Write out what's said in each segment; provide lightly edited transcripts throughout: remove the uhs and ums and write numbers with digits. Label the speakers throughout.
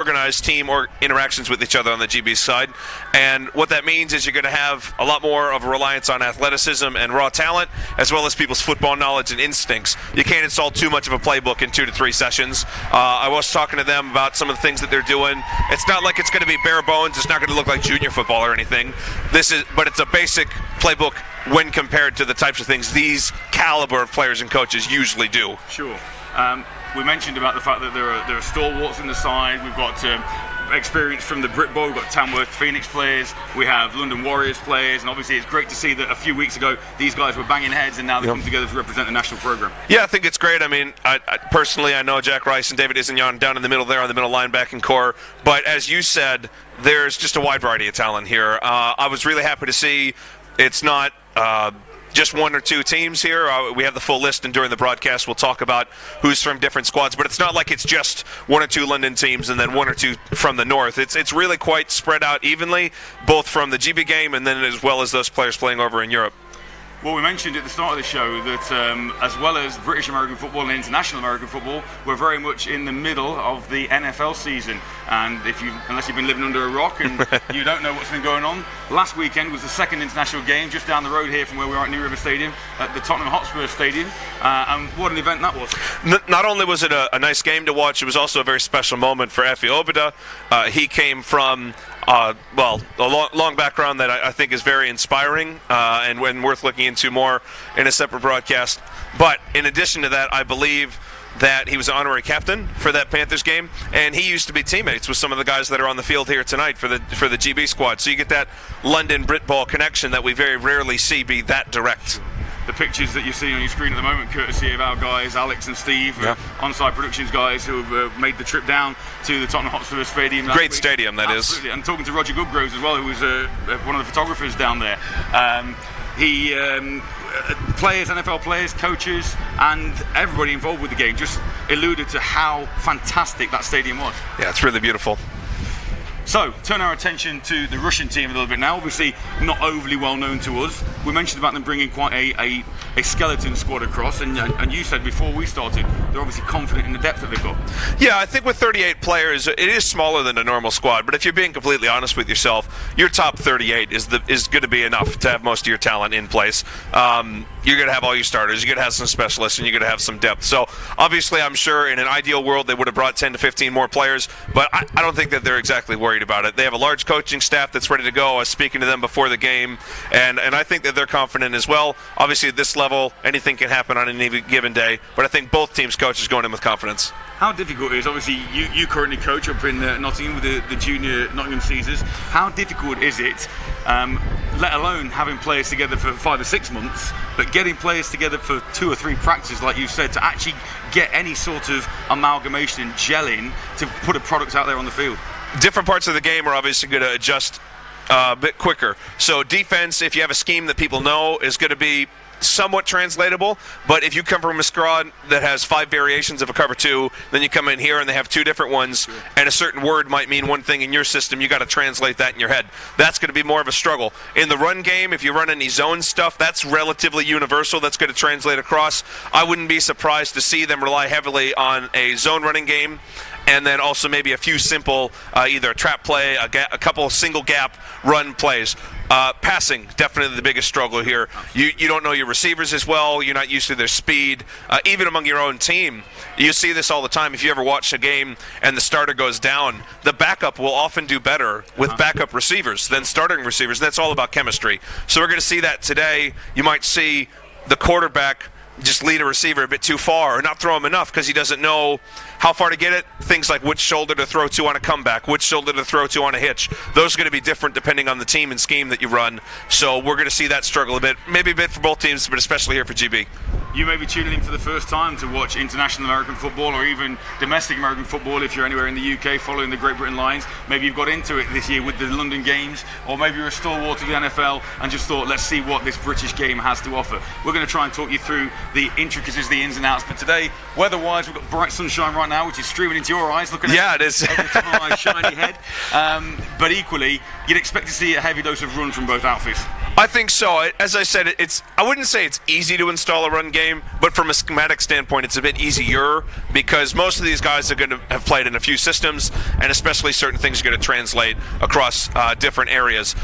Speaker 1: organized team or interactions with each other on the GB side, and what that means is you're going to have a lot more of a reliance on athleticism and raw talent, as well as people's football knowledge and instincts. You can't install too much of a playbook in 2 to 3 sessions. I was talking to them about some of the things that they're doing. It's not like it's going to be bare bones. It's not going to look like junior football or anything. But it's a basic playbook when compared to the types of things these caliber of players and coaches usually do.
Speaker 2: Sure. We mentioned about the fact that there are stalwarts in the side. We've got experience from the Brit Bowl. We've got Tamworth Phoenix players. We have London Warriors players. And obviously it's great to see that a few weeks ago these guys were banging heads and now they come together to represent the national program.
Speaker 1: Yeah, I think it's great. I mean, I personally, I know Jack Rice and David Isignon down in the middle there on the middle linebacking core. But as you said, there's just a wide variety of talent here. I was really happy to see it's not just 1 or 2 teams here. We have the full list, and during the broadcast we'll talk about who's from different squads, but it's not like it's just 1 or 2 London teams and then 1 or 2 from the north. It's really quite spread out evenly, both from the GB game and then as well as those players playing over in Europe.
Speaker 2: Well, we mentioned at the start of the show that as well as British American football and international American football, we're very much in the middle of the NFL season. And unless you've been living under a rock and you don't know what's been going on, last weekend was the second international game just down the road here from where we are at New River Stadium, at the Tottenham Hotspur Stadium. And what an event that was.
Speaker 1: Not only was it a nice game to watch, it was also a very special moment for Efe Obada. He came from a long background that I think is very inspiring and worth looking into more in a separate broadcast. But in addition to that, I believe that he was an honorary captain for that Panthers game, and he used to be teammates with some of the guys that are on the field here tonight for the GB squad. So you get that London Brit Ball connection that we very rarely see be that direct.
Speaker 2: The pictures that you see on your screen at the moment, courtesy of our guys, Alex and Steve, On-Side Productions guys, who have made the trip down to the Tottenham Hotspur Stadium.
Speaker 1: Great stadium, that
Speaker 2: Absolutely. And talking to Roger Goodgroves as well, who was one of the photographers down there. Players, NFL players, coaches, and everybody involved with the game just alluded to how fantastic that stadium was.
Speaker 1: Yeah, it's really beautiful.
Speaker 2: So, turn our attention to the Russian team a little bit now. Obviously, not overly well known to us. We mentioned about them bringing quite a skeleton squad across, and you said before we started, they're obviously confident in the depth that they've got.
Speaker 1: Yeah, I think with 38 players, it is smaller than a normal squad, but if you're being completely honest with yourself, your top 38 is going to be enough to have most of your talent in place. You're going to have all your starters, you're going to have some specialists, and you're going to have some depth. So, obviously, I'm sure in an ideal world they would have brought 10 to 15 more players, but I don't think that they're exactly worried about it. They have a large coaching staff that's ready to go. I was speaking to them before the game, and I think that they're confident as well. Obviously, at this level, anything can happen on any given day, but I think both teams' coaches going in with confidence.
Speaker 2: How difficult is, obviously, you currently coach up in Nottingham with the junior Nottingham Caesars. How difficult is it, let alone having players together for 5 or 6 months, but getting players together for 2 or 3 practices, like you said, to actually get any sort of amalgamation and gelling to put a product out there on the field?
Speaker 1: Different parts of the game are obviously going to adjust a bit quicker. So defense, if you have a scheme that people know, is going to be somewhat translatable, but if you come from a squad that has 5 variations of a cover 2, then you come in here and they have 2 different ones, and a certain word might mean one thing in your system, you got to translate that in your head. That's going to be more of a struggle. In the run game, if you run any zone stuff, that's relatively universal. That's going to translate across. I wouldn't be surprised to see them rely heavily on a zone running game, and then also maybe a few simple, either a trap play, a couple single gap run plays. Passing, definitely the biggest struggle here. You don't know your receivers as well. You're not used to their speed. Even among your own team, you see this all the time. If you ever watch a game and the starter goes down, the backup will often do better with backup receivers than starting receivers. That's all about chemistry. So we're going to see that today. You might see the quarterback just lead a receiver a bit too far or not throw him enough because he doesn't know how far to get it. Things like which shoulder to throw to on a comeback, which shoulder to throw to on a hitch. Those are going to be different depending on the team and scheme that you run. So we're going to see that struggle a bit, maybe a bit for both teams, but especially here for GB.
Speaker 2: You may be tuning in for the first time to watch international American football or even domestic American football if you're anywhere in the UK following the Great Britain Lions. Maybe you've got into it this year with the London Games, or maybe you're a stalwart of the NFL and just thought, let's see what this British game has to offer. We're going to try and talk you through the intricacies, the ins and outs. But today, weather-wise, we've got bright sunshine right now, which is streaming into your eyes, looking at
Speaker 1: it is.
Speaker 2: Over the top of my shiny head. But equally, you'd expect to see a heavy dose of run from both outfits.
Speaker 1: I think so. As I said, I wouldn't say it's easy to install a run game, but from a schematic standpoint, it's a bit easier because most of these guys are going to have played in a few systems, and especially certain things are going to translate across different areas.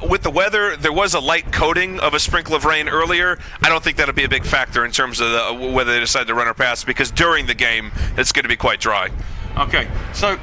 Speaker 1: With the weather, there was a light coating of a sprinkle of rain earlier. I don't think that'll be a big factor in terms of whether they decide to run or pass, because during the game, it's going to be quite dry.
Speaker 2: Okay, so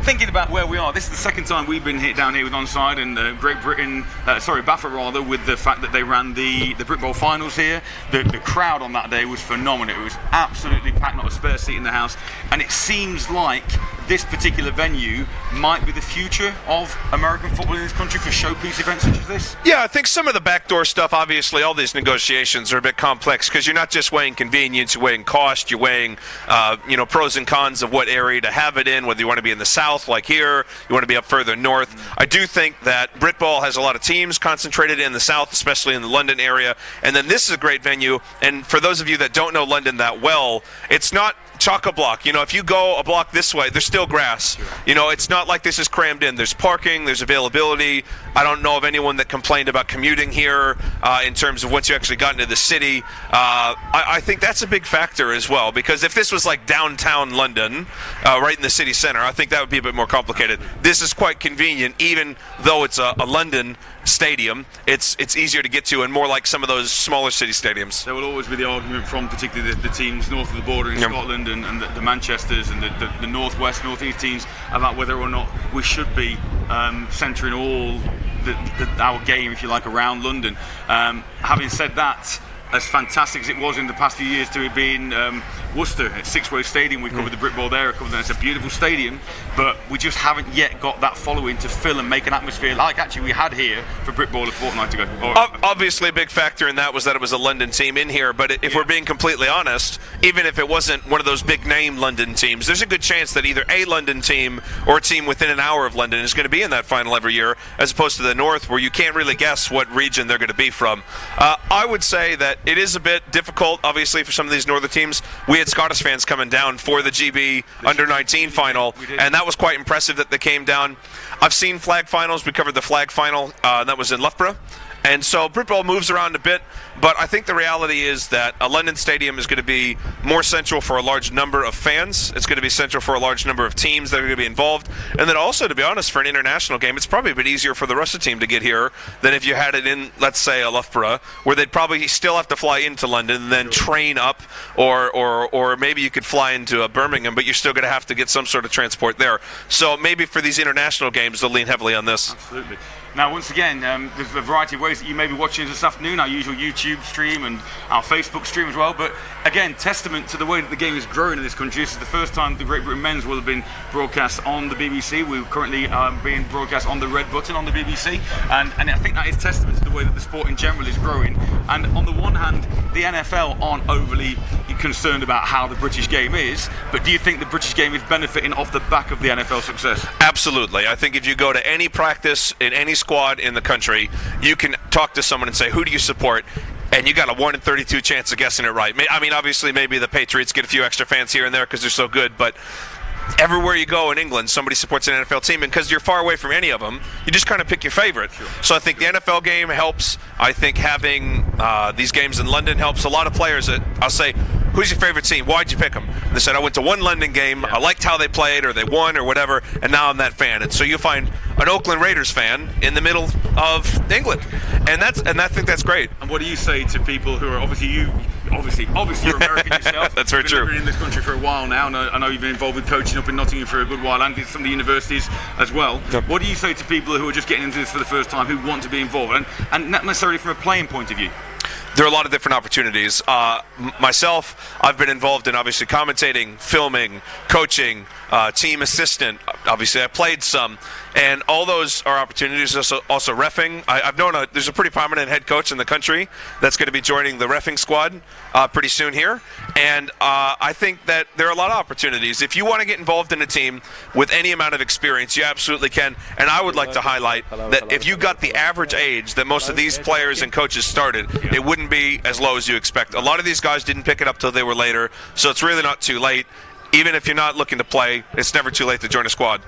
Speaker 2: thinking about where we are, this is the second time we've been hit down here with Onside, and Great Britain, BAFA rather, with the fact that they ran the Brit Bowl finals here. The crowd on that day was phenomenal. It was absolutely packed, not a spare seat in the house, and it seems like this particular venue might be the future of American football in this country for showpiece events such as this.
Speaker 1: Yeah, I think some of the backdoor stuff, obviously, all these negotiations are a bit complex because you're not just weighing convenience, you're weighing cost, you're weighing pros and cons of what area to have it in, whether you want to be in the South like here, you want to be up further north. I do think that Britball has a lot of teams concentrated in the South, especially in the London area, and then this is a great venue. And for those of you that don't know London that well, it's not chock-a-block. If you go a block this way, there's still grass. It's not like this is crammed in. There's parking, there's availability. I don't know of anyone that complained about commuting here in terms of once you actually got into the city. I think that's a big factor as well, because if this was like downtown London, right in the city center, I think that would be a bit more complicated. This is quite convenient, even though it's a London stadium. It's easier to get to and more like some of those smaller city stadiums.
Speaker 2: There will always be the argument from particularly the teams north of the border in Scotland and the Manchesters and the northwest, northeast teams about whether or not we should be centering all our game, if you like, around London. Having said that, as fantastic as it was in the past few years to have been Worcester at Six-Way Stadium, we've covered the Brit Bowl there, it's a beautiful stadium, but we just haven't yet got that following to fill and make an atmosphere like actually we had here for Brit Bowl a fortnight ago.
Speaker 1: Obviously a big factor in that was that it was a London team in here, but if we're being completely honest, even if it wasn't one of those big name London teams, there's a good chance that either a London team or a team within an hour of London is going to be in that final every year, as opposed to the North, where you can't really guess what region they're going to be from. I would say that it is a bit difficult, obviously, for some of these northern teams. We had Scottish fans coming down for the GB Under-19 final, and that was quite impressive that they came down. I've seen flag finals. We covered the flag final, and that was in Loughborough. And so Britball moves around a bit, but I think the reality is that a London stadium is going to be more central for a large number of fans. It's going to be central for a large number of teams that are going to be involved. And then also, to be honest, for an international game, it's probably a bit easier for the Russia team to get here than if you had it in, let's say, a Loughborough, where they'd probably still have to fly into London and then train up, or maybe you could fly into Birmingham, but you're still going to have to get some sort of transport there. So maybe for these international games, they'll lean heavily on this.
Speaker 2: Absolutely. Now, once again, there's a variety of ways that you may be watching this afternoon, our usual YouTube stream and our Facebook stream as well. But again, testament to the way that the game is growing in this country. This is the first time the Great Britain men's will have been broadcast on the BBC. We're currently being broadcast on the red button on the BBC. And I think that is testament to the way that the sport in general is growing. And on the one hand, the NFL aren't overly concerned about how the British game is. But do you think the British game is benefiting off the back of the NFL success?
Speaker 1: Absolutely. I think if you go to any practice in any squad in the country, you can talk to someone and say, who do you support? And you got a 1 in 32 chance of guessing it right. I mean, obviously, maybe the Patriots get a few extra fans here and there because they're so good, but everywhere you go in England, somebody supports an NFL team, and because you're far away from any of them, you just kind of pick your favorite. Sure. So I think the NFL game helps. I think having these games in London helps. A lot of players that I'll say, who's your favorite team? Why'd you pick them? And they said, I went to one London game, I liked how they played, or they won, or whatever, and now I'm that fan. And so you'll find an Oakland Raiders fan in the middle of England, and I think that's great.
Speaker 2: And what do you say to people who are obviously you're American yourself?
Speaker 1: That's very true.
Speaker 2: You've been in this country for a while now, and I know you've been involved with coaching up in Nottingham for a good while, and some of the universities as well. Yep. What do you say to people who are just getting into this for the first time, who want to be involved, and not necessarily from a playing point of view?
Speaker 1: There are a lot of different opportunities. Myself, I've been involved in obviously commentating, filming, coaching, team assistant. Obviously, I played some, and all those are opportunities. Also reffing. I've known there's a pretty prominent head coach in the country that's going to be joining the reffing squad pretty soon here, and I think that there are a lot of opportunities. If you want to get involved in a team with any amount of experience, you absolutely can. And I would like to highlight that if you got the average age that most of these players and coaches started, it wouldn't be as low as you expect. A lot of these guys didn't pick it up till they were later, so it's really not too late. Even if you're not looking to play, it's never too late to join a squad.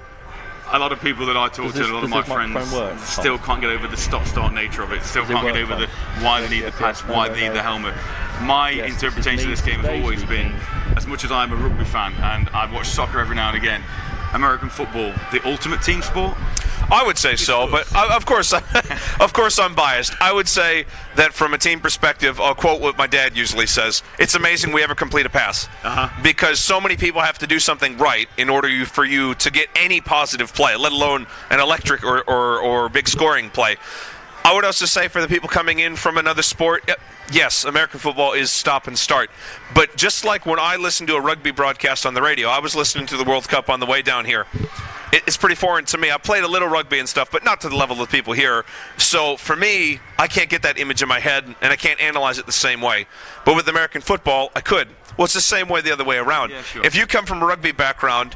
Speaker 2: a lot of people that I talk to, a lot of my friends, still can't get over the stop-start nature of it. Still can't get over why they need the pads, why they need the helmet. My interpretation of this game has always been, as much as I'm a rugby fan and I watch soccer every now and again, American football, the ultimate team sport.
Speaker 1: I would say so, but of course I'm biased. I would say that from a team perspective, I'll quote what my dad usually says: it's amazing we ever complete a pass. Because so many people have to do something right in order for you to get any positive play, let alone an electric or big scoring play. I would also say for the people coming in from another sport, yes, American football is stop and start. But just like when I listened to a rugby broadcast on the radio, I was listening to the World Cup on the way down here. It's pretty foreign to me. I played a little rugby and stuff, but not to the level of people here. So for me, I can't get that image in my head, and I can't analyze it the same way. But with American football, I could. Well, it's the same way the other way around.
Speaker 2: Yeah, sure.
Speaker 1: If you come from a rugby background,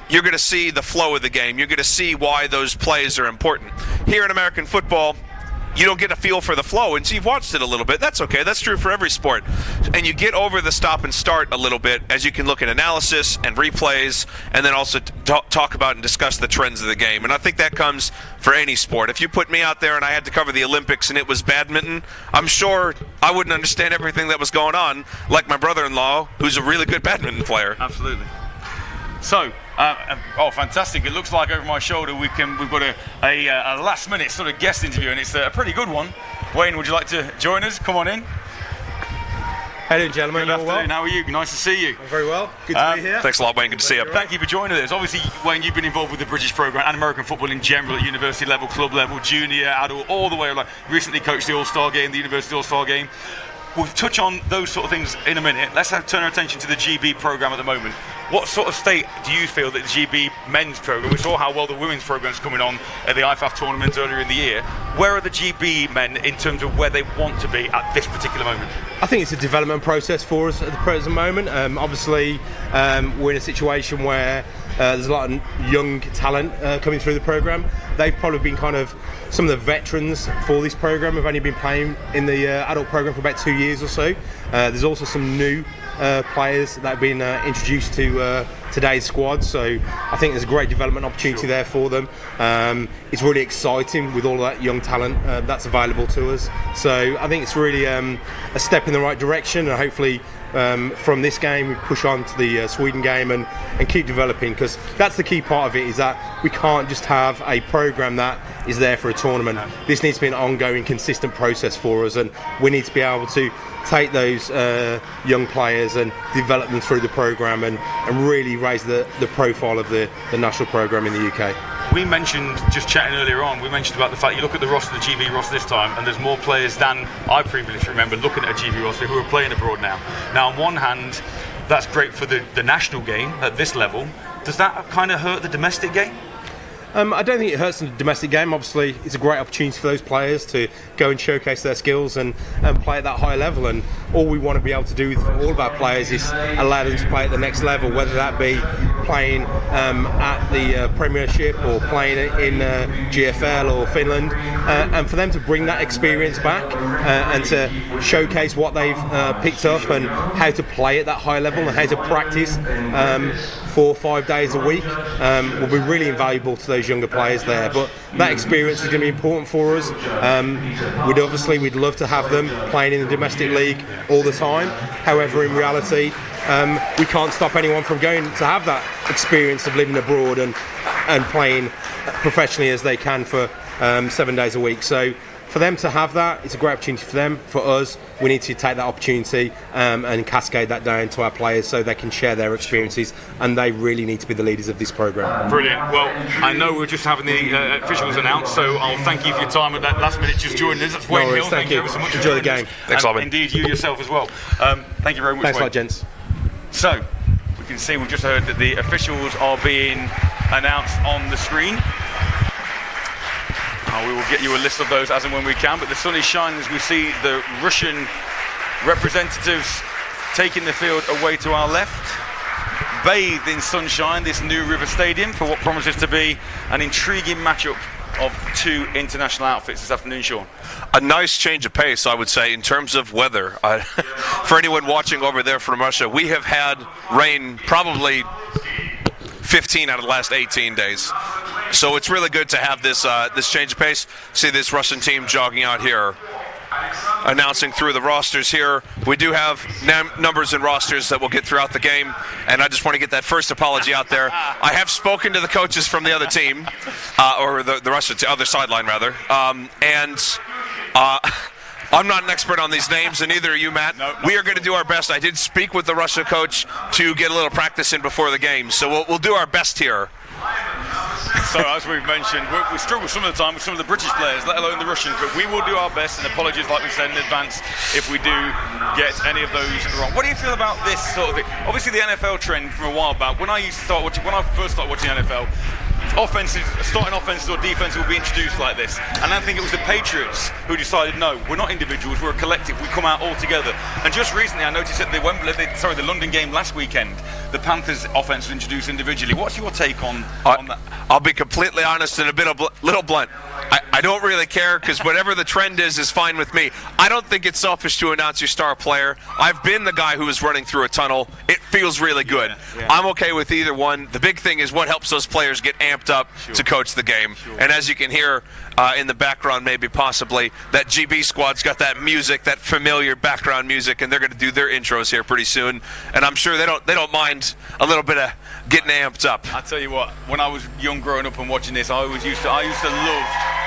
Speaker 1: you're going to see the flow of the game. You're going to see why those plays are important. Here in American football, you don't get a feel for the flow, and so you've watched it a little bit. That's okay. That's true for every sport. And you get over the stop and start a little bit as you can look at analysis and replays, and then also talk about and discuss the trends of the game. And I think that comes for any sport. If you put me out there and I had to cover the Olympics and it was badminton, I'm sure I wouldn't understand everything that was going on, like my brother-in-law, who's a really good badminton player.
Speaker 2: Absolutely. So, fantastic. It looks like over my shoulder we've got a last minute sort of guest interview, and it's a pretty good one. Wayne, would you like to join us? Come on in.
Speaker 3: How are you doing, gentlemen?
Speaker 2: Good afternoon. How are you? Nice to see you.
Speaker 3: I'm very well. Good to be here.
Speaker 1: Thanks a lot, Wayne. Good to see you.
Speaker 2: Thank you for joining us. Obviously, Wayne, you've been involved with the British programme and American football in general at university level, club level, junior, adult, all the way along. Recently coached the All-Star game, the University All-Star game. We'll touch on those sort of things in a minute. Let's turn our attention to the GB programme at the moment. What sort of state do you feel that the GB men's programme, we saw how well the women's programme is coming on at the IFAF tournament earlier in the year. Where are the GB men in terms of where they want to be at this particular moment?
Speaker 3: I think it's a development process for us at the present moment. Obviously, we're in a situation where there's a lot of young talent coming through the programme. They've probably been kind of some of the veterans for this programme have only been playing in the adult programme for about 2 years or so. There's also some new players that have been introduced to today's squad, so I think there's a great development opportunity there for them. It's really exciting with all of that young talent that's available to us, so I think it's really a step in the right direction, and hopefully from this game we push on to the Sweden game and keep developing, because that's the key part of it, is that we can't just have a programme that is there for a tournament. This needs to be an ongoing, consistent process for us, and we need to be able to take those young players and develop them through the programme and really raise the profile of the national programme in the UK.
Speaker 2: We mentioned, just chatting earlier on, we mentioned about the fact you look at the roster, the GB roster this time, and there's more players than I previously remember looking at a GB roster who are playing abroad now. Now, on one hand, that's great for the national game at this level. Does that kind of hurt the domestic game?
Speaker 3: I don't think it hurts in the domestic game. Obviously, it's a great opportunity for those players to go and showcase their skills and play at that high level. And all we want to be able to do for all of our players is allow them to play at the next level, whether that be playing at the Premiership or playing in GFL or Finland, and for them to bring that experience back and to showcase what they've picked up and how to play at that high level and how to practice 4 or 5 days a week will be really invaluable to those younger players there. But that experience is going to be important for us. We'd love to have them playing in the domestic league all the time. However, in reality, we can't stop anyone from going to have that experience of living abroad and playing professionally as they can for 7 days a week. So for them to have that, it's a great opportunity for them. For us, we need to take that opportunity and cascade that down to our players so they can share their experiences, and they really need to be the leaders of this programme.
Speaker 2: Brilliant. Well, I know we're just having the officials announced, so I'll thank you for your time at that last minute just joining us. That's Wayne Hill.
Speaker 3: Thank you.
Speaker 2: Ever so much.
Speaker 3: Enjoy the game.
Speaker 1: Thanks, Robin.
Speaker 2: Indeed, you yourself as well. Thank you very much,
Speaker 3: Thanks a
Speaker 2: Wayne.
Speaker 3: lot, gents.
Speaker 2: So, we can see we've just heard that the officials are being announced on the screen. We will get you a list of those as and when we can, but the sun is shining as we see the Russian representatives taking the field away to our left, bathed in sunshine, this New River Stadium, for what promises to be an intriguing matchup of two international outfits this afternoon, Sean.
Speaker 1: A nice change of pace, I would say, in terms of weather. For anyone watching over there from Russia, we have had rain probably 15 out of the last 18 days. So it's really good to have this this change of pace. See this Russian team jogging out here, announcing through the rosters here. We do have numbers and rosters that we'll get throughout the game, and I just want to get that first apology out there. I have spoken to the coaches from the other team, or the Russian other sideline rather, I'm not an expert on these names, and neither are you, Matt.
Speaker 2: No,
Speaker 1: we are going to do our best. I did speak with the Russia coach to get a little practice in before the game, so we'll do our best here.
Speaker 2: So, as we've mentioned, we struggle some of the time with some of the British players, let alone the Russians, but we will do our best, and apologies, like we said in advance, if we do get any of those wrong. What do you feel about this sort of thing? Obviously, the NFL trend from a while back, when I first started watching the NFL, starting offenses or defenses will be introduced like this. And I think it was the Patriots who decided, no, we're not individuals, we're a collective, we come out all together. And just recently I noticed at the London game last weekend, the Panthers offense was introduced individually. What's your take on that?
Speaker 1: I'll be completely honest and little blunt. I don't really care, because whatever the trend is fine with me. I don't think it's selfish to announce your star player. I've been the guy who was running through a tunnel. It feels really good.
Speaker 2: Yeah.
Speaker 1: I'm okay with either one. The big thing is what helps those players get amped up to coach the game. And as you can hear in the background, maybe possibly, that GB squad's got that music, that familiar background music, and they're going to do their intros here pretty soon. And I'm sure they don't mind a little bit of getting amped up.
Speaker 2: I tell you what, when I was young growing up and watching this, I used to love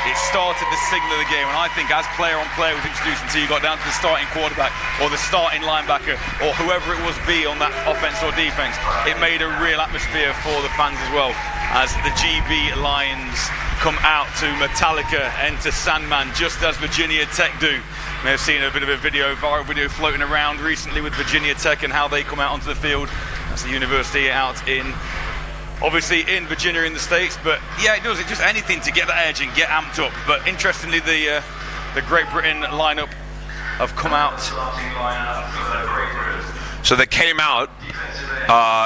Speaker 2: it. Started the signal of the game, and I think as player on player was introduced until you got down to the starting quarterback or the starting linebacker or whoever it was be on that offense or defense, it made a real atmosphere for the fans as well, as the GB Lions come out to Metallica, Enter Sandman, just as Virginia Tech do. You may have seen a bit of a viral video floating around recently with Virginia Tech and how they come out onto the field. That's the university out obviously in Virginia in the States, but yeah, it does. It's just anything to get that edge and get amped up. But interestingly, the Great Britain lineup have come out.
Speaker 1: So they came out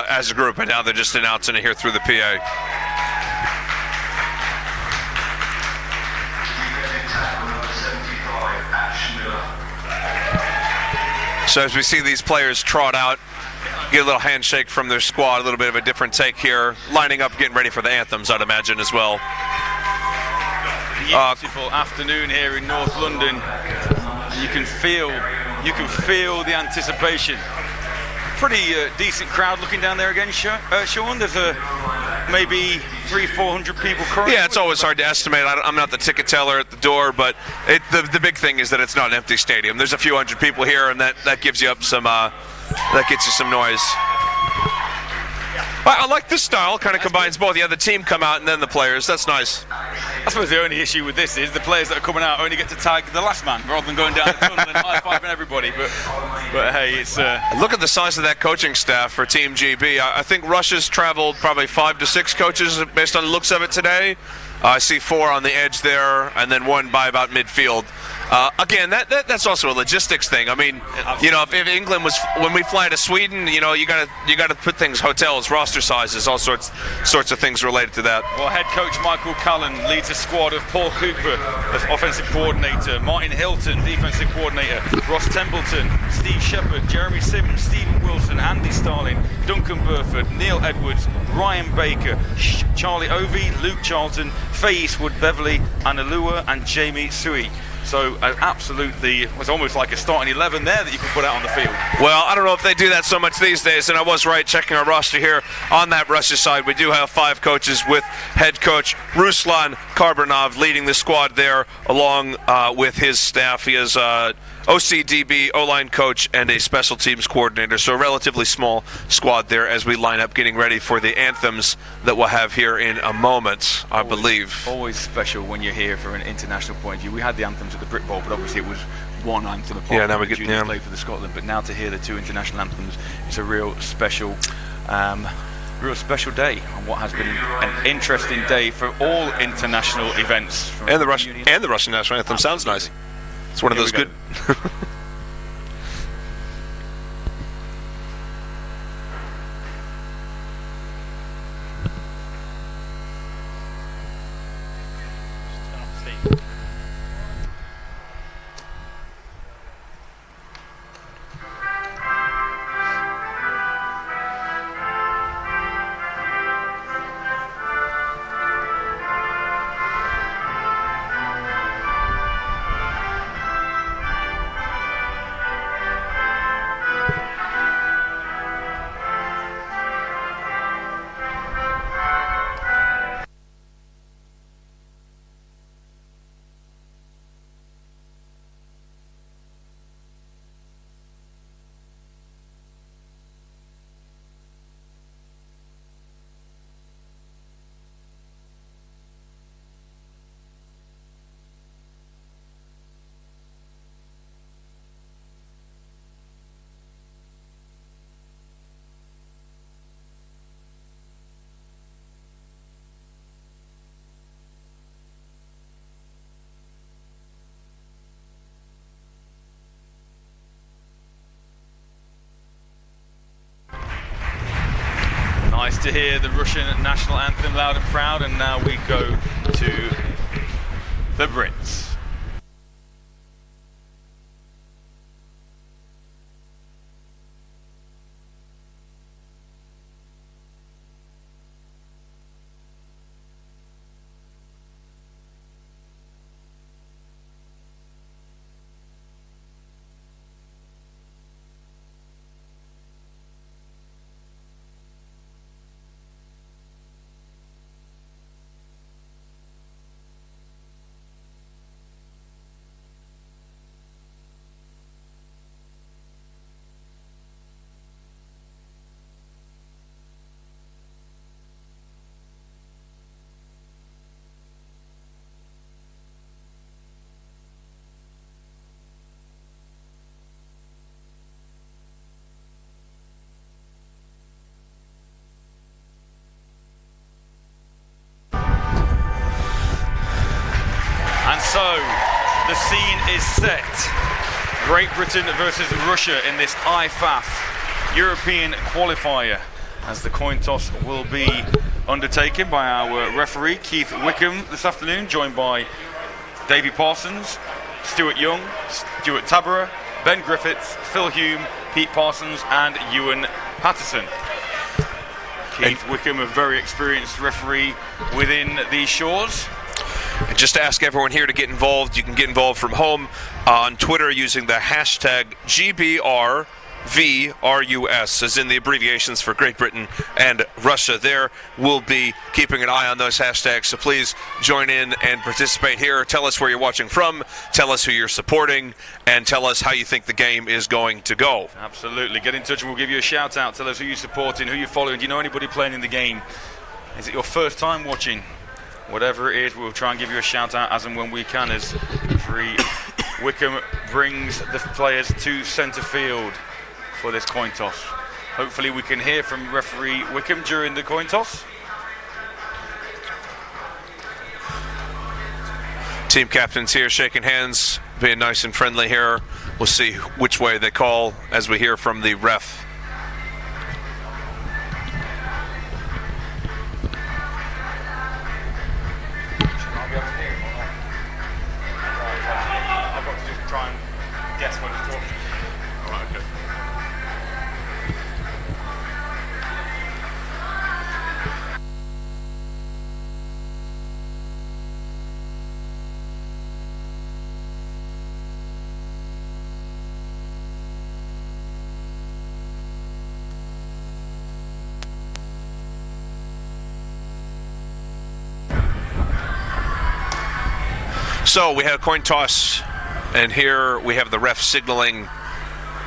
Speaker 1: as a group, and now they're just announcing it here through the PA. So as we see these players trot out, get a little handshake from their squad, a little bit of a different take here, lining up, getting ready for the anthems, I'd imagine, as well.
Speaker 2: Beautiful afternoon here in North London. You can feel the anticipation. Pretty decent crowd looking down there again, Sean. There's maybe 300-400 people currently.
Speaker 1: Yeah, it's always hard to estimate. I'm not the ticket teller at the door, but the big thing is that it's not an empty stadium. There's a few hundred people here, and that gives you up some that gets you some noise. I like this style. Kind of combines both. Yeah, the team come out and then the players. That's nice.
Speaker 2: I suppose the only issue with this is the players that are coming out only get to tag the last man rather than going down the tunnel and high-fiving everybody. But hey, it's...
Speaker 1: Look at the size of that coaching staff for Team GB. I think Russia's traveled probably 5 to 6 coaches based on the looks of it today. I see 4 on the edge there, and then 1 by about midfield. Again, that's also a logistics thing. I mean, you know, if England was, when we fly to Sweden, you know, you gotta put things, hotels, roster sizes, all sorts of things related to that.
Speaker 2: Well, head coach Michael Cullen leads a squad of Paul Cooper as offensive coordinator, Martin Hilton, defensive coordinator, Ross Templeton, Steve Shepard, Jeremy Simmons, Stephen Wilson, Andy Starling, Duncan Burford, Neil Edwards, Ryan Baker, Charlie Ovey, Luke Charlton, Faye Eastwood, Beverly Analua, and Jamie Sui. So absolutely, it was almost like a starting 11 there that you could put out on the field.
Speaker 1: Well, I don't know if they do that so much these days, and I was right checking our roster here on that Russia side. We do have 5 coaches with head coach Ruslan Karbernov leading the squad there along with his staff. He is OCDB, O-line coach, and a special teams coordinator. So a relatively small squad there as we line up getting ready for the anthems that we'll have here in a moment, I believe.
Speaker 2: Always special when you're here from an international point of view. We had the anthems at the Brit Bowl, but obviously it was one anthem apart.
Speaker 1: Yeah, now we get
Speaker 2: play for the Scotland, but now to hear the 2 international anthems, it's a real special day, and what has been an interesting day for all international events.
Speaker 1: And the Russian national anthem sounds nice. It's one of those good.
Speaker 2: to hear the Russian national anthem loud and proud, and now we go to the Brits. So, the scene is set. Great Britain versus Russia in this IFAF European qualifier, as the coin toss will be undertaken by our referee, Keith Wickham, this afternoon, joined by Davy Parsons, Stuart Young, Stuart Taberer, Ben Griffiths, Phil Hume, Pete Parsons and Ewan Patterson. Keith Wickham, a very experienced referee within these shores.
Speaker 1: And just to ask everyone here to get involved, you can get involved from home on Twitter using the hashtag GBRVRUS, as in the abbreviations for Great Britain and Russia. There, we'll be keeping an eye on those hashtags, so please join in and participate here. Tell us where you're watching from, tell us who you're supporting, and tell us how you think the game is going to go.
Speaker 2: Absolutely. Get in touch and we'll give you a shout out. Tell us who you're supporting, who you're following. Do you know anybody playing in the game? Is it your first time watching? Whatever it is, we'll try and give you a shout out as and when we can, as referee Wickham brings the players to centre field for this coin toss. Hopefully we can hear from referee Wickham during the coin toss.
Speaker 1: Team captains here shaking hands, being nice and friendly here. We'll see which way they call as we hear from the ref. So we had a coin toss, and here we have the ref signaling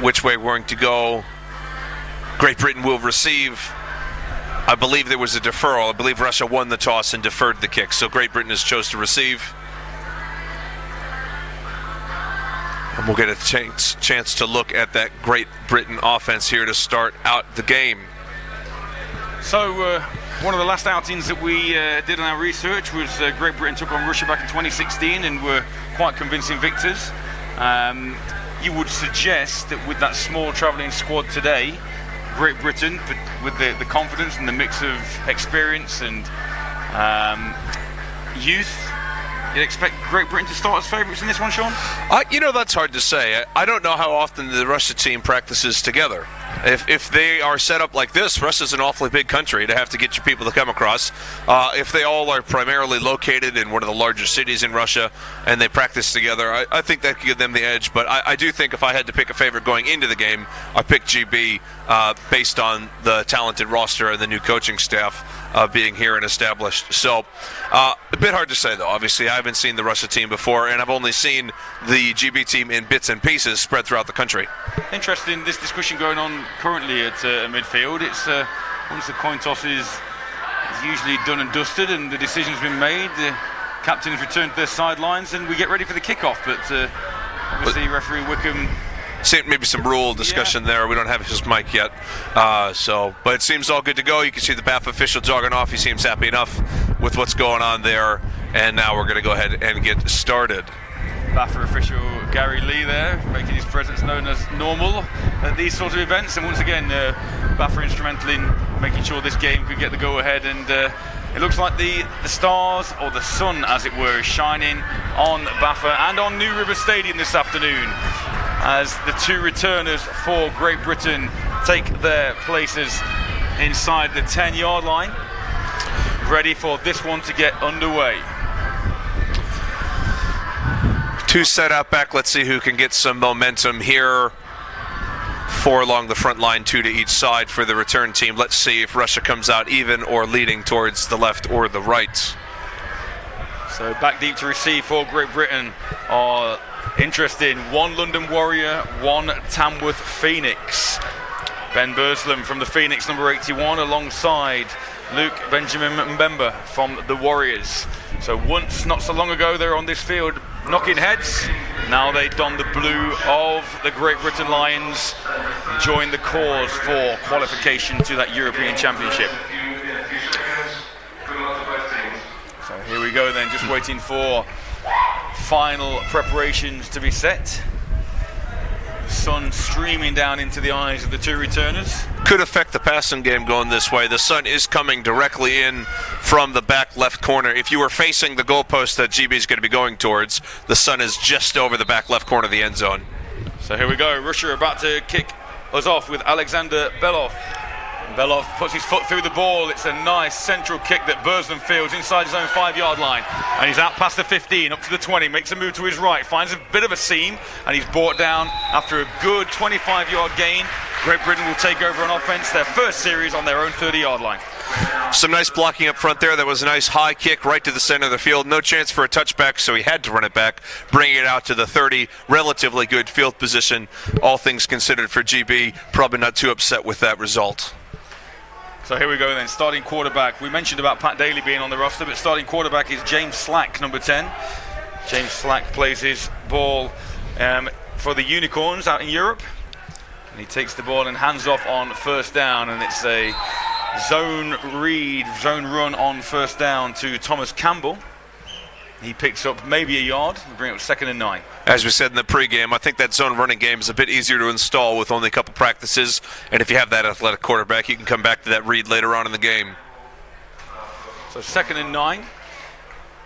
Speaker 1: which way we're going to go. Great Britain will receive. I believe there was a deferral. I believe Russia won the toss and deferred the kick, so Great Britain has chose to receive. And we'll get a chance to look at that Great Britain offense here to start out the game.
Speaker 2: So one of the last outings that we did in our research was Great Britain took on Russia back in 2016 and were quite convincing victors. You would suggest that with that small travelling squad today, Great Britain, with the confidence and the mix of experience and youth, you'd expect Great Britain to start as favourites in this one, Sean?
Speaker 1: You know, that's hard to say. I don't know how often the Russia team practices together. If they are set up like this, Russia's an awfully big country to have to get your people to come across. If they all are primarily located in one of the largest cities in Russia and they practice together, I think that could give them the edge. But I do think if I had to pick a favorite going into the game, I'd pick GB based on the talented roster and the new coaching staff being here and established. So a bit hard to say, though. Obviously, I haven't seen the Russia team before, and I've only seen the GB team in bits and pieces spread throughout the country.
Speaker 2: Interesting, this discussion going on currently at midfield. It's once the coin toss is usually done and dusted and the decision's been made, the captains return to their sidelines and we get ready for the kickoff. But obviously referee Wickham,
Speaker 1: maybe some rule discussion there. We don't have his mic yet, but it seems all good to go. You can see the BAF official jogging off. He seems happy enough with what's going on there, and now we're going to go ahead and get started.
Speaker 2: BAFA official Gary Lee there, making his presence known as normal at these sort of events. And once again, BAFA instrumental in making sure this game could get the go-ahead. And it looks like the stars, or the sun as it were, is shining on BAFA and on New River Stadium this afternoon, as the two returners for Great Britain take their places inside the 10-yard line, ready for this one to get underway.
Speaker 1: Two set out back. Let's see who can get some momentum here. Four along the front line, two to each side for the return team. Let's see if Russia comes out even or leading towards the left or the right.
Speaker 2: So back deep to receive for Great Britain are interested. One London Warrior, one Tamworth Phoenix. Ben Burslem from the Phoenix, number 81, alongside Luke Benjamin Mbemba from the Warriors. So once, not so long ago, they were on this field knocking heads. Now they don the blue of the Great Britain Lions, join the cause for qualification to that European Championship. So here we go then, just waiting for final preparations to be set. Sun streaming down into the eyes of the two returners.
Speaker 1: Could affect the passing game going this way. The sun is coming directly in from the back left corner. If you were facing the goalpost that GB is going to be going towards, the sun is just over the back left corner of the end zone.
Speaker 2: So here we go. Russia about to kick us off with Alexander Belov. Belov puts his foot through the ball. It's a nice central kick that Burslem fields inside his own 5-yard line. And he's out past the 15, up to the 20, makes a move to his right, finds a bit of a seam, and he's brought down after a good 25-yard gain. Great Britain will take over on offense, their first series on their own 30-yard line.
Speaker 1: Some nice blocking up front there. That was a nice high kick right to the center of the field. No chance for a touchback, so he had to run it back, bringing it out to the 30. Relatively good field position, all things considered for GB. Probably not too upset with that result.
Speaker 2: So here we go then, starting quarterback. We mentioned about Pat Daly being on the roster, but starting quarterback is James Slack, number 10. James Slack plays his ball for the Unicorns out in Europe. And he takes the ball and hands off on first down, and it's a zone run on first down to Thomas Campbell. He picks up maybe a yard and bring it up 2nd and 9.
Speaker 1: As we said in the pregame, I think that zone running game is a bit easier to install with only a couple practices. And if you have that athletic quarterback, you can come back to that read later on in the game.
Speaker 2: So 2nd and 9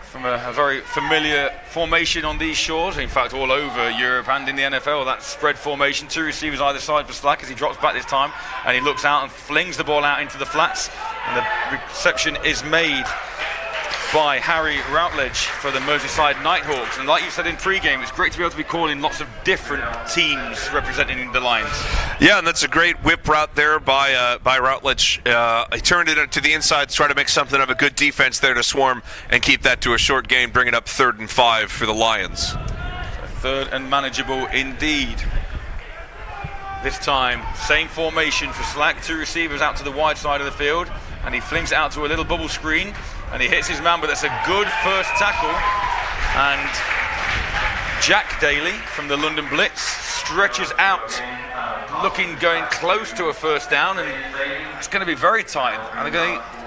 Speaker 2: from a very familiar formation on these shores. In fact, all over Europe and in the NFL, that spread formation. Two receivers either side for Slack as he drops back this time. And he looks out and flings the ball out into the flats. And the reception is made by Harry Routledge for the Merseyside Nighthawks. And like you said in pre-game, it's great to be able to be calling lots of different teams representing the Lions.
Speaker 1: Yeah, and that's a great whip route there by Routledge. He turned it to the inside to try to make something of a good defense there to swarm and keep that to a short gain, bring it up 3rd and 5 for the Lions.
Speaker 2: So 3rd and manageable indeed. This time, same formation for Slack. Two receivers out to the wide side of the field, and he flings it out to a little bubble screen. And he hits his man, but that's a good first tackle. And Jack Daly from the London Blitz stretches out, going close to a first down, and it's going to be very tight.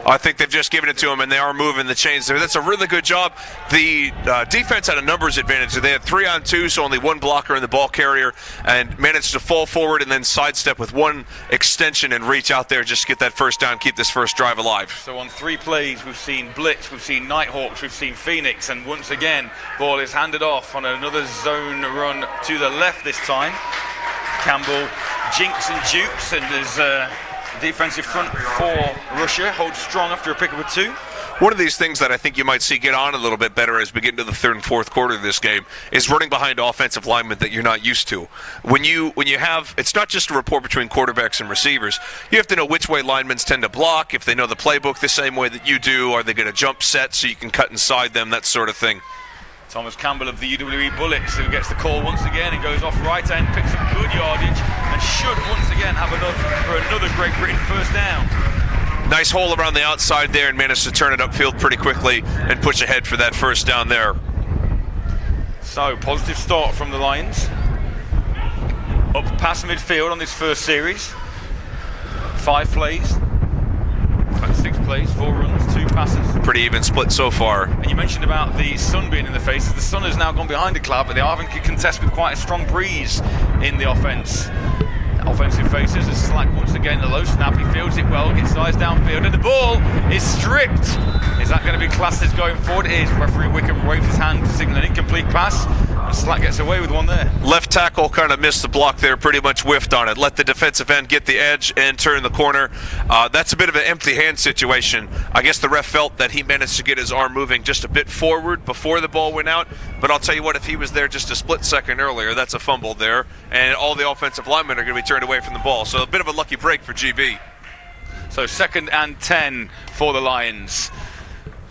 Speaker 1: I think they've just given it to him, and they are moving the chains there. That's a really good job. The defense had a numbers advantage. They had 3-on-2, so only one blocker in the ball carrier, and managed to fall forward and then sidestep with one extension and reach out there just to get that first down, keep this first drive alive.
Speaker 2: So on 3 plays, we've seen Blitz, we've seen Nighthawks, we've seen Phoenix, and once again, ball is handed off on another zone run to the left this time. Campbell jinks and dukes, and there's defensive front for Russia holds strong after a pickup of 2.
Speaker 1: One of these things that I think you might see get on a little bit better as we get into the 3rd and 4th quarter of this game is running behind offensive linemen that you're not used to. When you have, it's not just a rapport between quarterbacks and receivers. You have to know which way linemen tend to block, if they know the playbook the same way that you do. Are they going to jump set so you can cut inside them, that sort of thing.
Speaker 2: Thomas Campbell of the UWE Bullets, who gets the call once again and goes off right end, picks up good yardage, and should once again have enough for another Great Britain first down.
Speaker 1: Nice hole around the outside there, and managed to turn it upfield pretty quickly and push ahead for that first down there.
Speaker 2: So, positive start from the Lions. Up past midfield on this first series. 5 plays. In fact, 6 plays, 4 runs, 2 passes.
Speaker 1: Pretty even split so far.
Speaker 2: And you mentioned about the sun being in the faces. The sun has now gone behind the cloud, but they are having to contest with quite a strong breeze in the offense. Offensive faces as Slack once again, the low snap, he fields it well, gets eyes downfield, and the ball is stripped. Is that going to be classed as going forward? It is. Referee Wickham waves his hand to signal an incomplete pass, and Slack gets away with one there.
Speaker 1: Left tackle kind of missed the block there, pretty much whiffed on it. Let the defensive end get the edge and turn the corner. That's a bit of an empty hand situation. I guess the ref felt that he managed to get his arm moving just a bit forward before the ball went out, but I'll tell you what, if he was there just a split second earlier, that's a fumble there, and all the offensive linemen are going to be turned away from the ball. So a bit of a lucky break for GB.
Speaker 2: So 2nd and 10 for the Lions.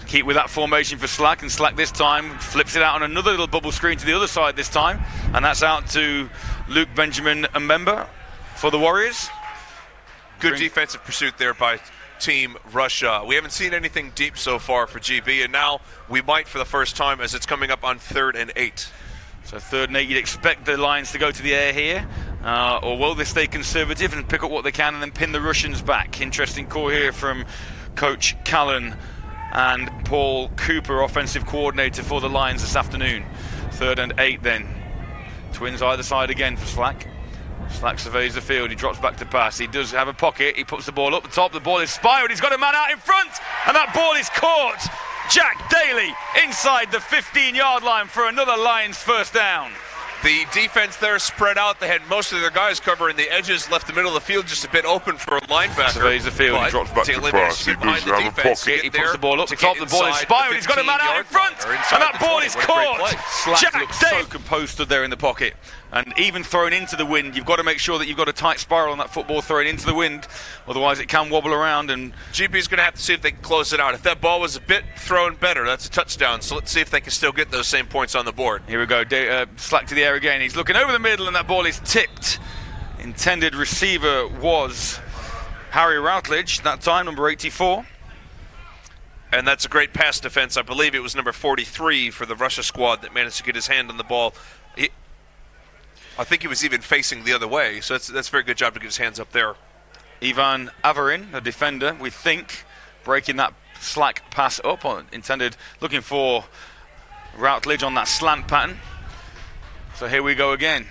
Speaker 2: Keep with that formation for Slack, and Slack this time flips it out on another little bubble screen to the other side this time, and that's out to Luke Benjamin Mbemba for the Warriors.
Speaker 1: Good defensive pursuit there by Team Russia. We haven't seen anything deep so far for GB, and now we might for the first time as it's coming up on 3rd and 8.
Speaker 2: So 3rd and 8, you'd expect the Lions to go to the air here, or will they stay conservative and pick up what they can and then pin the Russians back? Interesting call here from Coach Callan and Paul Cooper, offensive coordinator for the Lions this afternoon. 3rd and 8 then. Twins either side again for Slack. Slack surveys the field, he drops back to pass. He does have a pocket, he puts the ball up the top, the ball is spiraled, he's got a man out in front, and that ball is caught. Jack Daly inside the 15-yard line for another Lions first down.
Speaker 1: The defense there spread out. They had most of their guys covering the edges, left the middle of the field just a bit open for a linebacker.
Speaker 2: Surveys the field, he drops back to pass. He does have a pocket, he puts the ball up the top, the ball is spiraled, he's got a man out in front, and that ball is caught. Slack looks so composed stood there in the pocket. And even thrown into the wind, you've got to make sure that you've got a tight spiral on that football thrown into the wind, otherwise it can wobble around. And
Speaker 1: GB's going to have to see if they can close it out. If that ball was a bit thrown better, that's a touchdown. So let's see if they can still get those same points on the board.
Speaker 2: Here we go, Slack to the air again. He's looking over the middle, and that ball is tipped. Intended receiver was Harry Routledge, that time, number 84.
Speaker 1: And that's a great pass defense. I believe it was number 43 for the Russia squad that managed to get his hand on the ball. I think he was even facing the other way, so that's a very good job to get his hands up there.
Speaker 2: Ivan Avarin, a defender, we think, breaking that Slack pass up, looking for Routledge on that slant pattern. So here we go again.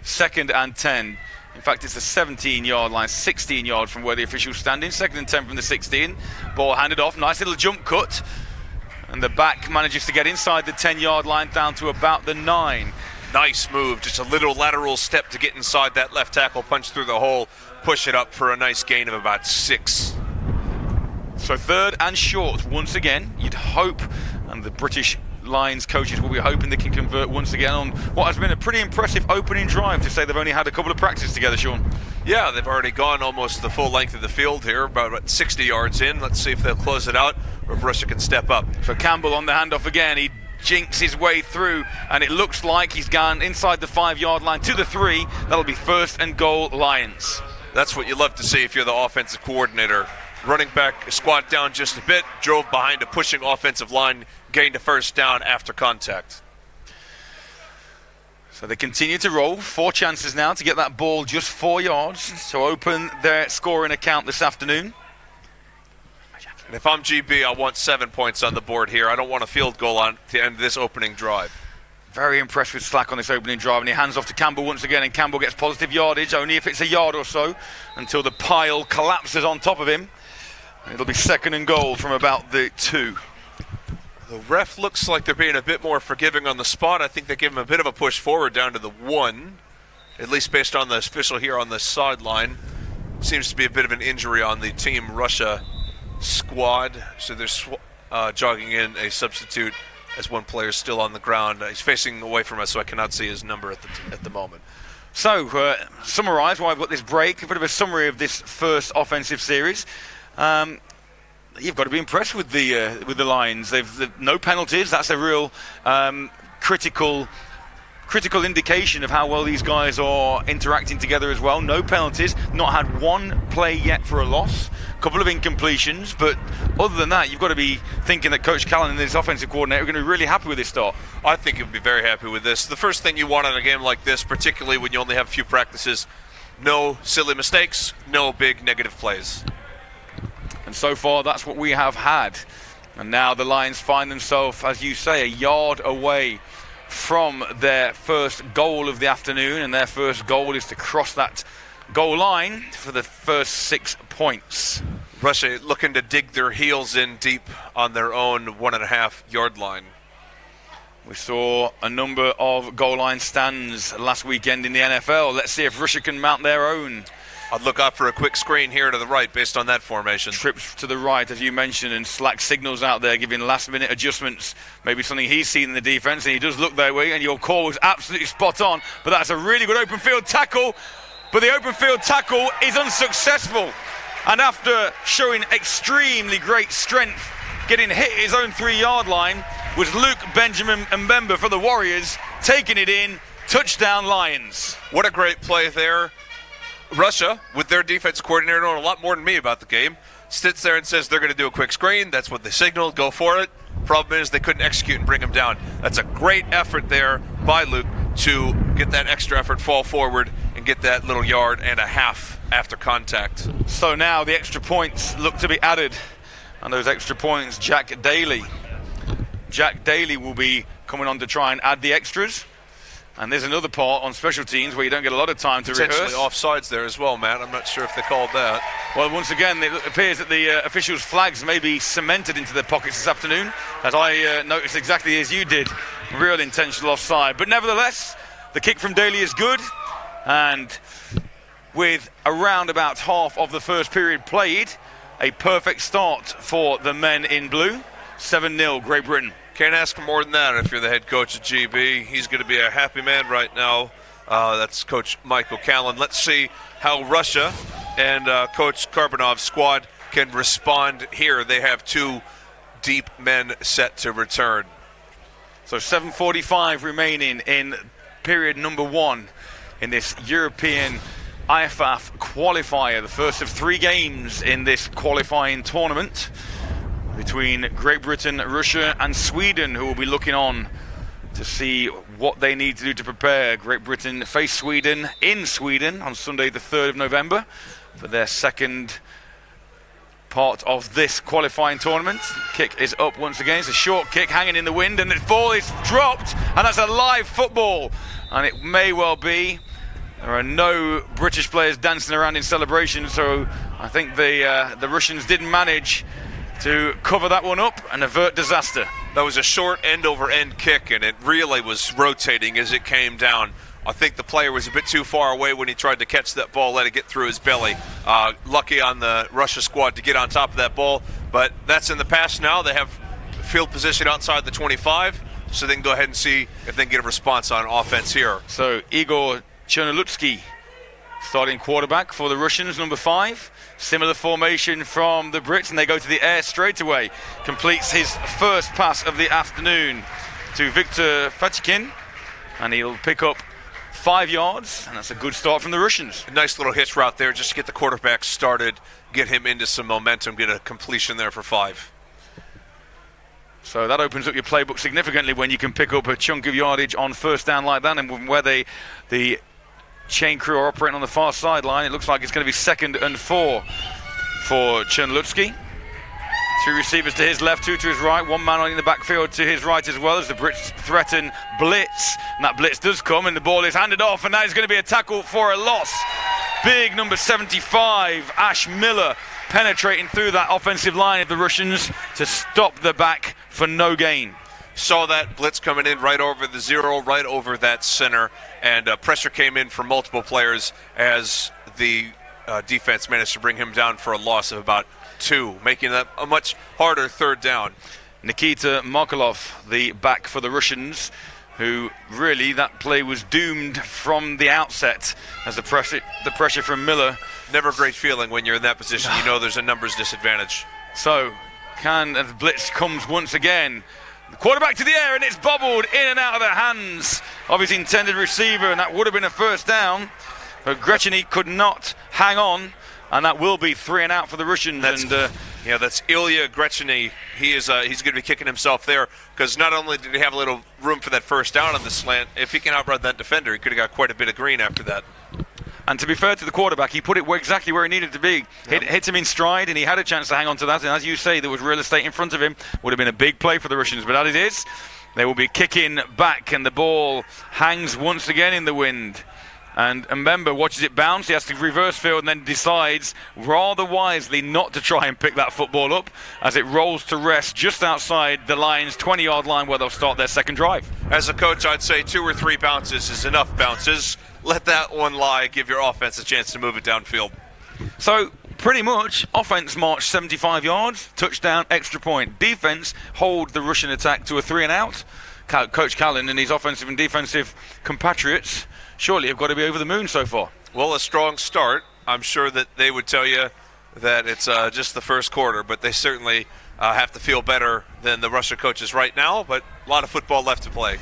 Speaker 2: 2nd and 10. In fact, it's the 17-yard line, 16 yards from where the official's standing. 2nd and 10 from the 16. Ball handed off, nice little jump cut. And the back manages to get inside the 10-yard line down to about the 9.
Speaker 1: Nice move, just a little lateral step to get inside that left tackle, punch through the hole, push it up for a nice gain of about 6.
Speaker 2: So 3rd and short once again, you'd hope, and the British Lions coaches will be hoping they can convert once again on what has been a pretty impressive opening drive, to say they've only had a couple of practices together, Sean.
Speaker 1: Yeah, they've already gone almost the full length of the field here, about 60 yards in. Let's see if they'll close it out or if Russia can step up.
Speaker 2: So Campbell on the handoff again, he jinks his way through, and it looks like he's gone inside the 5-yard line to the 3. That'll be 1st and goal, Lions.
Speaker 1: That's what you love to see if you're the offensive coordinator. Running back squat down just a bit, drove behind a pushing offensive line, gained a first down after contact.
Speaker 2: So they continue to roll. 4 chances now to get that ball just 4 yards to open their scoring account this afternoon.
Speaker 1: And if I'm GB, I want 7 points on the board here. I don't want a field goal on the end of this opening drive.
Speaker 2: Very impressed with Slack on this opening drive, and he hands off to Campbell once again, and Campbell gets positive yardage, only if it's a yard or so, until the pile collapses on top of him. And it'll be 2nd and goal from about the 2.
Speaker 1: The ref looks like they're being a bit more forgiving on the spot. I think they give him a bit of a push forward down to the 1, at least based on the official here on the sideline. Seems to be a bit of an injury on the Team Russia squad, so they're jogging in a substitute as one player is still on the ground. He's facing away from us, so I cannot see his number at the moment.
Speaker 2: So, summarise why I've got this break, a bit of a summary of this first offensive series. You've got to be impressed with the Lions. They've no penalties. That's a real critical indication of how well these guys are interacting together as well. No penalties, not had one play yet for a loss, a couple of incompletions, but other than that, you've got to be thinking that Coach Callan and his offensive coordinator are going to be really happy with this start.
Speaker 1: I think he'll be very happy with this. The first thing you want in a game like this, particularly when you only have a few practices, no silly mistakes, no big negative plays.
Speaker 2: And so far, that's what we have had. And now the Lions find themselves, as you say, a yard away from their first goal of the afternoon. And their first goal is to cross that goal line for the first 6 points.
Speaker 1: Russia looking to dig their heels in deep on their own 1.5 yard line.
Speaker 2: We saw a number of goal line stands last weekend in the NFL. Let's see if Russia can mount their own.
Speaker 1: I'd look out for a quick screen here to the right based on that formation.
Speaker 2: Trips to the right, as you mentioned, and slack signals out there, giving last-minute adjustments. Maybe something he's seen in the defense, and he does look that way, and your call was absolutely spot on. But that's a really good open field tackle. But the open field tackle is unsuccessful. And after showing extremely great strength, getting hit his own 3-yard line, was Luke Benjamin Mbemba for the Warriors, taking it in. Touchdown, Lions.
Speaker 1: What a great play there. Russia, with their defense coordinator knowing a lot more than me about the game, sits there and says they're going to do a quick screen. That's what they signaled. Go for it. Problem is they couldn't execute and bring him down. That's a great effort there by Luke to get that extra effort, fall forward, and get that little yard and a half after contact.
Speaker 2: So now the extra points look to be added. And those extra points, Jack Daly. Jack Daly will be coming on to try and add the extras. And there's another part on special teams where you don't get a lot of time to
Speaker 1: potentially
Speaker 2: rehearse.
Speaker 1: Offsides there as well, Matt. I'm not sure if they called that.
Speaker 2: Well, once again, it appears that the officials' flags may be cemented into their pockets this afternoon, as I noticed exactly as you did. Real intentional offside. But nevertheless, the kick from Daly is good. And with around about half of the first period played, a perfect start for the men in blue. 7-0, Great Britain.
Speaker 1: Can't ask for more than that if you're the head coach at GB. He's going to be a happy man right now. That's Coach Michael Callan. Let's see how Russia and Coach Karbanov's squad can respond here. They have 2 deep men set to return.
Speaker 2: So 7:45 remaining in period number 1 in this European IFAF qualifier, the first of 3 games in this qualifying tournament between Great Britain, Russia and Sweden, who will be looking on to see what they need to do to prepare. Great Britain face Sweden in Sweden on Sunday the 3rd of November for their second part of this qualifying tournament. Kick is up once again. It's a short kick hanging in the wind, and the ball is dropped, and that's a live football, and it may well be. There are no British players dancing around in celebration, so I think the Russians didn't manage to cover that one up and avert disaster.
Speaker 1: That was a short end-over-end kick, and it really was rotating as it came down. I think the player was a bit too far away when he tried to catch that ball, let it get through his belly. Lucky on the Russia squad to get on top of that ball, but that's in the past now. They have field position outside the 25, so they can go ahead and see if they can get a response on offense here.
Speaker 2: So Igor Chernolyutsky, starting quarterback for the Russians, number 5. Similar formation from the Brits, and they go to the air straight away. Completes his first pass of the afternoon to Viktor Fachikin, and he'll pick up 5 yards, and that's a good start from the Russians.
Speaker 1: A nice little hitch route there just to get the quarterback started, get him into some momentum, get a completion there for 5.
Speaker 2: So that opens up your playbook significantly when you can pick up a chunk of yardage on first down like that, and where the chain crew are operating on the far sideline, it looks like it's going to be 2nd and 4 for Chernolyutsky. 2 receivers to his left, 2 to his right, 1 man in the backfield to his right as well as the Brits threaten blitz. And that blitz does come, and the ball is handed off, and that is going to be a tackle for a loss. Big number 75, Ash Miller, penetrating through that offensive line of the Russians to stop the back for no gain.
Speaker 1: Saw that blitz coming in right over the 0, right over that center, and pressure came in from multiple players as the defense managed to bring him down for a loss of about 2, making that a much harder 3rd down.
Speaker 2: Nikita Markelov, the back for the Russians, who really, that play was doomed from the outset as the pressure from Miller.
Speaker 1: Never a great feeling when you're in that position. You know there's a numbers disadvantage.
Speaker 2: So, the blitz comes once again. The quarterback to the air, and it's bobbled in and out of the hands of his intended receiver, and that would have been a first down. But Grecheny could not hang on, and that will be 3 and out for the Russians.
Speaker 1: That's Ilya Grecheny. He's going to be kicking himself there, because not only did he have a little room for that first down on the slant, if he can outrun that defender, he could have got quite a bit of green after that.
Speaker 2: And to be fair to the quarterback, he put it exactly where he needed to be. Hit him in stride, and he had a chance to hang on to that. And as you say, there was real estate in front of him. Would have been a big play for the Russians, but as it is, they will be kicking back, and the ball hangs once again in the wind. And Mbemba watches it bounce. He has to reverse field and then decides rather wisely not to try and pick that football up as it rolls to rest just outside the Lions' 20-yard line where they'll start their second drive.
Speaker 1: As a coach, I'd say 2 or 3 bounces is enough bounces. Let that one lie. Give your offense a chance to move it downfield.
Speaker 2: So pretty much offense marched 75 yards, touchdown, extra point. Defense hold the Russian attack to a 3-and-out. Coach Callan and his offensive and defensive compatriots surely have got to be over the moon so far.
Speaker 1: Well, a strong start. I'm sure that they would tell you that it's just the first quarter, but they certainly have to feel better than the Russia coaches right now, but a lot of football left to play.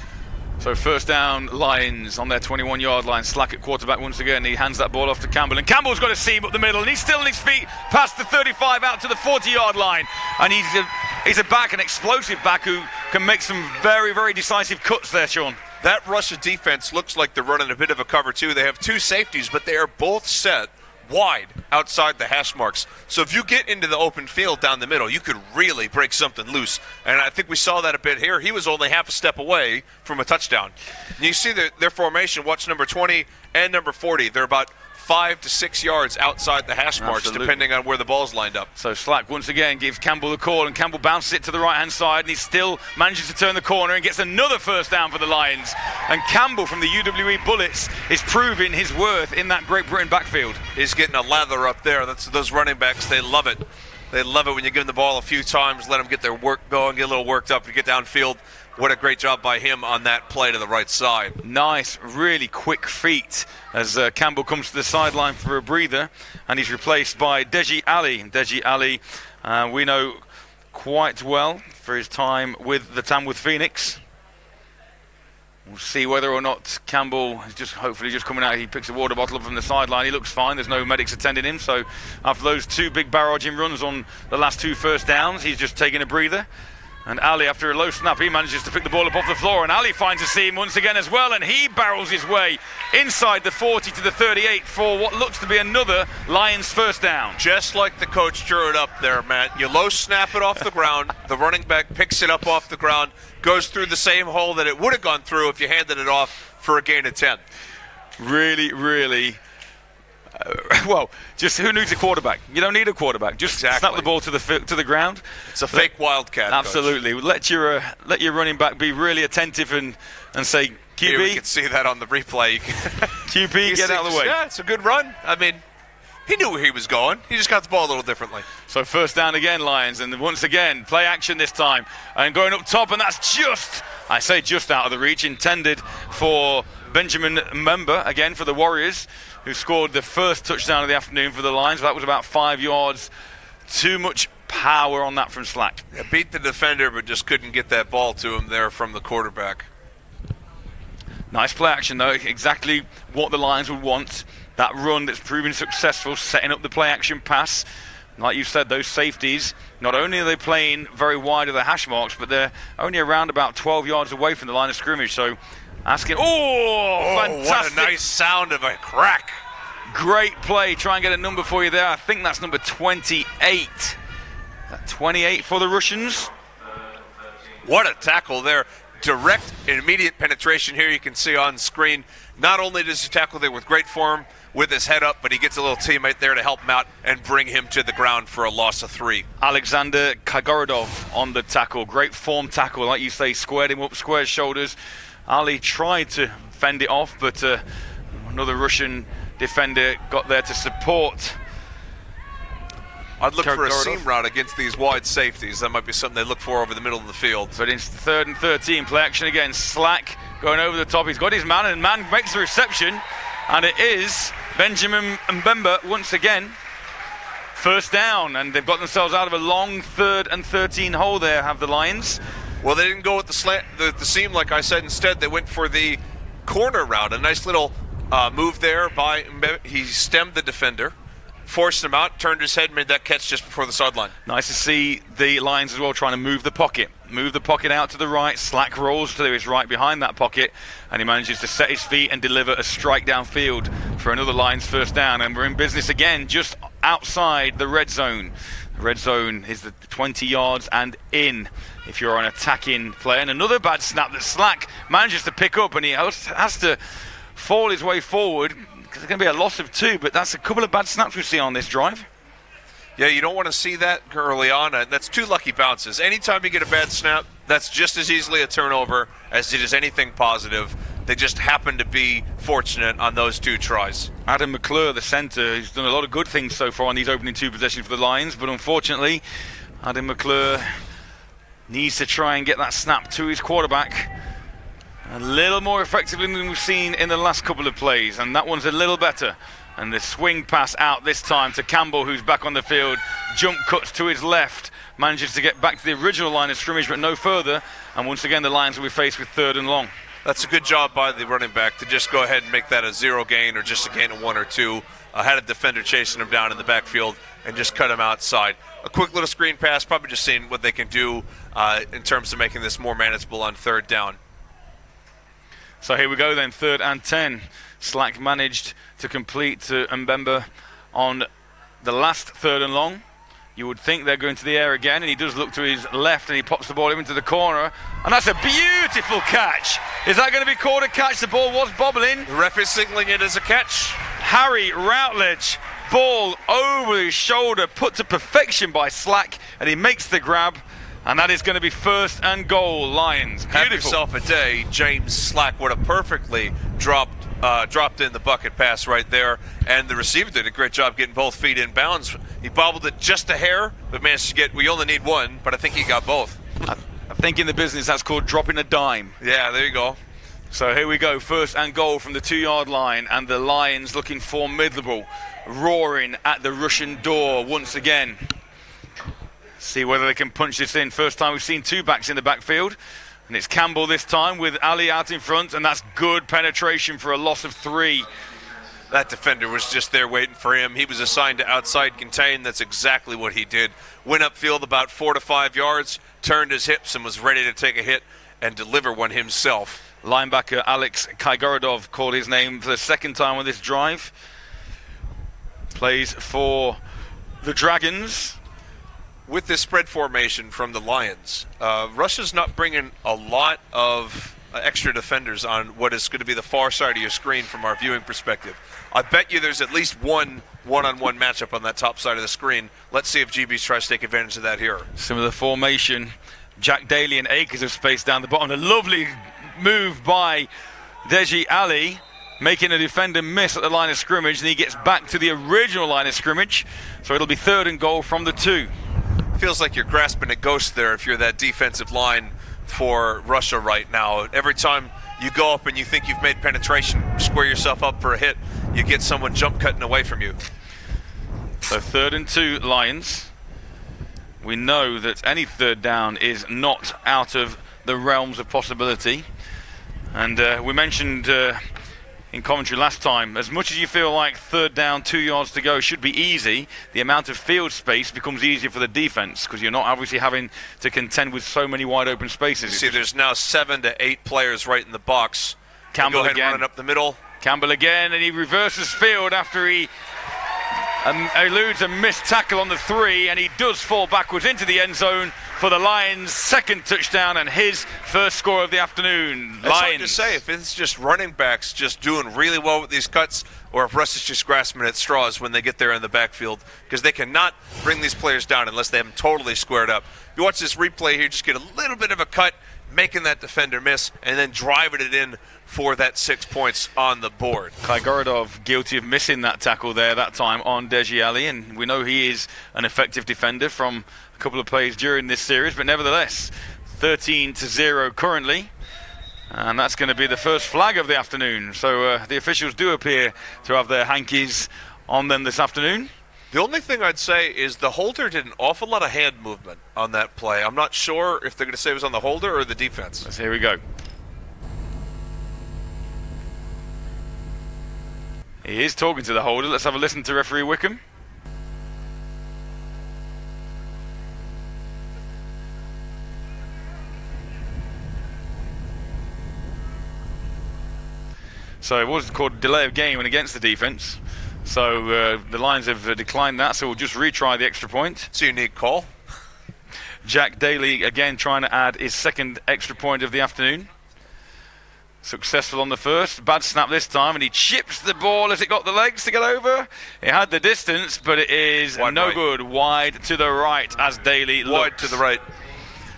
Speaker 2: So first down, Lions on their 21-yard line. Slack at quarterback once again. He hands that ball off to Campbell, and Campbell's got a seam up the middle, and he's still on his feet past the 35 out to the 40-yard line. And he's a back, an explosive back who can make some very, very decisive cuts there, Sean.
Speaker 1: That Russia defense looks like they're running a bit of a cover too. They have 2 safeties, but they are both set wide outside the hash marks. So if you get into the open field down the middle, you could really break something loose. And I think we saw that a bit here. He was only half a step away from a touchdown. And you see their formation. Watch number 20 and number 40. They're about 5 to 6 yards outside the hash marks, depending on where the ball's lined up.
Speaker 2: So Slack once again gives Campbell the call, and Campbell bounces it to the right-hand side, and he still manages to turn the corner and gets another first down for the Lions. And Campbell from the UWE Bullets is proving his worth in that Great Britain backfield.
Speaker 1: He's getting a lather up there. That's those running backs. They love it. They love it when you give them the ball a few times, let them get their work going, get a little worked up, and get downfield. What a great job by him on that play to the right side.
Speaker 2: Nice, really quick feet as Campbell comes to the sideline for a breather, and he's replaced by Deji Ali. Deji Ali, we know quite well for his time with the Tamworth Phoenix. We'll see whether or not Campbell is hopefully just coming out. He picks a water bottle up from the sideline. He looks fine. There's no medics attending him. So after those 2 big barraging runs on the last 2 first downs, he's just taking a breather. And Ali, after a low snap, he manages to pick the ball up off the floor, and Ali finds a seam once again as well, and he barrels his way inside the 40 to the 38 for what looks to be another Lions first down.
Speaker 1: Just like the coach drew it up there, Matt. You low snap it off the ground, the running back picks it up off the ground, goes through the same hole that it would have gone through if you handed it off for a gain of 10.
Speaker 2: Really, really... well, just who needs a quarterback? You don't need a quarterback. Just snap the ball to the ground.
Speaker 1: It's a fake wildcat.
Speaker 2: Absolutely. Coach. Let your running back be really attentive and say, QB.
Speaker 1: Here we can see that on the replay.
Speaker 2: QB, get out of the way.
Speaker 1: Yeah, it's a good run. I mean, he knew where he was going. He just got the ball a little differently.
Speaker 2: So first down again, Lions, and once again, play action this time, and going up top, and that's just out of the reach, intended for Benjamin Mbemba, again for the Warriors, who scored the first touchdown of the afternoon for the Lions. That was about 5 yards. Too much power on that from Slack.
Speaker 1: Yeah, beat the defender, but just couldn't get that ball to him there from the quarterback.
Speaker 2: Nice play action, though. Exactly what the Lions would want. That run that's proven successful, setting up the play action pass. Like you said, those safeties, not only are they playing very wide of the hash marks, but they're only around about 12 yards away from the line of scrimmage. So asking, fantastic.
Speaker 1: What a nice sound of a crack.
Speaker 2: Great play. Try and get a number for you there. I think that's number 28. That 28 for the Russians.
Speaker 1: What a tackle there. Direct and immediate penetration here you can see on screen. Not only does he tackle there with great form, with his head up, but he gets a little teammate there to help him out and bring him to the ground for a loss of 3.
Speaker 2: Alexander Kagorodov on the tackle. Great form tackle, like you say, squared him up, square shoulders. Ali tried to fend it off, but another Russian defender got there to support.
Speaker 1: I'd look for a seam route against these wide safeties. That might be something they look for over the middle of the field.
Speaker 2: But it's 3rd and 13. Play action again. Slack going over the top. He's got his man, and man makes the reception. And it is Benjamin Mbemba once again. First down. And they've got themselves out of a long 3rd and 13 hole there, have the Lions.
Speaker 1: Well, they didn't go with the seam, like I said. Instead, they went for the corner route. A nice little move there by Mbemba. He stemmed the defender, forced him out, turned his head, made that catch just before the sideline.
Speaker 2: Nice to see the Lions as well trying to move the pocket. move the pocket out to the right. Slack rolls to his right behind that pocket, and he manages to set his feet and deliver a strike downfield for another Lions first down. And we're in business again, just outside the red zone. The red zone is the 20 yards and in if you're an attacking player. And another bad snap that Slack manages to pick up, and he has to fall his way forward because there's going to be a loss of 2, but that's a couple of bad snaps we see on this drive.
Speaker 1: Yeah, you don't want to see that early on. That's 2 lucky bounces. Anytime you get a bad snap, that's just as easily a turnover as it is anything positive. They just happen to be fortunate on those 2 tries.
Speaker 2: Adam McClure, the center, who's done a lot of good things so far on these opening 2 possessions for the Lions, but unfortunately, Adam McClure needs to try and get that snap to his quarterback a little more effectively than we've seen in the last couple of plays, and that one's a little better. And the swing pass out this time to Campbell, who's back on the field. Jump cuts to his left, manages to get back to the original line of scrimmage, but no further. And once again, the Lions will be faced with 3rd and long.
Speaker 1: That's a good job by the running back to just go ahead and make that a 0 gain or just a gain of 1 or 2. Had a defender chasing him down in the backfield and just cut him outside. A quick little screen pass, probably just seeing what they can do in terms of making this more manageable on 3rd down.
Speaker 2: So here we go then, 3rd and 10. Slack managed to complete to Mbemba on the last 3rd and long. You would think they're going to the air again, and he does look to his left, and he pops the ball into the corner, and that's a beautiful catch. Is that going to be called a catch? The ball was bobbling.
Speaker 1: The ref is signaling it as a catch.
Speaker 2: Harry Routledge, ball over his shoulder, put to perfection by Slack, and he makes the grab. And that is going to be 1st and goal, Lions. Beautiful.
Speaker 1: Have yourself a day, James Slack. What a perfectly dropped in the bucket pass right there. And the receiver did a great job getting both feet in bounds. He bobbled it just a hair, but managed to get, we only need 1, but I think he got both.
Speaker 2: I think in the business that's called dropping a dime.
Speaker 1: Yeah, there you go.
Speaker 2: So here we go, 1st and goal from the 2-yard line, and the Lions looking formidable, roaring at the Russian door once again. See whether they can punch this in. First time we've seen 2 backs in the backfield, and it's Campbell this time with Ali out in front, and that's good penetration for a loss of 3.
Speaker 1: That defender was just there waiting for him. He was assigned to outside contain. That's exactly what he did. Went upfield about 4 to 5 yards, turned his hips, and was ready to take a hit and deliver one himself.
Speaker 2: Linebacker Alex Kaigorodov called his name for the 2nd time on this drive. Plays for the Dragons.
Speaker 1: With this spread formation from the Lions, Russia's not bringing a lot of extra defenders on what is going to be the far side of your screen from our viewing perspective. I bet you there's at least one one-on-one matchup on that top side of the screen. Let's see if GB's tries to take advantage of that here.
Speaker 2: Similar formation. Jack Daly and acres of space down the bottom. A lovely move by Deji Ali, making a defender miss at the line of scrimmage, and he gets back to the original line of scrimmage. So it'll be 3rd and goal from the 2.
Speaker 1: Feels like you're grasping a ghost there if you're that defensive line for Russia right now. Every time you go up and you think you've made penetration, square yourself up for a hit, you get someone jump cutting away from you.
Speaker 2: So 3rd and 2 Lions. We know that any 3rd down is not out of the realms of possibility. And we mentioned in commentary last time, as much as you feel like 3rd down, 2 yards to go should be easy, the amount of field space becomes easier for the defense because you're not obviously having to contend with so many wide open spaces.
Speaker 1: You see, there's now 7 to 8 players right in the box.
Speaker 2: Campbell
Speaker 1: go ahead
Speaker 2: again.
Speaker 1: And run up the middle.
Speaker 2: Campbell again, and he reverses field after he eludes a missed tackle on the 3, and he does fall backwards into the end zone for the Lions' 2nd touchdown and his 1st score of the afternoon.
Speaker 1: It's hard to say if it's just running backs just doing really well with these cuts, or if Russ is just grasping at straws when they get there in the backfield, because they cannot bring these players down unless they have them totally squared up. You watch this replay here, just get a little bit of a cut, making that defender miss, and then driving it in for that 6 points on the board.
Speaker 2: Kaigorodov guilty of missing that tackle there that time on Deji Ali, and we know he is an effective defender from a couple of plays during this series, but nevertheless 13-0 currently, and that's going to be the first flag of the afternoon. So the officials do appear to have their hankies on them this afternoon.
Speaker 1: The only thing I'd say is the holder did an awful lot of hand movement on that play. I'm not sure if they're going to say it was on the holder or the defense.
Speaker 2: So here we go. He is talking to the holder. Let's have a listen to referee Wickham. So it was called delay of game and against the defence. So the Lions have declined that, so we'll just retry the extra point.
Speaker 1: It's a unique call.
Speaker 2: Jack Daly again trying to add his second extra point of the afternoon. Successful on the first. Bad snap this time, and he chips the ball as it got the legs to get over. It had the distance, but it is good. Wide to the right as Daly looks.
Speaker 1: Wide to the right.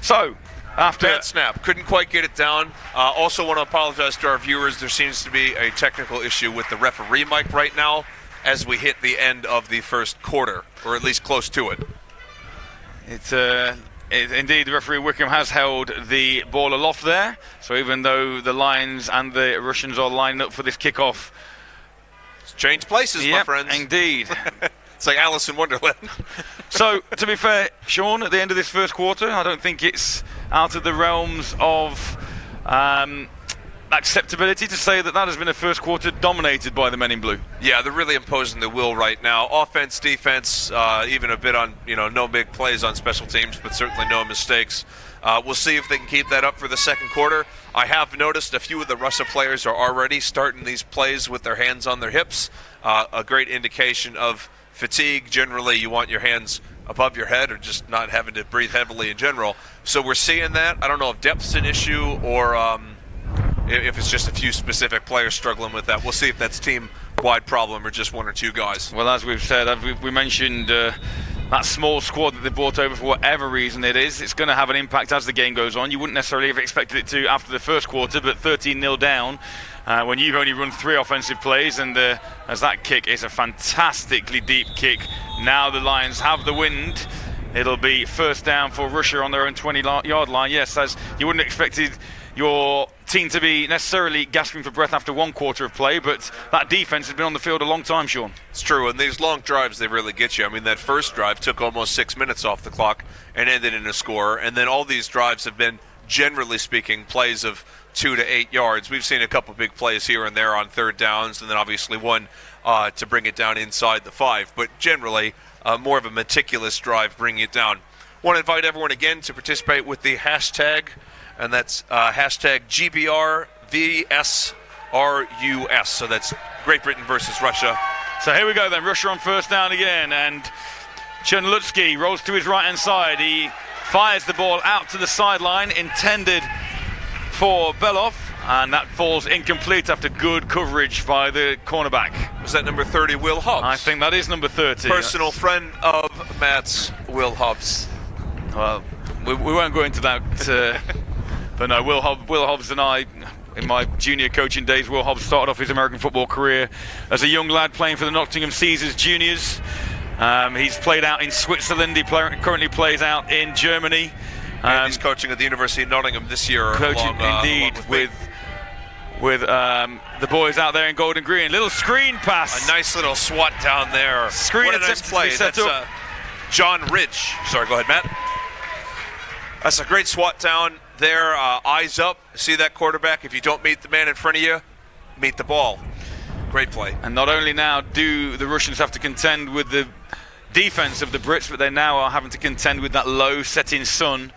Speaker 2: So, after...
Speaker 1: Bad snap. Couldn't quite get it down. Also want to apologize to our viewers. There seems to be a technical issue with the referee mic right now as we hit the end of the first quarter, or at least close to it.
Speaker 2: Indeed, the referee Wickham has held the ball aloft there. So even though the Lions and the Russians are lining up for this kickoff,
Speaker 1: it's changed places, my friends.
Speaker 2: Indeed.
Speaker 1: It's like Alice in Wonderland.
Speaker 2: So, to be fair, Sean, at the end of this first quarter, I don't think it's out of the realms of acceptability to say that has been a first quarter dominated by the men in blue.
Speaker 1: Yeah, they're really imposing the will right now. Offense, defense, even a bit on, no big plays on special teams, but certainly no mistakes. We'll see if they can keep that up for the second quarter. I have noticed a few of the Russia players are already starting these plays with their hands on their hips. A great indication of fatigue. Generally, you want your hands above your head or just not having to breathe heavily in general. So we're seeing that. I don't know if depth's an issue or if it's just a few specific players struggling with that. We'll see if that's team-wide problem or just one or two guys.
Speaker 2: Well, as we've said, we mentioned that small squad that they brought over for whatever reason it is, it's going to have an impact as the game goes on. You wouldn't necessarily have expected it to after the first quarter, but 13-0 down when you've only run 3 offensive plays, and as that kick is a fantastically deep kick. Now the Lions have the wind. It'll be first down for Russia on their own 20-yard line. Yes, as you wouldn't have expected your team to be necessarily gasping for breath after one quarter of play, but that defense has been on the field a long time, Sean.
Speaker 1: It's true, and these long drives, they really get you. I mean, that first drive took almost 6 minutes off the clock and ended in a score, and then all these drives have been, generally speaking, plays of 2 to 8 yards. We've seen a couple big plays here and there on third downs, and then obviously one to bring it down inside the 5, but generally more of a meticulous drive bringing it down. Want to invite everyone again to participate with the hashtag, and that's hashtag GBRVSRUS. So that's Great Britain versus Russia.
Speaker 2: So here we go then, Russia on first down again, and Chernlutsky rolls to his right-hand side. He fires the ball out to the sideline, intended for Belov, and that falls incomplete after good coverage by the cornerback.
Speaker 1: Was that number 30, Will Hobbs?
Speaker 2: I think that is number 30.
Speaker 1: Personal friend of Matt's, Will Hobbs.
Speaker 2: Well, we won't go into that. But no, Will Hobbs and I, in my junior coaching days, Will Hobbs started off his American football career as a young lad playing for the Nottingham Caesars Juniors. He's played out in Switzerland. He currently plays out in Germany.
Speaker 1: And he's coaching at the University of Nottingham this year.
Speaker 2: Coaching indeed with the boys out there in gold and green. Little screen pass.
Speaker 1: A nice little swat down there.
Speaker 2: Screen
Speaker 1: what a nice play. That's John Ridge. Sorry, go ahead, Matt. That's a great swat down there. Eyes up. See that quarterback? If you don't meet the man in front of you, meet the ball. Great play.
Speaker 2: And not only now do the Russians have to contend with the defense of the Brits, but they now are having to contend with that low setting sun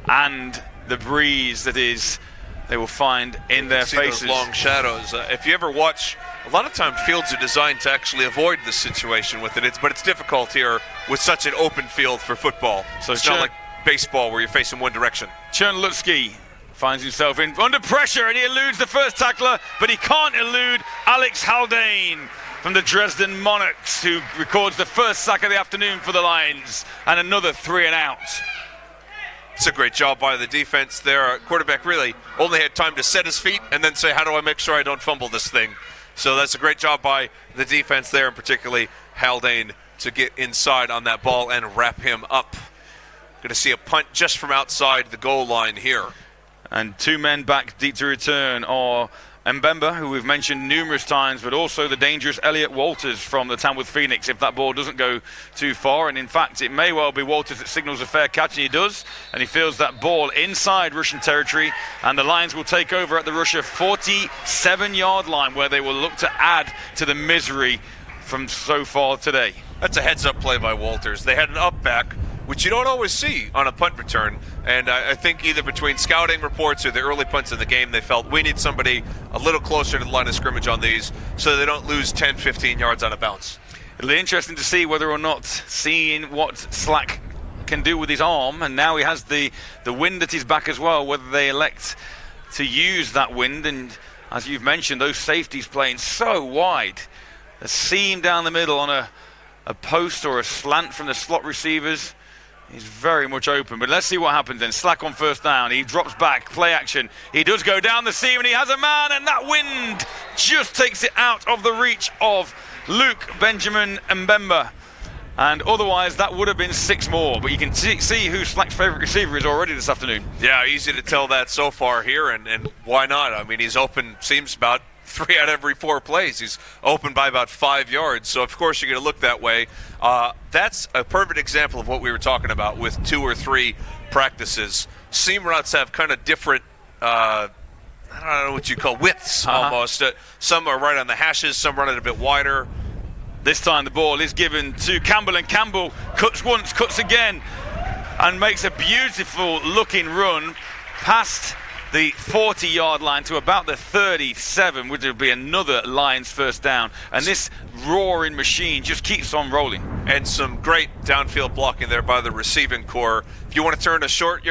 Speaker 2: and the breeze that they will find in their faces.
Speaker 1: Those long shadows. If you ever watch, a lot of times fields are designed to actually avoid this situation with it. But it's difficult here with such an open field for football. So it's not like baseball where you're facing one direction.
Speaker 2: Chernlutsky finds himself under pressure, and he eludes the first tackler, but he can't elude Alex Haldane from the Dresden Monarchs, who records the first sack of the afternoon for the Lions, and another 3 and out.
Speaker 1: It's a great job by the defense there. Quarterback really only had time to set his feet and then say, how do I make sure I don't fumble this thing? So that's a great job by the defense there, and particularly Haldane, to get inside on that ball and wrap him up. Going to see a punt just from outside the goal line here.
Speaker 2: And 2 men back deep to return are Mbemba, who we've mentioned numerous times, but also the dangerous Elliot Walters from the Tamworth Phoenix if that ball doesn't go too far. And in fact, it may well be Walters that signals a fair catch, and he does. And he fields that ball inside Russian territory, and the Lions will take over at the Russia 47-yard line, where they will look to add to the misery from so far today.
Speaker 1: That's a heads-up play by Walters. They had an up back which you don't always see on a punt return. And I think either between scouting reports or the early punts in the game, they felt we need somebody a little closer to the line of scrimmage on these so they don't lose 10, 15 yards on a bounce.
Speaker 2: It'll be interesting to see whether or not, seeing what Slack can do with his arm, and now he has the wind at his back as well, whether they elect to use that wind. And as you've mentioned, those safeties playing so wide, a seam down the middle on a post or a slant from the slot receivers is very much open. But let's see what happens then. Slack on first down, he drops back, play action, he does go down the seam and he has a man, and that wind just takes it out of the reach of Luke Benjamin Mbemba. And otherwise, that would have been 6 more. But you can see who Slack's favourite receiver is already this afternoon.
Speaker 1: Yeah, easy to tell that so far here, and why not? I mean, he's open, seems about 3 out of every 4 plays. He's open by about 5 yards. So, of course, you're going to look that way. That's a perfect example of what we were talking about with 2 or 3 practices. Seam routes have kind of different, I don't know what you call widths almost. Some are right on the hashes, some run it a bit wider.
Speaker 2: This time the ball is given to Campbell, and Campbell cuts once, cuts again, and makes a beautiful looking run past the 40-yard line to about the 37, which would be another Lions first down. And this roaring machine just keeps on rolling.
Speaker 1: And some great downfield blocking there by the receiving core. If you want to turn a short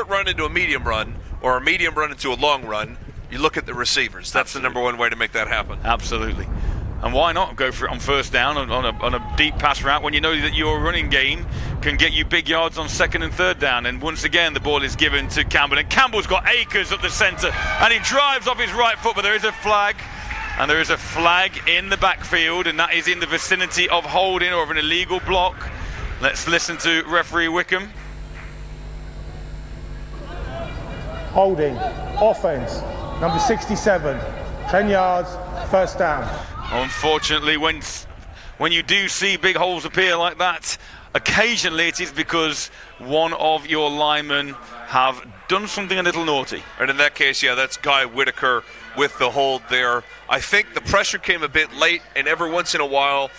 Speaker 1: run into a medium run, or a medium run into a long run, you look at the receivers. That's the number one way to make that happen.
Speaker 2: Absolutely. And why not go for it on first down on a deep pass route when you know that your running game can get you big yards on second and third down? And once again, the ball is given to Campbell. And Campbell's got acres up the centre. And he drives off his right foot, but there is a flag. And there is a flag in the backfield, and that is in the vicinity of holding or of an illegal block. Let's listen to referee Wickham.
Speaker 4: Holding, offense, number 67, 10 yards, first down.
Speaker 2: Unfortunately, when you do see big holes appear like that, occasionally it is because one of your linemen have done something a little naughty.
Speaker 1: And in that case, yeah, that's Guy Whitaker with the hold there. I think the pressure came a bit late, and every once in a while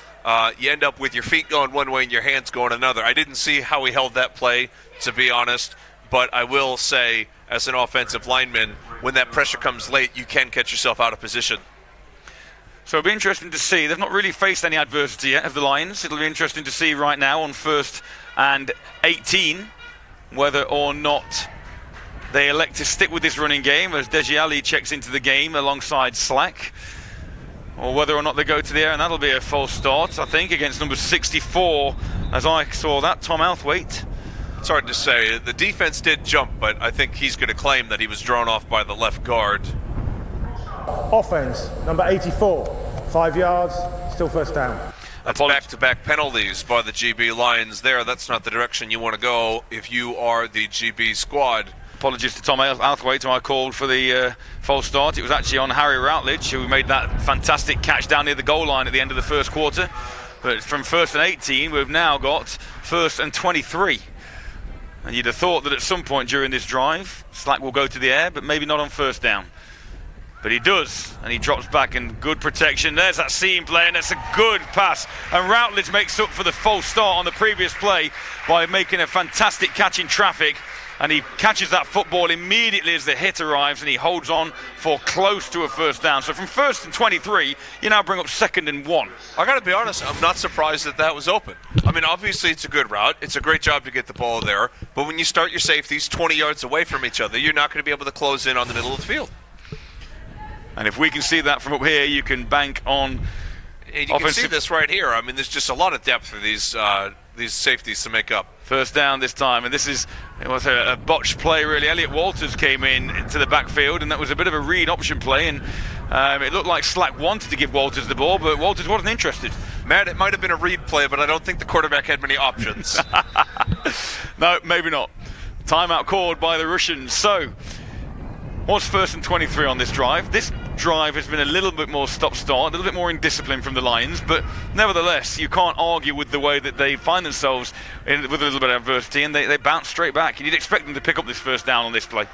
Speaker 1: you end up with your feet going one way and your hands going another. I didn't see how he held that play, to be honest, but I will say, as an offensive lineman, when that pressure comes late, you can catch yourself out of position.
Speaker 2: So it'll be interesting to see. They've not really faced any adversity yet of the Lions. It'll be interesting to see right now on 1st and 18 whether or not they elect to stick with this running game as Deji Ali checks into the game alongside Slack, or whether or not they go to the air, and that'll be a false start, I think, against number 64, as I saw that, Tom Outhwaite.
Speaker 1: It's hard to say. The defense did jump, but I think he's going to claim that he was drawn off by the left guard.
Speaker 4: Offense, number 84, 5 yards, still first down.
Speaker 1: That's back-to-back penalties by the GB Lions there. That's not the direction you want to go if you are the GB squad.
Speaker 2: Apologies to Tom Outhwaite, who I called for the false start. It was actually on Harry Routledge, who made that fantastic catch down near the goal line at the end of the first quarter. But from 1st and 18, we've now got 1st and 23. And you'd have thought that at some point during this drive, Slack will go to the air, but maybe not on first down. But he does, and he drops back, and good protection. There's that seam play, and it's a good pass. And Routledge makes up for the false start on the previous play by making a fantastic catch in traffic. And he catches that football immediately as the hit arrives, and he holds on for close to a first down. So from 1st and 23, you now bring up 2nd and 1.
Speaker 1: I got to be honest, I'm not surprised that was open. I mean, obviously it's a good route. It's a great job to get the ball there. But when you start your safeties 20 yards away from each other, you're not going to be able to close in on the middle of the field.
Speaker 2: And if we can see that from up here, you can bank on.
Speaker 1: And you can see this right here. I mean, there's just a lot of depth for these safeties to make up.
Speaker 2: First down this time, and it was a botched play really. Elliot Walters came into the backfield, and that was a bit of a read option play, and it looked like Slack wanted to give Walters the ball, but Walters wasn't interested.
Speaker 1: Matt, it might have been a read play, but I don't think the quarterback had many options.
Speaker 2: No, maybe not. Timeout called by the Russians. So, what's 1st and 23 on this drive? This drive has been a little bit more stop-start, a little bit more indiscipline from the Lions, but nevertheless, you can't argue with the way that they find themselves with a little bit of adversity, and they bounce straight back. And you'd expect them to pick up this first down on this play.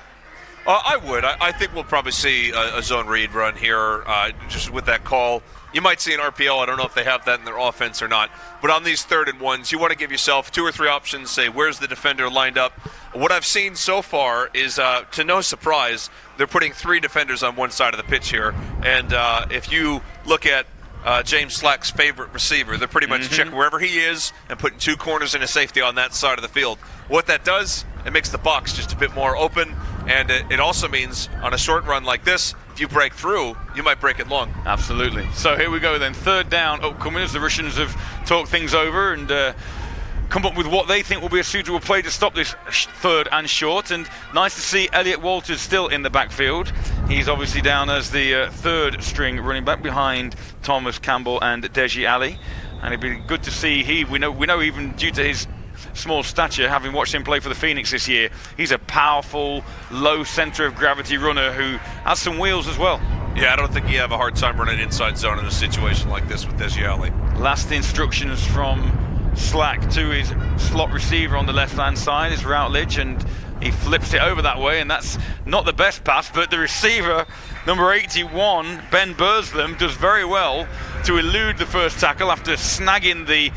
Speaker 1: I would. I think we'll probably see a zone read run here, just with that call. You might see an RPO. I don't know if they have that in their offense or not. But on these 3rd and 1s, you want to give yourself 2 or 3 options. Say, where's the defender lined up? What I've seen so far is, to no surprise, they're putting 3 defenders on one side of the pitch here. And if you look at James Slack's favorite receiver, they're pretty much checking wherever he is and putting 2 corners and a safety on that side of the field. What that does, it makes the box just a bit more open. And it also means on a short run like this, if you break through, you might break it long.
Speaker 2: Absolutely. So here we go then. 3rd down upcoming as the Russians have talked things over and come up with what they think will be a suitable play to stop this 3rd and short. And nice to see Elliot Walters still in the backfield. He's obviously down as the 3rd string running back behind Thomas Campbell and Deji Ali. And it'd be good to see we know even due to his small stature, having watched him play for the Phoenix this year, he's a powerful, low center of gravity runner who has some wheels as well.
Speaker 1: Yeah, I don't think you have a hard time running inside zone in a situation like this with Deji Ali.
Speaker 2: Last instructions from Slack to his slot receiver on the left-hand side is Routledge, and he flips it over that way, and that's not the best pass, but the receiver, number 81, Ben Burslam, does very well to elude the first tackle after snagging the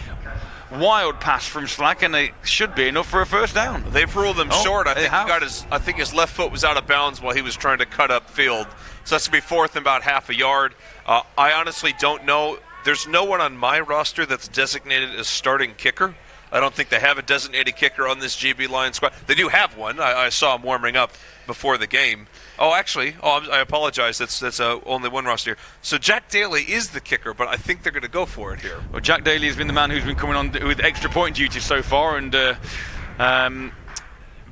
Speaker 2: wild pass from Slack, and it should be enough for a 1st down.
Speaker 1: They've ruled him short. I think his left foot was out of bounds while he was trying to cut up field. So that's going to be 4th and about half a yard. I honestly don't know. There's no one on my roster that's designated as starting kicker. I don't think they have a designated kicker on this GB Lions squad. They do have one. I saw him warming up before the game. I apologize. That's only one roster here. So Jack Daly is the kicker, but I think they're going to go for it here.
Speaker 2: Well, Jack Daly has been the man who's been coming on with extra point duties so far, and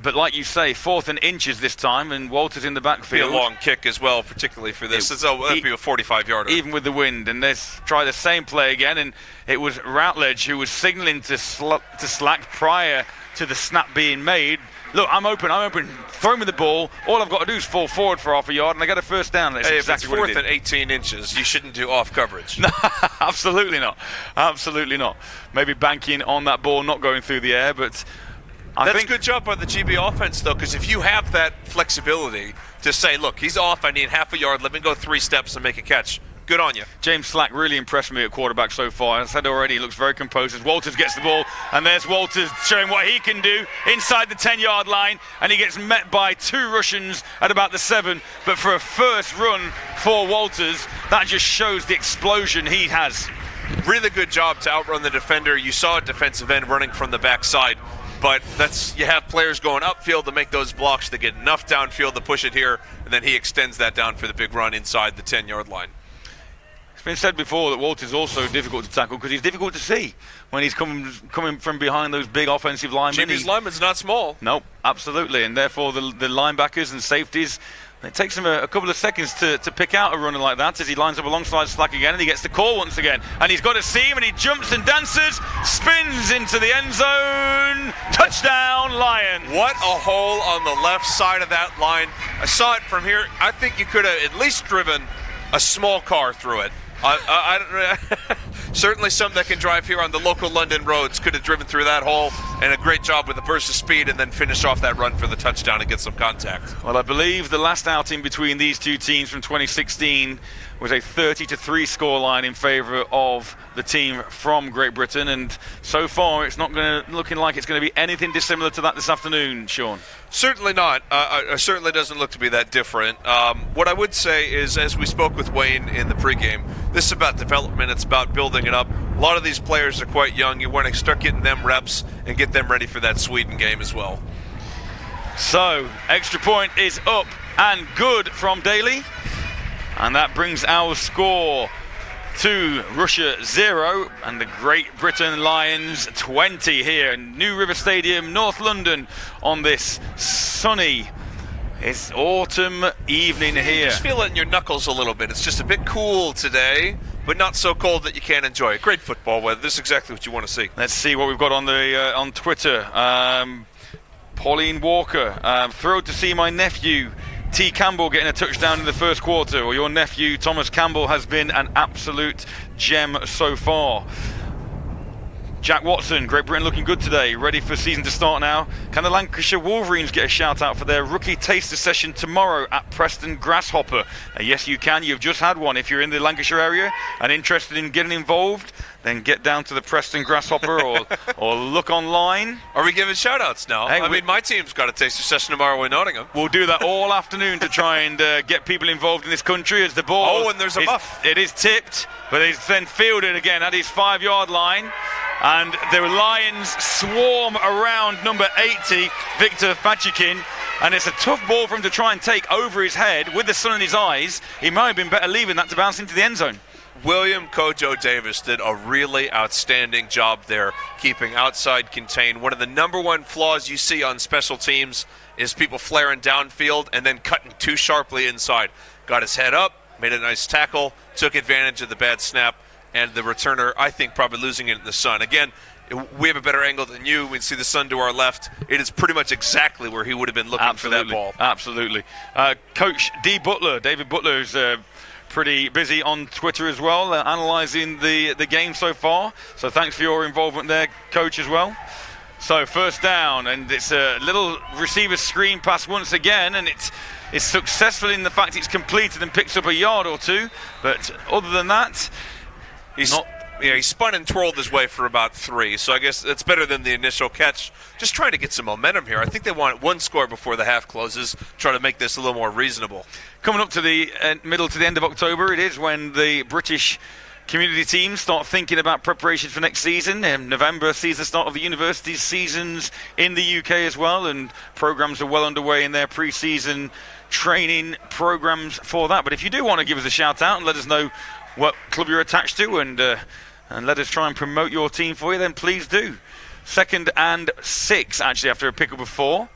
Speaker 2: but like you say, 4th and inches this time, and Walters in the backfield.
Speaker 1: Be a long kick as well, particularly for this. That'd be a 45-yarder.
Speaker 2: Even with the wind, and let's try the same play again, and it was Routledge who was signaling to Slack prior to the snap being made. Look, I'm open. Throw me the ball. All I've got to do is fall forward for half a yard, and I get a 1st down. That's exactly what it is.
Speaker 1: If it's 4th and 18 inches, you shouldn't do off coverage.
Speaker 2: No, absolutely not. Absolutely not. Maybe banking on that ball, not going through the air, but I think
Speaker 1: a good job by the GB offense, though, because if you have that flexibility to say, look, he's off, I need half a yard, let me go 3 steps and make a catch. Good on you.
Speaker 2: James Slack really impressed me at quarterback so far. As I said already, he looks very composed as Walters gets the ball, and there's Walters showing what he can do inside the 10-yard line, and he gets met by 2 Russians at about the 7. But for a 1st run for Walters, that just shows the explosion he has.
Speaker 1: Really good job to outrun the defender. You saw a defensive end running from the backside. But you have players going upfield to make those blocks. They get enough downfield to push it here, and then he extends that down for the big run inside the 10-yard line.
Speaker 2: It's been said before that Walters is also difficult to tackle because he's difficult to see when he's coming from behind those big offensive linemen.
Speaker 1: GB's lineman's not small.
Speaker 2: No, absolutely, and therefore the linebackers and safeties, it takes him a couple of seconds to pick out a runner like that as he lines up alongside Slack again, and he gets the call once again, and he's got to see him, and he jumps and dances, spins into the end zone, touchdown Lions.
Speaker 1: What a hole on the left side of that line. I saw it from here. I think you could have at least driven a small car through it. Certainly some that can drive here on the local London roads could have driven through that hole, and a great job with a burst of speed and then finish off that run for the touchdown and get some contact.
Speaker 2: Well, I believe the last outing between these 2 teams from 2016 was a 30-3 scoreline in favour of the team from Great Britain, and so far it's not looking like it's going to be anything dissimilar to that this afternoon, Sean.
Speaker 1: Certainly not. It certainly doesn't look to be that different. What I would say is, as we spoke with Wayne in the pregame, this is about development. It's about building it up. A lot of these players are quite young. You want to start getting them reps and get them ready for that Sweden game as well.
Speaker 2: So, extra point is up and good from Daly. And that brings our score to Russia 0 and the Great Britain Lions 20 here in New River Stadium, North London, on this sunny, it's autumn evening here.
Speaker 1: You just feel it in your knuckles a little bit. It's just a bit cool today, but not so cold that you can't enjoy it. Great football weather. This is exactly what you want to see.
Speaker 2: Let's see what we've got on the on Twitter. Pauline Walker, thrilled to see my nephew T. Campbell getting a touchdown in the first quarter. Well, your nephew Thomas Campbell has been an absolute gem so far. Jack Watson, Great Britain looking good today, ready for season to start now. Can the Lancashire Wolverines get a shout out for their rookie taster session tomorrow at Preston Grasshopper? Yes, you can. You've just had one. If you're in the Lancashire area and interested in getting involved, then get down to the Preston Grasshopper or look online.
Speaker 1: Are we giving shout outs now?
Speaker 2: Hey,
Speaker 1: I mean, my team's got a taster session tomorrow in Nottingham.
Speaker 2: We'll do that all afternoon to try and get people involved in this country as the ball.
Speaker 1: Oh, and there's a muff.
Speaker 2: It is tipped, but it's then fielded again at his 5-yard line. And the Lions swarm around number 80, Victor Fachikin. And it's a tough ball for him to try and take over his head with the sun in his eyes. He might have been better leaving that to bounce into the end zone.
Speaker 1: William Kojo Davis did a really outstanding job there, keeping outside contained. One of the number one flaws you see on special teams is people flaring downfield and then cutting too sharply inside. Got his head up, made a nice tackle, took advantage of the bad snap, and the returner, I think, probably losing it in the sun. Again, we have a better angle than you. We can see the sun to our left. It is pretty much exactly where he would have been looking for that ball.
Speaker 2: Absolutely. Coach D. Butler, David Butler, is pretty busy on Twitter as well, analysing the game so far. So thanks for your involvement there, Coach, as well. So first down, and it's a little receiver screen pass once again, and it's successful in the fact it's completed and picks up a yard or two. But other than that,
Speaker 1: he spun and twirled his way for about 3, so I guess that's better than the initial catch. Just trying to get some momentum here. I think they want one score before the half closes, try to make this a little more reasonable.
Speaker 2: Coming up to the middle to the end of October, it is when the British community teams start thinking about preparations for next season. In November sees the start of the university seasons in the UK as well, and programs are well underway in their pre-season training programs for that. But if you do want to give us a shout out and let us know what club you're attached to and let us try and promote your team for you, then please do. 2nd and 6 actually after a pickup of 4.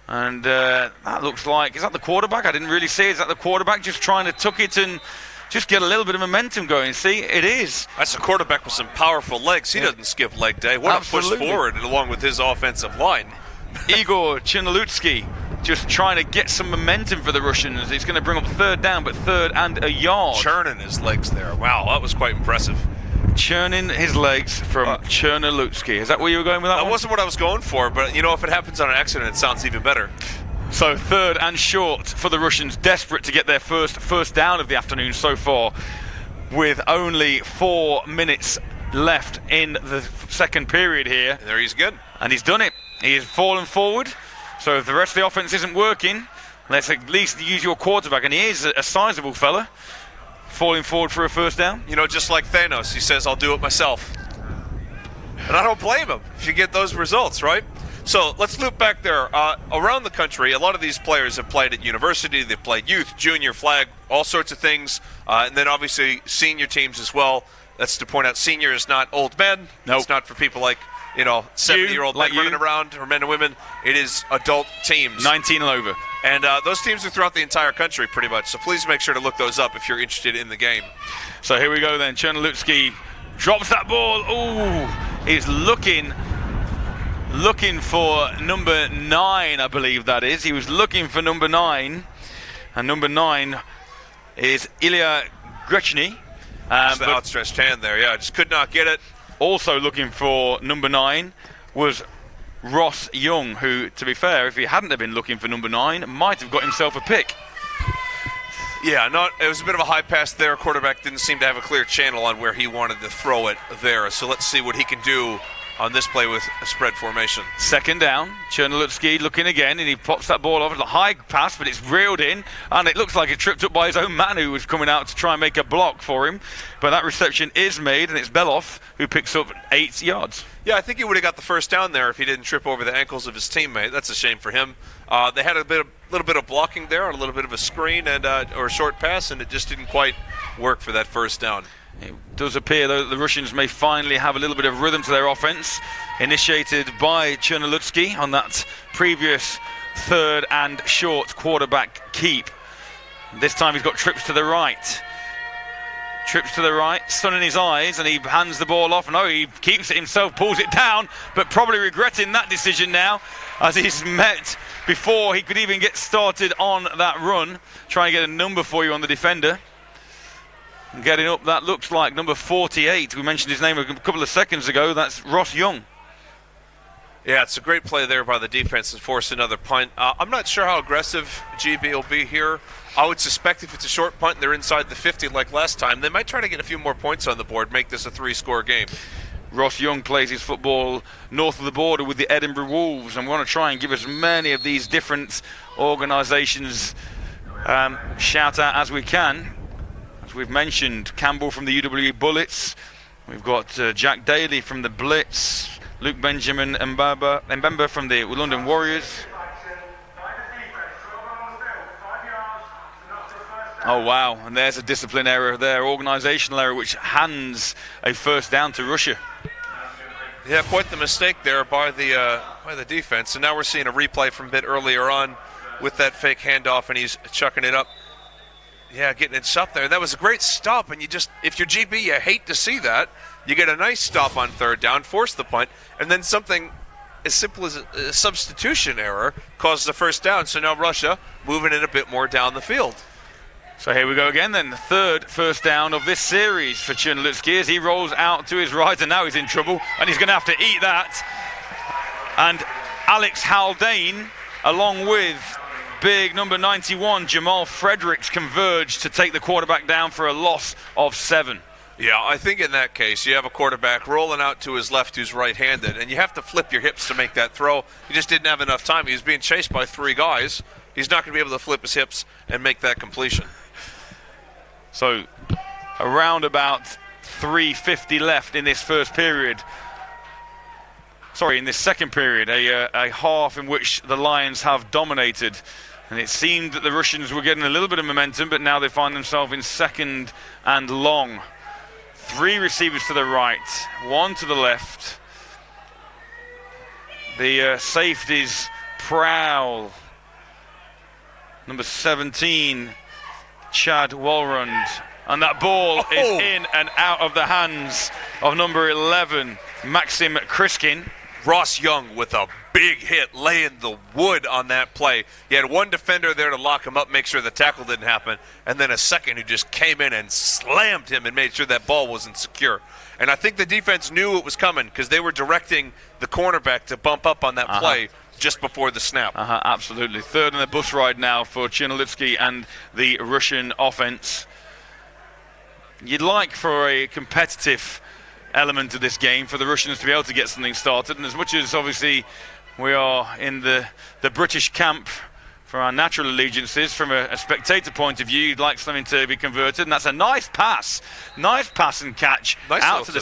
Speaker 2: And that looks like, is that the quarterback? I didn't really see it. Is that the quarterback just trying to tuck it and just get a little bit of momentum going? See, it is.
Speaker 1: That's a quarterback with some powerful legs. He doesn't skip leg day. What
Speaker 2: Absolutely.
Speaker 1: A push forward along with his offensive line.
Speaker 2: Igor Chernolutsky just trying to get some momentum for the Russians. He's going to bring up 3rd down, but 3rd and a yard.
Speaker 1: Churning his legs there. Wow, that was quite impressive.
Speaker 2: Churning his legs from Chernolutsky. Is that where you were going with that
Speaker 1: That
Speaker 2: one?
Speaker 1: wasn't what I was going for, but you know, if it happens on an accident, it sounds even better.
Speaker 2: So 3rd and short for the Russians, desperate to get their first down of the afternoon so far, with only 4 minutes left in the second period here.
Speaker 1: And there he's good.
Speaker 2: And he's done it. He has fallen forward. So if the rest of the offense isn't working, let's at least use your quarterback. And he is a sizable fella, falling forward for a first down.
Speaker 1: You know, just like Thanos, he says, I'll do it myself. And I don't blame him if you get those results, right? So let's loop back there. Around the country, a lot of these players have played at university. They've played youth, junior, flag, all sorts of things. And then obviously senior teams as well. That's to point out, senior is not old men.
Speaker 2: Nope.
Speaker 1: It's not for people like, 70-year-old men running around, or men and women. It is adult teams.
Speaker 2: 19 and over.
Speaker 1: And those teams are throughout the entire country pretty much. So please make sure to look those up if you're interested in the game.
Speaker 2: So here we go then. Chernolutsky drops that ball. Ooh, he's looking for number 9, I believe that is. He was looking for number 9. And number 9 is Ilya Grechny.
Speaker 1: The outstretched hand there, yeah. Just could not get it.
Speaker 2: Also looking for number 9 was Ross Young, who, to be fair, if he hadn't have been looking for number 9, might have got himself a pick.
Speaker 1: Yeah, it was a bit of a high pass there. Quarterback didn't seem to have a clear channel on where he wanted to throw it there. So let's see what he can do on this play with a spread formation. 2nd
Speaker 2: down, Chernolutsky looking again, and he pops that ball off. It's a high pass, but it's reeled in, and it looks like it tripped up by his own man who was coming out to try and make a block for him. But that reception is made, and it's Beloff who picks up 8 yards.
Speaker 1: Yeah, I think he would have got the first down there if he didn't trip over the ankles of his teammate. That's a shame for him. They had a little bit of blocking there, a little bit of a screen and or a short pass, and it just didn't quite work for that first down.
Speaker 2: It does appear, though, that the Russians may finally have a little bit of rhythm to their offense, initiated by Chernolutsky on that previous 3rd and short quarterback keep. This time he's got trips to the right. Trips to the right, sun in his eyes, and he hands the ball off. No, he keeps it himself, pulls it down, but probably regretting that decision now, as he's met before he could even get started on that run. Try and get a number for you on the defender. Getting up, that looks like number 48. We mentioned his name a couple of seconds ago. That's Ross Young.
Speaker 1: Yeah, it's a great play there by the defense to force another punt. I'm not sure how aggressive GB will be here. I would suspect if it's a short punt and they're inside the 50 like last time, they might try to get a few more points on the board, make this a 3-score game.
Speaker 2: Ross Young plays his football north of the border with the Edinburgh Wolves, and we want to try and give as many of these different organisations shout out as we can. As we've mentioned, Campbell from the UWE Bullets, we've got Jack Daly from the Blitz, Luke Benjamin Mbemba from the London Warriors. Oh wow, and there's a discipline error there, organisational error, which hands a first down to Russia.
Speaker 1: Yeah, quite the mistake there by the defense. And now we're seeing a replay from a bit earlier on with that fake handoff, and he's chucking it up. Yeah, getting it stopped there. That was a great stop, and if you're GB, you hate to see that. You get a nice stop on third down, force the punt, and then something as simple as a substitution error causes the first down. So now Russia moving it a bit more down the field.
Speaker 2: So here we go again then, the third first down of this series for Chernolitsky as he rolls out to his right, and now he's in trouble, and he's going to have to eat that. And Alex Haldane, along with big number 91, Jamal Fredericks, converge to take the quarterback down for a loss of 7.
Speaker 1: Yeah, I think in that case, you have a quarterback rolling out to his left who's right-handed, and you have to flip your hips to make that throw. He just didn't have enough time. He was being chased by 3 guys. He's not going to be able to flip his hips and make that completion.
Speaker 2: So around about 3:50 left in this first period. Sorry, in this second period, a half in which the Lions have dominated. And it seemed that the Russians were getting a little bit of momentum, but now they find themselves in second and long. 3 receivers to the right, 1 to the left. The safeties prowl. Number 17, Chad Walrund. And that ball is in and out of the hands of number 11, Maxim Kriskin.
Speaker 1: Ross Young with a big hit, laying the wood on that play. He had one defender there to lock him up, make sure the tackle didn't happen, and then a second who just came in and slammed him and made sure that ball wasn't secure. And I think the defense knew it was coming because they were directing the cornerback to bump up on that play just before the snap.
Speaker 2: Absolutely. Third in the bus ride now for Chernolitsky and the Russian offense. You'd like for a competitive element of this game for the Russians to be able to get something started, and as much as obviously we are in the British camp for our natural allegiances, from a spectator point of view, you'd like something to be converted, and that's a nice pass and catch out to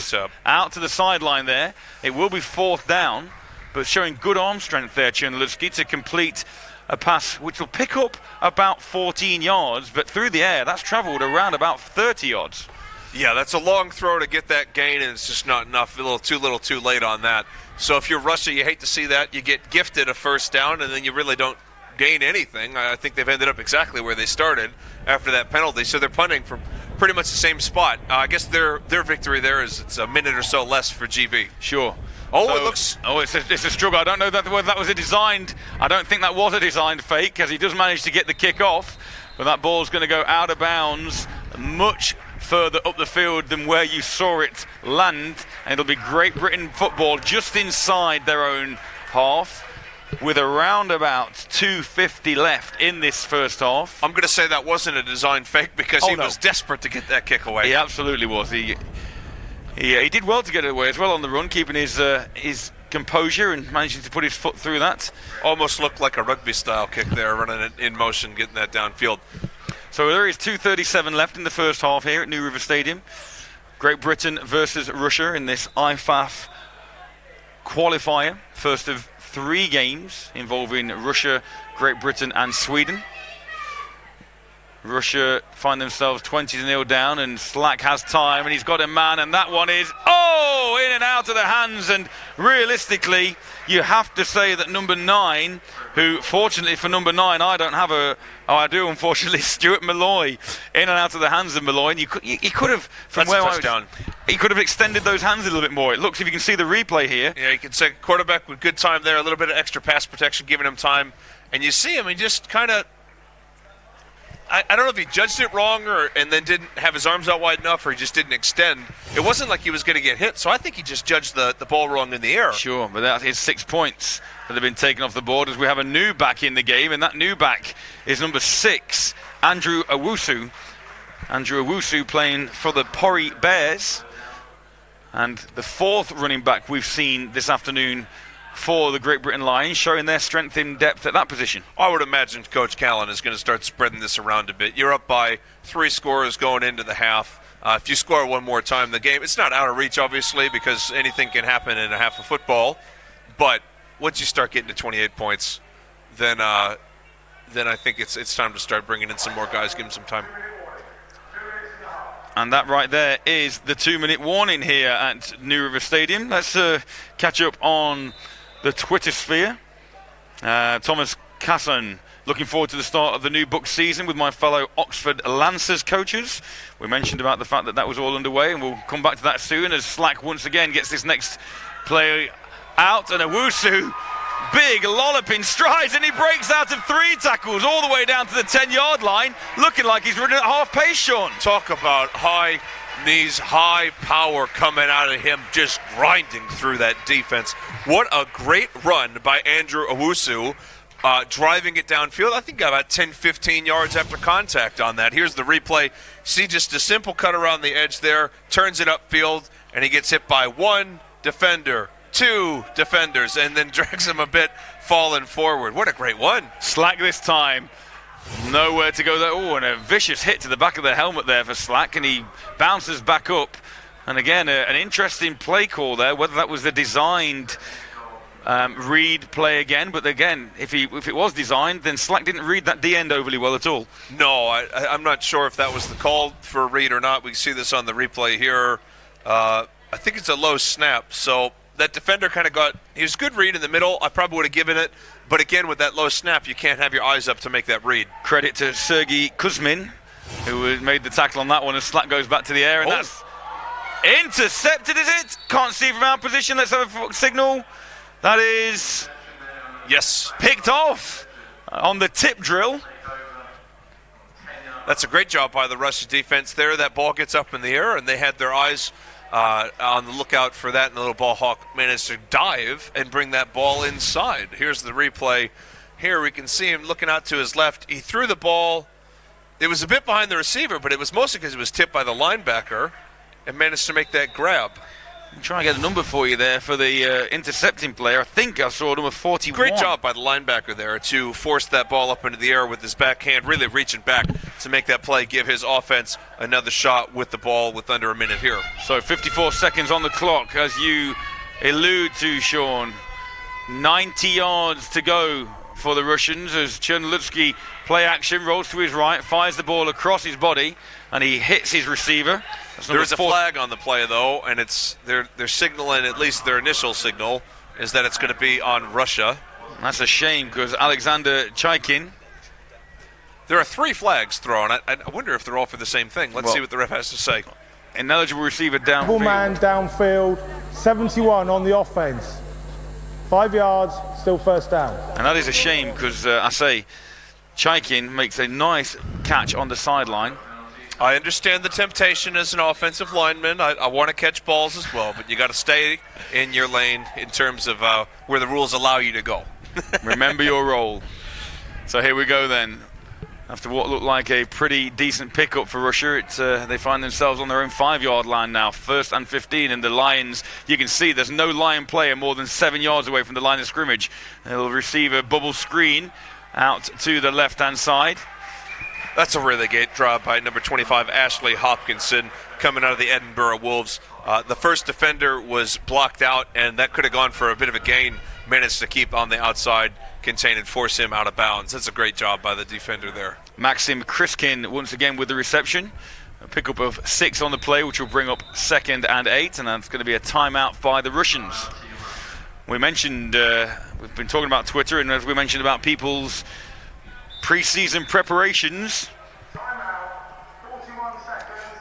Speaker 2: the sideline there. It will be 4th down, but showing good arm strength there, Chernolitsky, to complete a pass which will pick up about 14 yards, but through the air that's travelled around about 30 yards.
Speaker 1: Yeah, that's a long throw to get that gain, and it's just not enough. A little too late on that. So if you're Russia, you hate to see that. You get gifted a first down, and then you really don't gain anything. I think they've ended up exactly where they started after that penalty. So they're punting from pretty much the same spot. I guess their victory there is it's a minute or so less for GB.
Speaker 2: Sure.
Speaker 1: It's
Speaker 2: a struggle. I don't know whether that was a designed. I don't think that was a designed fake, because he does manage to get the kick off, but that ball's going to go out of bounds much further up the field than where you saw it land, and it'll be Great Britain football just inside their own half with around about 2:50 left in this first half.
Speaker 1: I'm going to say that wasn't a design fake because he was desperate to get that kick away.
Speaker 2: He absolutely was. He did well to get it away as well on the run, keeping his composure and managing to put his foot through that.
Speaker 1: Almost looked like a rugby style kick there, running it in motion, getting that downfield.
Speaker 2: So there is 2:37 left in the first half here at New River Stadium. Great Britain versus Russia in this IFAF qualifier. First of 3 games involving Russia, Great Britain and Sweden. Russia find themselves 20-0 down, and Slack has time, and he's got a man, and that one is in and out of the hands. And realistically, you have to say that number 9, who fortunately for number 9 I do unfortunately, Stuart Malloy, in and out of the hands of Malloy. And he could have, from where I was, he could have extended those hands a little bit more. It looks, if you can see the replay here.
Speaker 1: Yeah, you can say quarterback with good time there, a little bit of extra pass protection, giving him time, and you see him, he just kind of, I don't know if he judged it wrong and then didn't have his arms out wide enough, or he just didn't extend. It wasn't like he was going to get hit, so I think he just judged the ball wrong in the air.
Speaker 2: Sure, but that is 6 points that have been taken off the board as we have a new back in the game, and that new back is number 6, Andrew Owusu. Andrew Owusu playing for the Pori Bears, and the 4th running back we've seen this afternoon for the Great Britain Lions, showing their strength in depth at that position.
Speaker 1: I would imagine Coach Callan is going to start spreading this around a bit. You're up by 3 scores going into the half. If you score one more time, the game, it's not out of reach, obviously, because anything can happen in a half of football. But once you start getting to 28 points, then I think it's time to start bringing in some more guys, give them some time.
Speaker 2: And that right there is the 2-minute warning here at New River Stadium. Let's catch up on the Twitter sphere. Thomas Casson, looking forward to the start of the new book season with my fellow Oxford Lancers coaches. We mentioned about the fact that was all underway, and we'll come back to that soon as Slack once again gets this next play out. And Owusu, big lolloping strides, and he breaks out of 3 tackles all the way down to the 10-yard line, looking like he's running at half pace, Sean.
Speaker 1: Talk about high knees, high power coming out of him, just grinding through that defense. What a great run by Andrew Owusu, driving it downfield. I think got about 10-15 yards after contact on that. Here's the replay. See just a simple cut around the edge there, turns it upfield, and he gets hit by 1 defender, 2 defenders, and then drags him a bit, falling forward. What a great one.
Speaker 2: Slack this time. Nowhere to go there. Oh, and a vicious hit to the back of the helmet there for Slack, and he bounces back up. And again, an interesting play call there, whether that was the designed read play again. But again, if it was designed, then Slack didn't read that D-end overly well at all.
Speaker 1: No, I'm not sure if that was the call for a read or not. We see this on the replay here. I think it's a low snap, so that defender kind of he was a good read in the middle. I probably would have given it. But again, with that low snap, you can't have your eyes up to make that read.
Speaker 2: Credit to Sergei Kuzmin, who made the tackle on that one, as Slack goes back to the air. And that's intercepted, is it? Can't see from our position. Let's have a signal. That is...
Speaker 1: Yes.
Speaker 2: Picked off on the tip drill.
Speaker 1: That's a great job by the Russian defense there. That ball gets up in the air, and they had their eyes on the lookout for that, and the little ball hawk managed to dive and bring that ball inside. Here's the replay. Here we can see him looking out to his left. He threw the ball. It was a bit behind the receiver, but it was mostly because it was tipped by the linebacker and managed to make that grab.
Speaker 2: I'm trying to get a number for you there for the intercepting player. I think I saw number 41.
Speaker 1: Great job by the linebacker there to force that ball up into the air with his backhand, really reaching back to make that play, give his offense another shot with the ball with under a minute here.
Speaker 2: So 54 seconds on the clock, as you allude to, Sean. 90 yards to go for the Russians as Chernolytsky play action, rolls to his right, fires the ball across his body, and he hits his receiver.
Speaker 1: There is a flag on the play, though, and they're signaling, at least their initial signal, is that it's going to be on Russia.
Speaker 2: That's a shame, because Alexander Chaikin.
Speaker 1: There are 3 flags thrown. I wonder if they're all for the same thing. Let's see what the ref has to say.
Speaker 2: Ineligible receiver downfield.
Speaker 4: Full man downfield, 71 on the offense. 5 yards, still first down.
Speaker 2: And that is a shame, because I say Chaikin makes a nice catch on the sideline.
Speaker 1: I understand the temptation as an offensive lineman. I want to catch balls as well, but you got to stay in your lane in terms of where the rules allow you to go.
Speaker 2: Remember your role. So here we go then. After what looked like a pretty decent pickup for Russia, they find themselves on their own 5-yard line now, 1st and 15. And the Lions, you can see there's no Lion player more than 7 yards away from the line of scrimmage. They'll receive a bubble screen out to the left-hand side.
Speaker 1: That's a really great draw by number 25, Ashley Hopkinson, coming out of the Edinburgh Wolves. The first defender was blocked out, and that could have gone for a bit of a gain. Managed to keep on the outside, contain and force him out of bounds. That's a great job by the defender there.
Speaker 2: Maxim Kriskin once again with the reception. A pickup of 6 on the play, which will bring up 2nd and 8, and that's going to be a timeout by the Russians. We mentioned, we've been talking about Twitter, and as we mentioned about people's pre-season preparations.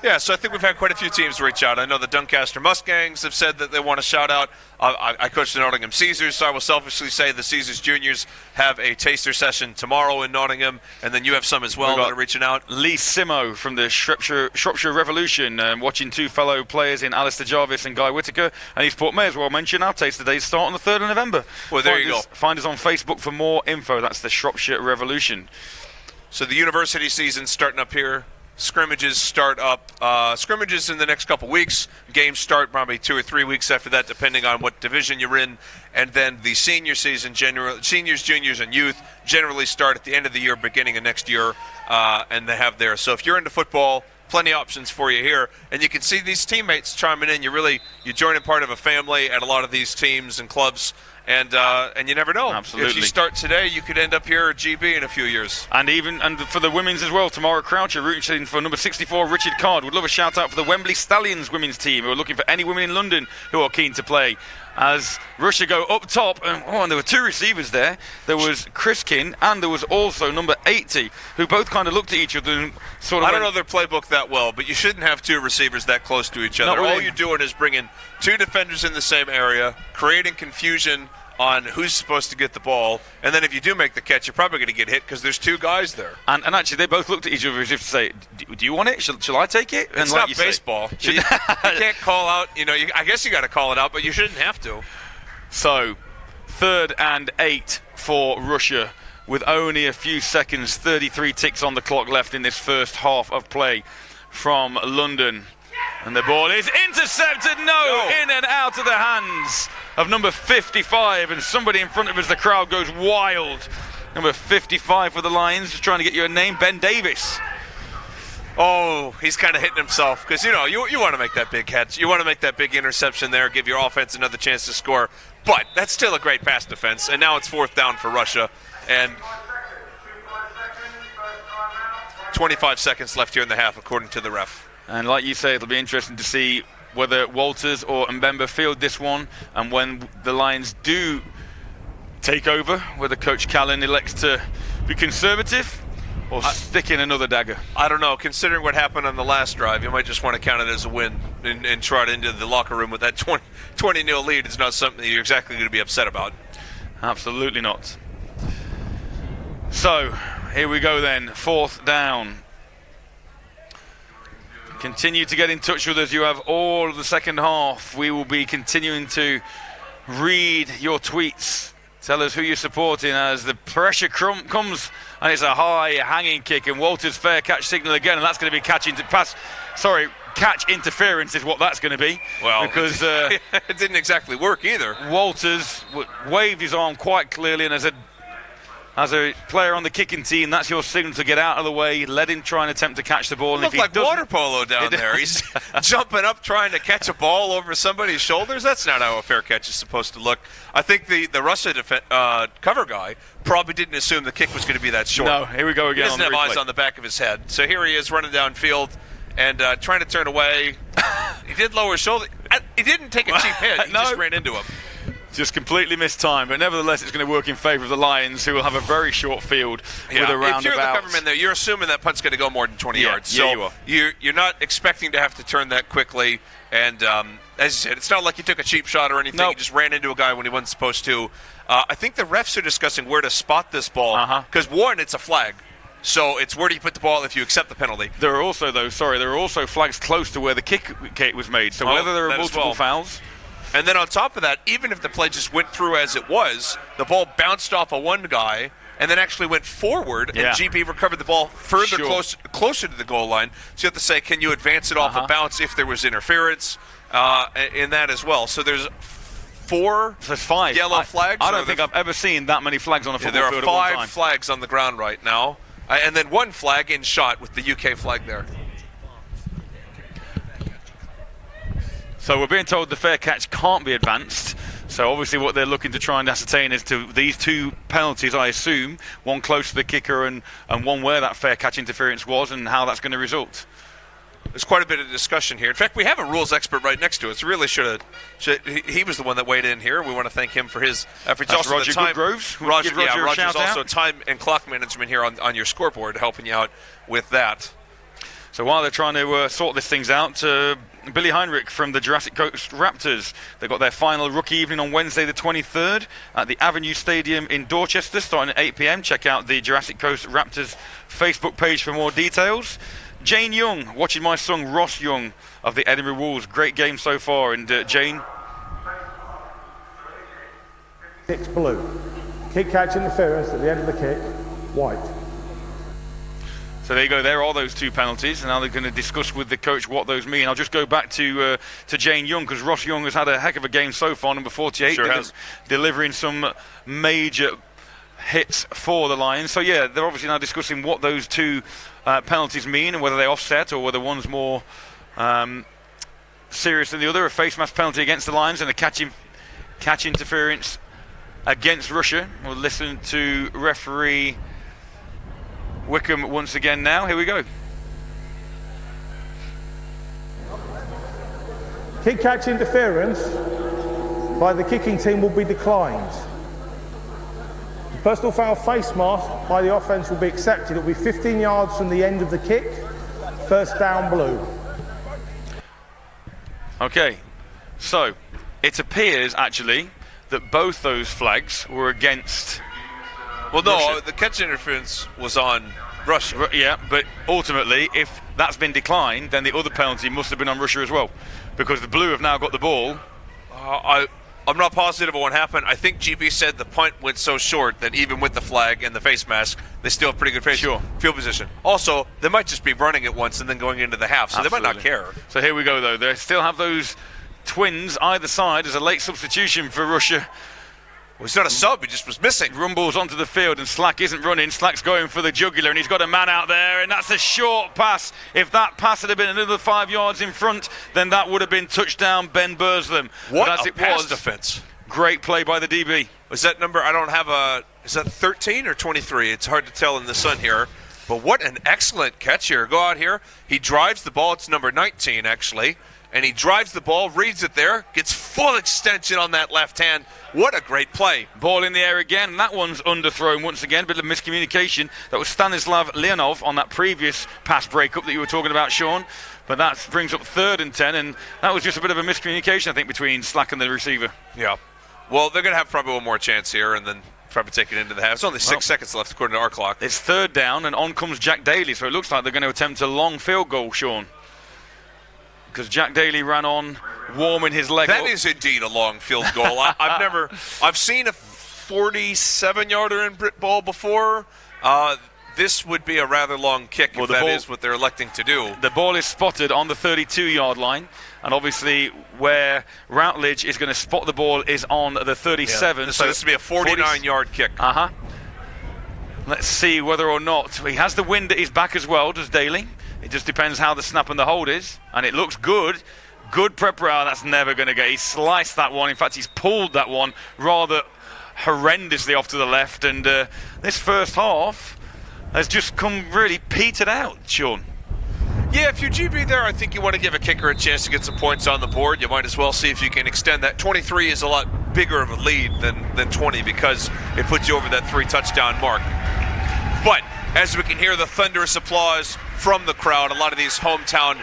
Speaker 1: Yeah, so I think we've had quite a few teams reach out. I know the Doncaster Mustangs have said that they want to shout out. I coached the Nottingham Caesars, so I will selfishly say the Caesars Juniors have a taster session tomorrow in Nottingham, and then you have some as well that are reaching out.
Speaker 2: Lee Simo from the Shropshire Revolution, watching two fellow players in Alistair Jarvis and Guy Whitaker, and he's may as well mention our taster days start on the 3rd of November.
Speaker 1: Well, there you go.
Speaker 2: Find us on Facebook for more info. That's the Shropshire Revolution.
Speaker 1: So the university season's starting up here. Scrimmages start up. Scrimmages in the next couple weeks. Games start probably 2 or 3 weeks after that, depending on what division you're in. And then the senior season, seniors, juniors, and youth generally start at the end of the year, beginning of next year, and they have there. So if you're into football, plenty of options for you here. And you can see these teammates chiming in. You're joining part of a family at a lot of these teams and clubs. And you never know.
Speaker 2: Absolutely.
Speaker 1: If you start today, you could end up here at GB in a few years.
Speaker 2: And for the women's as well, Tamara Croucher rooting for number 64, Richard Card. Would love a shout out for the Wembley Stallions women's team, who are looking for any women in London who are keen to play. As Russia go up top, and there were two receivers there. There was Criskin, and there was also number 80, who both kind of looked at each other and sort of.
Speaker 1: I don't know their playbook that well, but you shouldn't have two receivers that close to each other.
Speaker 2: Really.
Speaker 1: All you're doing is bringing two defenders in the same area, creating confusion on who's supposed to get the ball, and then if you do make the catch, you're probably going to get hit because there's two guys there.
Speaker 2: And actually, they both looked at each other as if to say, "Do you want it? Shall I take it?" And
Speaker 1: it's not baseball. You can't call out. I guess you got to call it out, but you shouldn't have to.
Speaker 2: So, 3rd and 8 for Russia, with only a few seconds, 33 ticks on the clock left in this first half of play from London. And the ball is intercepted. No, in and out of the hands of number 55. And somebody in front of us, the crowd goes wild. Number 55 for the Lions, just trying to get you a name, Ben Davis.
Speaker 1: Oh, he's kind of hitting himself because, you want to make that big catch. You want to make that big interception there, give your offense another chance to score. But that's still a great pass defense. And now it's 4th down for Russia. And 25 seconds left here in the half, according to the ref.
Speaker 2: And like you say, it'll be interesting to see whether Walters or Mbemba field this one, and when the Lions do take over, whether Coach Callan elects to be conservative or stick in another dagger.
Speaker 1: I don't know. Considering what happened on the last drive, you might just want to count it as a win and trot into the locker room with that 20-0 lead. It's not something that you're exactly going to be upset about.
Speaker 2: Absolutely not. So, here we go then. 4th down. Continue to get in touch with us. You have all of the second half. We will be continuing to read your tweets. Tell us who you're supporting as the pressure comes, and it's a high hanging kick, and Walters' fair catch signal again, and that's going to be catch interference is what that's going to be.
Speaker 1: Well,
Speaker 2: because
Speaker 1: it didn't exactly work either.
Speaker 2: Walters waved his arm quite clearly, and as a player on the kicking team, that's your signal to get out of the way. Let him try and attempt to catch the ball.
Speaker 1: It looked like water polo down there. He's jumping up trying to catch a ball over somebody's shoulders. That's not how a fair catch is supposed to look. I think the Russia cover guy probably didn't assume the kick was going to be that short.
Speaker 2: No, here we go again.
Speaker 1: He doesn't have eyes on the back of his head. So here he is running downfield and trying to turn away. He did lower his shoulder. He didn't take a cheap hit. He just ran into him.
Speaker 2: Just completely missed time, but nevertheless it's going to work in favour of the Lions, who will have a very short field with a roundabout.
Speaker 1: If you're the coverman there, you're assuming that punt's going to go more than 20 yards. So
Speaker 2: you are.
Speaker 1: You're not expecting to have to turn that quickly. And as you said, it's not like you took a cheap shot or anything.
Speaker 2: Nope.
Speaker 1: You just ran into a guy when he wasn't supposed to. I think the refs are discussing where to spot this ball. Because, one, it's a flag. So it's where do you put the ball if you accept the penalty.
Speaker 2: There are also flags close to where the kick was made. So whether there are multiple fouls.
Speaker 1: And then on top of that, even if the play just went through as it was, the ball bounced off of one guy and then actually went forward, and GB recovered the ball further closer to the goal line. So you have to say, can you advance it off a bounce if there was interference in that as well? So there's
Speaker 2: 5
Speaker 1: yellow flags.
Speaker 2: I don't think I've ever seen that many flags on a football field at one time.
Speaker 1: There are 5 flags on the ground right now, and then 1 flag in shot with the UK flag there.
Speaker 2: So we're being told the fair catch can't be advanced. So obviously what they're looking to try and ascertain is to these 2 penalties, I assume, one close to the kicker and one where that fair catch interference was, and how that's going to result.
Speaker 1: There's quite a bit of discussion here. In fact, we have a rules expert right next to us. Really he was the one that weighed in here. We want to thank him for his efforts.
Speaker 2: That's
Speaker 1: also
Speaker 2: Roger Goodgroves.
Speaker 1: Roger's also time and clock management here on your scoreboard, helping you out with that.
Speaker 2: So while they're trying to sort these things out, Billy Heinrich from the Jurassic Coast Raptors, they've got their final rookie evening on Wednesday the 23rd at the Avenue Stadium in Dorchester, starting at 8 p.m. Check out the Jurassic Coast Raptors Facebook page for more details. Jane Young, watching my son Ross Young of the Edinburgh Wolves. Great game so far. And Jane?
Speaker 4: 6 blue. Kick catch interference at the end of the kick, white.
Speaker 2: So there you go. There are those 2 penalties, and now they're going to discuss with the coach what those mean. I'll just go back to Jane Young, because Ross Young has had a heck of a game so far, number 48, delivering some major hits for the Lions. So yeah, they're obviously now discussing what those 2 penalties mean and whether they offset or whether one's more serious than the other. A face mask penalty against the Lions and a catch interference against Russia. We'll listen to referee Wickham once again now. Here we go.
Speaker 4: Kick catch interference by the kicking team will be declined. The personal foul face mask by the offence will be accepted. It will be 15 yards from the end of the kick. First down, blue.
Speaker 2: Okay, so it appears actually that both those flags were against Russia.
Speaker 1: The catch interference was on Russia.
Speaker 2: Yeah, but ultimately, if that's been declined, then the other penalty must have been on Russia as well, because the blue have now got the ball.
Speaker 1: I'm not positive of what happened. I think GB said the punt went so short that even with the flag and the face mask, they still have pretty good field position. Also, they might just be running it once and then going into the half, so
Speaker 2: Absolutely.
Speaker 1: they might not care.
Speaker 2: So here we go, though. They still have those twins either side as a late substitution for Russia.
Speaker 1: Well, he's not a sub, he just was missing.
Speaker 2: Rumbles onto the field, and Slack isn't running. Slack's going for the jugular, and he's got a man out there, and that's a short pass. If that pass had been another 5 yards in front, then that would have been touchdown Ben Burslam.
Speaker 1: What
Speaker 2: but as
Speaker 1: a
Speaker 2: it
Speaker 1: pass
Speaker 2: was,
Speaker 1: defense.
Speaker 2: Great play by the DB.
Speaker 1: Is that number, I don't have is that 13 or 23? It's hard to tell in the sun here. But what an excellent catch here. Go out here. He drives the ball. It's number 19, actually. And he drives the ball, reads it there, gets full extension on that left hand. What a great play.
Speaker 2: Ball in the air again, and that one's underthrown once again. Bit of miscommunication. That was Stanislav Leonov on that previous pass breakup that you were talking about, Sean. But that brings up 3rd and 10, and that was just a bit of a miscommunication, I think, between Slack and the receiver.
Speaker 1: Yeah. Well, they're going to have probably one more chance here, and then probably take it into the half. It's only 6 seconds left according to our clock.
Speaker 2: It's 3rd down, and on comes Jack Daly, so it looks like they're going to attempt a long field goal, Sean. Because Jack Daly ran on, warming his leg
Speaker 1: That
Speaker 2: up.
Speaker 1: is indeed a long field goal. I've seen a 47-yarder in Brit Ball before. This would be a rather long kick if that is what they're electing to do.
Speaker 2: The ball is spotted on the 32-yard line, and obviously where Routledge is going to spot the ball is on the 37.
Speaker 1: Yeah. So this would be a 49-yard kick.
Speaker 2: Let's see whether or not. He has the wind at his back as well, does Daly. It just depends how the snap and the hold is. And it looks good. Good prep route. That's never going to get. He sliced that one. In fact, he's pulled that one rather horrendously off to the left. And this first half has just come really petered out, Sean.
Speaker 1: Yeah, if you're GB there, I think you want to give a kicker a chance to get some points on the board. You might as well see if you can extend that. 23 is a lot bigger of a lead than 20 because it puts you over that 3-touchdown mark. But as we can hear the thunderous applause from the crowd, a lot of these hometown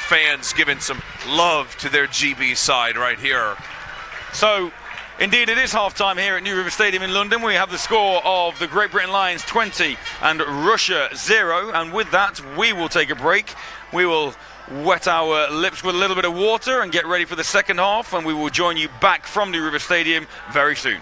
Speaker 1: fans giving some love to their GB side right here.
Speaker 2: So, indeed, it is half-time here at New River Stadium in London. We have the score of the Great Britain Lions 20 and Russia 0. And with that, we will take a break. We will wet our lips with a little bit of water and get ready for the second half. And we will join you back from New River Stadium very soon.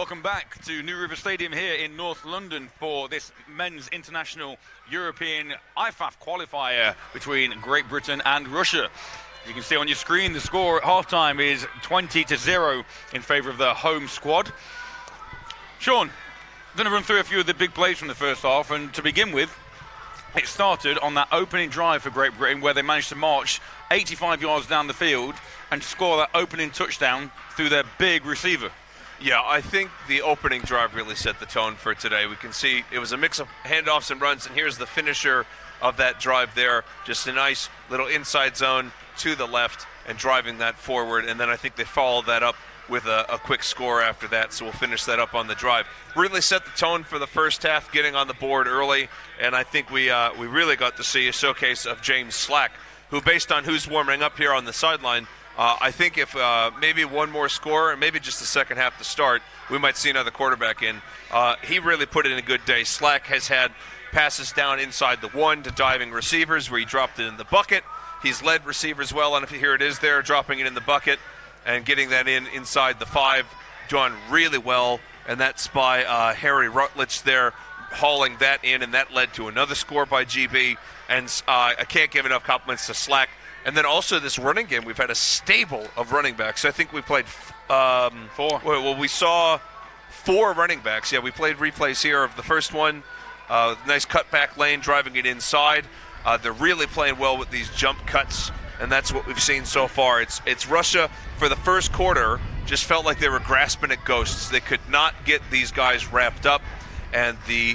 Speaker 2: Welcome back to New River Stadium here in North London for this men's international European IFAF qualifier between Great Britain and Russia. As you can see on your screen, the score at halftime is 20-0 in favour of the home squad. Sean, I'm going to run through a few of the big plays from the first half, and to begin with, it started on that opening drive for Great Britain where they managed to march 85 yards down the field and score that opening touchdown through their big receiver.
Speaker 1: Yeah, I think the opening drive really set the tone for today. We can see it was a mix of handoffs and runs, and here's the finisher of that drive there. Just a nice little inside zone to the left and driving that forward, and then I think they followed that up with a quick score after that, so we'll finish that up on the drive. Really set the tone for the first half, getting on the board early, and I think we really got to see a showcase of James Slack, who, based on who's warming up here on the sideline, I think if maybe one more score and maybe just the second half to start, we might see another quarterback in. He really put in a good day. Slack has had passes down inside the 1 to diving receivers where he dropped it in the bucket. He's led receivers well, and here it is there, dropping it in the bucket and getting that inside the 5. Done really well, and that's by Harry Rutledge there, hauling that in, and that led to another score by GB. And I can't give enough compliments to Slack. And then also this running game, we've had a stable of running backs. I think we played
Speaker 2: 4.
Speaker 1: Well, we saw 4 running backs. Yeah, we played replays here of the first one. Nice cutback lane, driving it inside. They're really playing well with these jump cuts, and that's what we've seen so far. It's Russia for the first quarter just felt like they were grasping at ghosts. They could not get these guys wrapped up, and the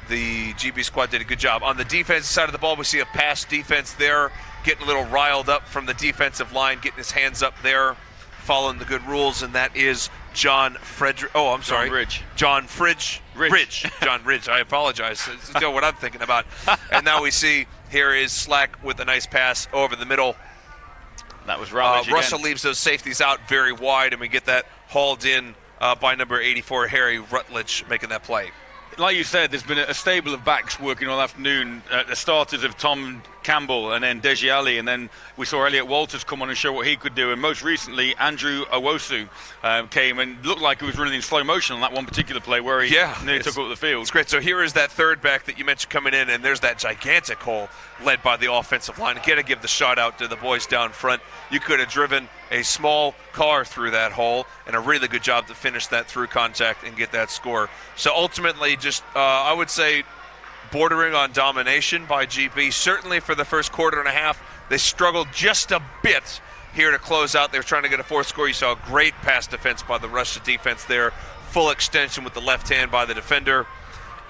Speaker 1: GB squad did a good job. On the defensive side of the ball, we see a pass defense there, getting a little ridled up from the defensive line, getting his hands up there, following the good rules, and that is John Ridge. John Ridge. I apologize. You know what I'm thinking about. And now we see here is Slack with a nice pass over the middle.
Speaker 2: That was Rutledge again.
Speaker 1: Russell leaves those safeties out very wide, and we get that hauled in by number 84, Harry Rutledge, making that play.
Speaker 2: Like you said, there's been a stable of backs working all afternoon. The starters of Tom Campbell and then Deji Ali, and then we saw Elliot Walters come on and show what he could do. And most recently, Andrew Owosu came and looked like he was running in slow motion on that one particular play where he nearly took up the field.
Speaker 1: It's great. So here is that third back that you mentioned coming in, and there's that gigantic hole led by the offensive line. Again, to give the shout out to the boys down front. You could have driven a small car through that hole, and a really good job to finish that through contact and get that score. So ultimately, just I would say bordering on domination by GB. Certainly for the first quarter and a half, they struggled just a bit here to close out. They were trying to get a fourth score. You saw a great pass defense by the Russia defense there, full extension with the left hand by the defender,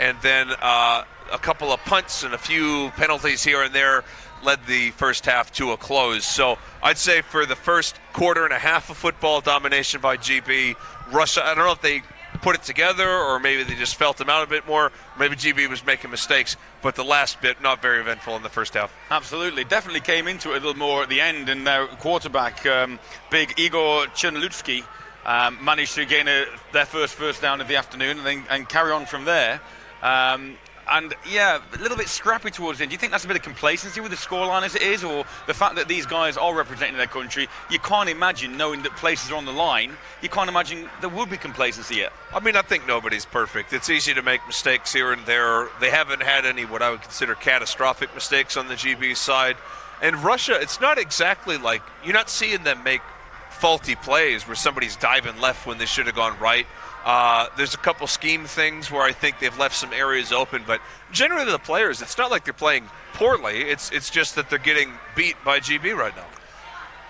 Speaker 1: and then a couple of punts and a few penalties here and there led the first half to a close. So I'd say for the first quarter and a half of football, domination by GB. Russia, I don't know if they put it together or maybe they just felt them out a bit more. Maybe GB was making mistakes, but the last bit, not very eventful in the first half.
Speaker 2: Absolutely. Definitely came into it a little more at the end, and their quarterback, big Igor Chernolutsky, managed to gain their first down of the afternoon and carry on from there. And yeah, a little bit scrappy towards the end. Do you think that's a bit of complacency with the scoreline as it is, or the fact that these guys are representing their country? You can't imagine, knowing that places are on the line, you can't imagine there would be complacency yet.
Speaker 1: I mean, I think nobody's perfect. It's easy to make mistakes here and there. They haven't had any what I would consider catastrophic mistakes on the GB side. And Russia, it's not exactly like, you're not seeing them make faulty plays where somebody's diving left when they should have gone right. There's a couple scheme things where I think they've left some areas open, but generally the players, it's not like they're playing poorly. It's just that they're getting beat by GB right now.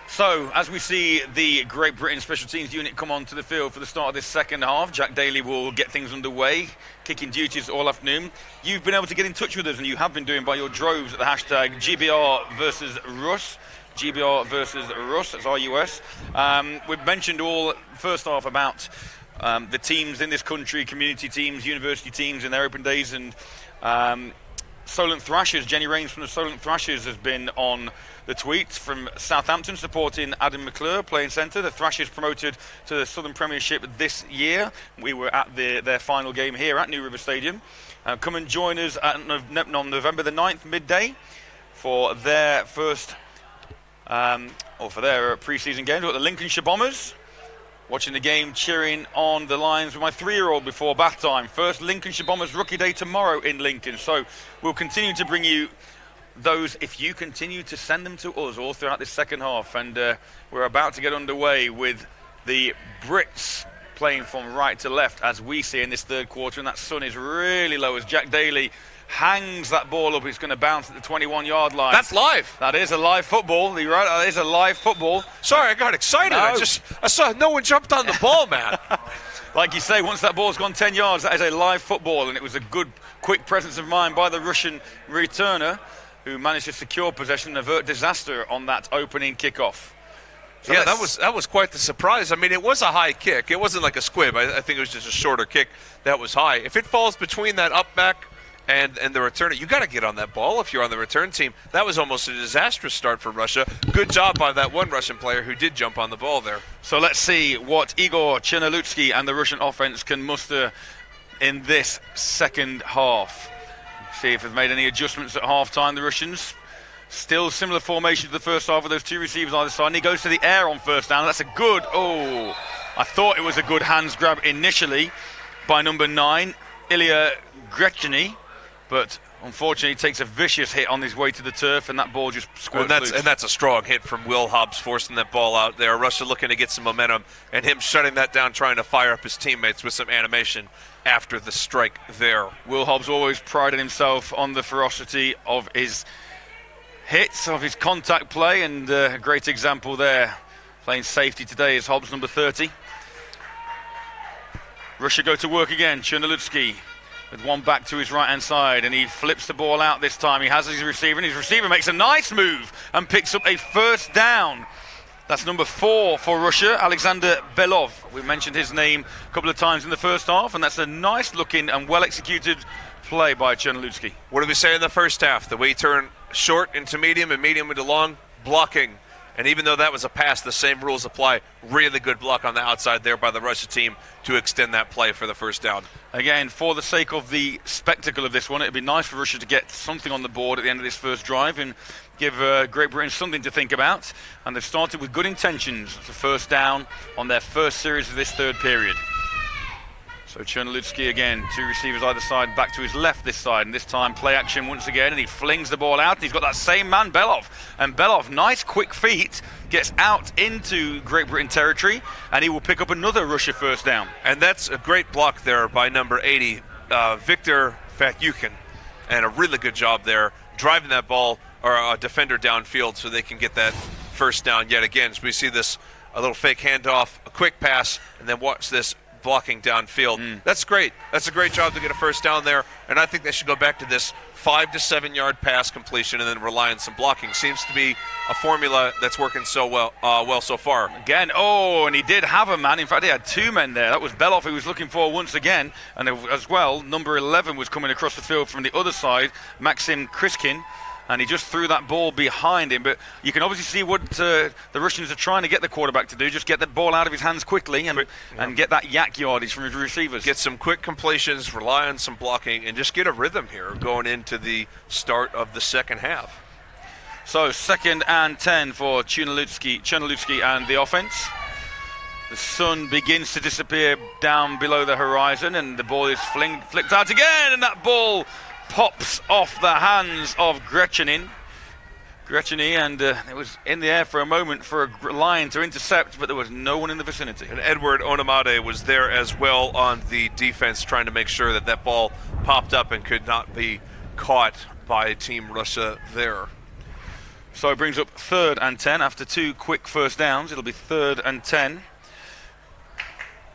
Speaker 2: So, as we see the Great Britain Special Teams unit come onto the field for the start of this second half, Jack Daly will get things underway, kicking duties all afternoon. You've been able to get in touch with us, and you have been doing by your droves at the hashtag GBR versus Russ. GBR versus Russ, that's RUS. We've mentioned all first half about the teams in this country, community teams, university teams in their open days, and Solent Thrashers, Jenny Rains from the Solent Thrashers has been on the tweets from Southampton supporting Adam McClure playing centre. The Thrashers promoted to the Southern Premiership this year. We were at their final game here at New River Stadium. Come and join us on November the 9th midday for their first or for their pre-season games. We've got the Lincolnshire Bombers, Watching the game, cheering on the Lions with my 3-year-old before bath time. First Lincolnshire Bombers rookie day tomorrow in Lincoln. So we'll continue to bring you those if you continue to send them to us all throughout this second half. And we're about to get underway with the Brits playing from right to left as we see in this third quarter. And that sun is really low as Jack Daly hangs that ball up. It's going to bounce at the 21-yard line.
Speaker 1: That's live.
Speaker 2: That is a live football. You're right, that is a live football.
Speaker 1: Sorry, I got excited.
Speaker 2: No.
Speaker 1: I saw no one jumped on the ball, man.
Speaker 2: Like you say, once that ball's gone 10 yards, that is a live football, and it was a good, quick presence of mind by the Russian returner who managed to secure possession and avert disaster on that opening kickoff. So
Speaker 1: yeah, that was quite the surprise. I mean, it was a high kick. It wasn't like a squib. I think it was just a shorter kick that was high. If it falls between that up back and the returner, you got to get on that ball if you're on the return team. That was almost a disastrous start for Russia. Good job by that one Russian player who did jump on the ball there.
Speaker 2: So let's see what Igor Chernolyutsky and the Russian offense can muster in this second half. See if they've made any adjustments at halftime, the Russians. Still similar formation to the first half with those two receivers on either side. And he goes to the air on first down. That's a good, I thought it was a good hands grab initially by number 9, Ilya Grechny. But unfortunately, he takes a vicious hit on his way to the turf, and that ball just squirts loose.
Speaker 1: And that's a strong hit from Will Hobbs, forcing that ball out there. Russia looking to get some momentum, and him shutting that down, trying to fire up his teammates with some animation after the strike there.
Speaker 2: Will Hobbs always prided himself on the ferocity of his hits, of his contact play, and a great example there. Playing safety today is Hobbs, number 30. Russia go to work again. Chernolyutsky with one back to his right-hand side, and he flips the ball out this time. He has his receiver, and his receiver makes a nice move and picks up a first down. That's number 4 for Russia, Alexander Belov. We mentioned his name a couple of times in the first half, and that's a nice-looking and well-executed play by Chernolyutsky.
Speaker 1: What did we say in the first half? The way he turned short into medium and medium into long, blocking. And even though that was a pass, the same rules apply. Really good block on the outside there by the Russia team to extend that play for the first down.
Speaker 2: Again, for the sake of the spectacle of this one, it'd be nice for Russia to get something on the board at the end of this first drive and give Great Britain something to think about. And they've started with good intentions. It's a first down on their first series of this third period. So Chernolyutsky again, two receivers either side, back to his left this side, and this time play action once again, and he flings the ball out, and he's got that same man, Belov. And Belov, nice quick feet, gets out into Great Britain territory, and he will pick up another Russia first down.
Speaker 1: And that's a great block there by number 80, Viktor Fatyukin, and a really good job there, driving that ball, or a defender downfield so they can get that first down yet again. So we see this, a little fake handoff, a quick pass, and then watch this, blocking downfield. That's great. That's a great job to get a first down there, and I think they should go back to this 5 to 7 yard pass completion and then rely on some blocking. Seems to be a formula that's working so well so far.
Speaker 2: Again, and he did have a man. In fact, he had 2 men there. That was Belov who was looking for once again, and as well, number 11 was coming across the field from the other side, Maxim Kriskin. And he just threw that ball behind him. But you can obviously see what the Russians are trying to get the quarterback to do, just get the ball out of his hands quickly and get that yak yardage from his receivers.
Speaker 1: Get some quick completions, rely on some blocking, and just get a rhythm here going into the start of the second half.
Speaker 2: So 2nd and 10 for Chernolyutsky and the offense. The sun begins to disappear down below the horizon, and the ball is flicked out again, and that ball pops off the hands of Grechny, and it was in the air for a moment for a line to intercept, but there was no one in the vicinity.
Speaker 1: And Edward Onamade was there as well on the defense, trying to make sure that that ball popped up and could not be caught by Team Russia there.
Speaker 2: So it brings up 3rd and 10 after 2 quick first downs. It'll be 3rd and 10.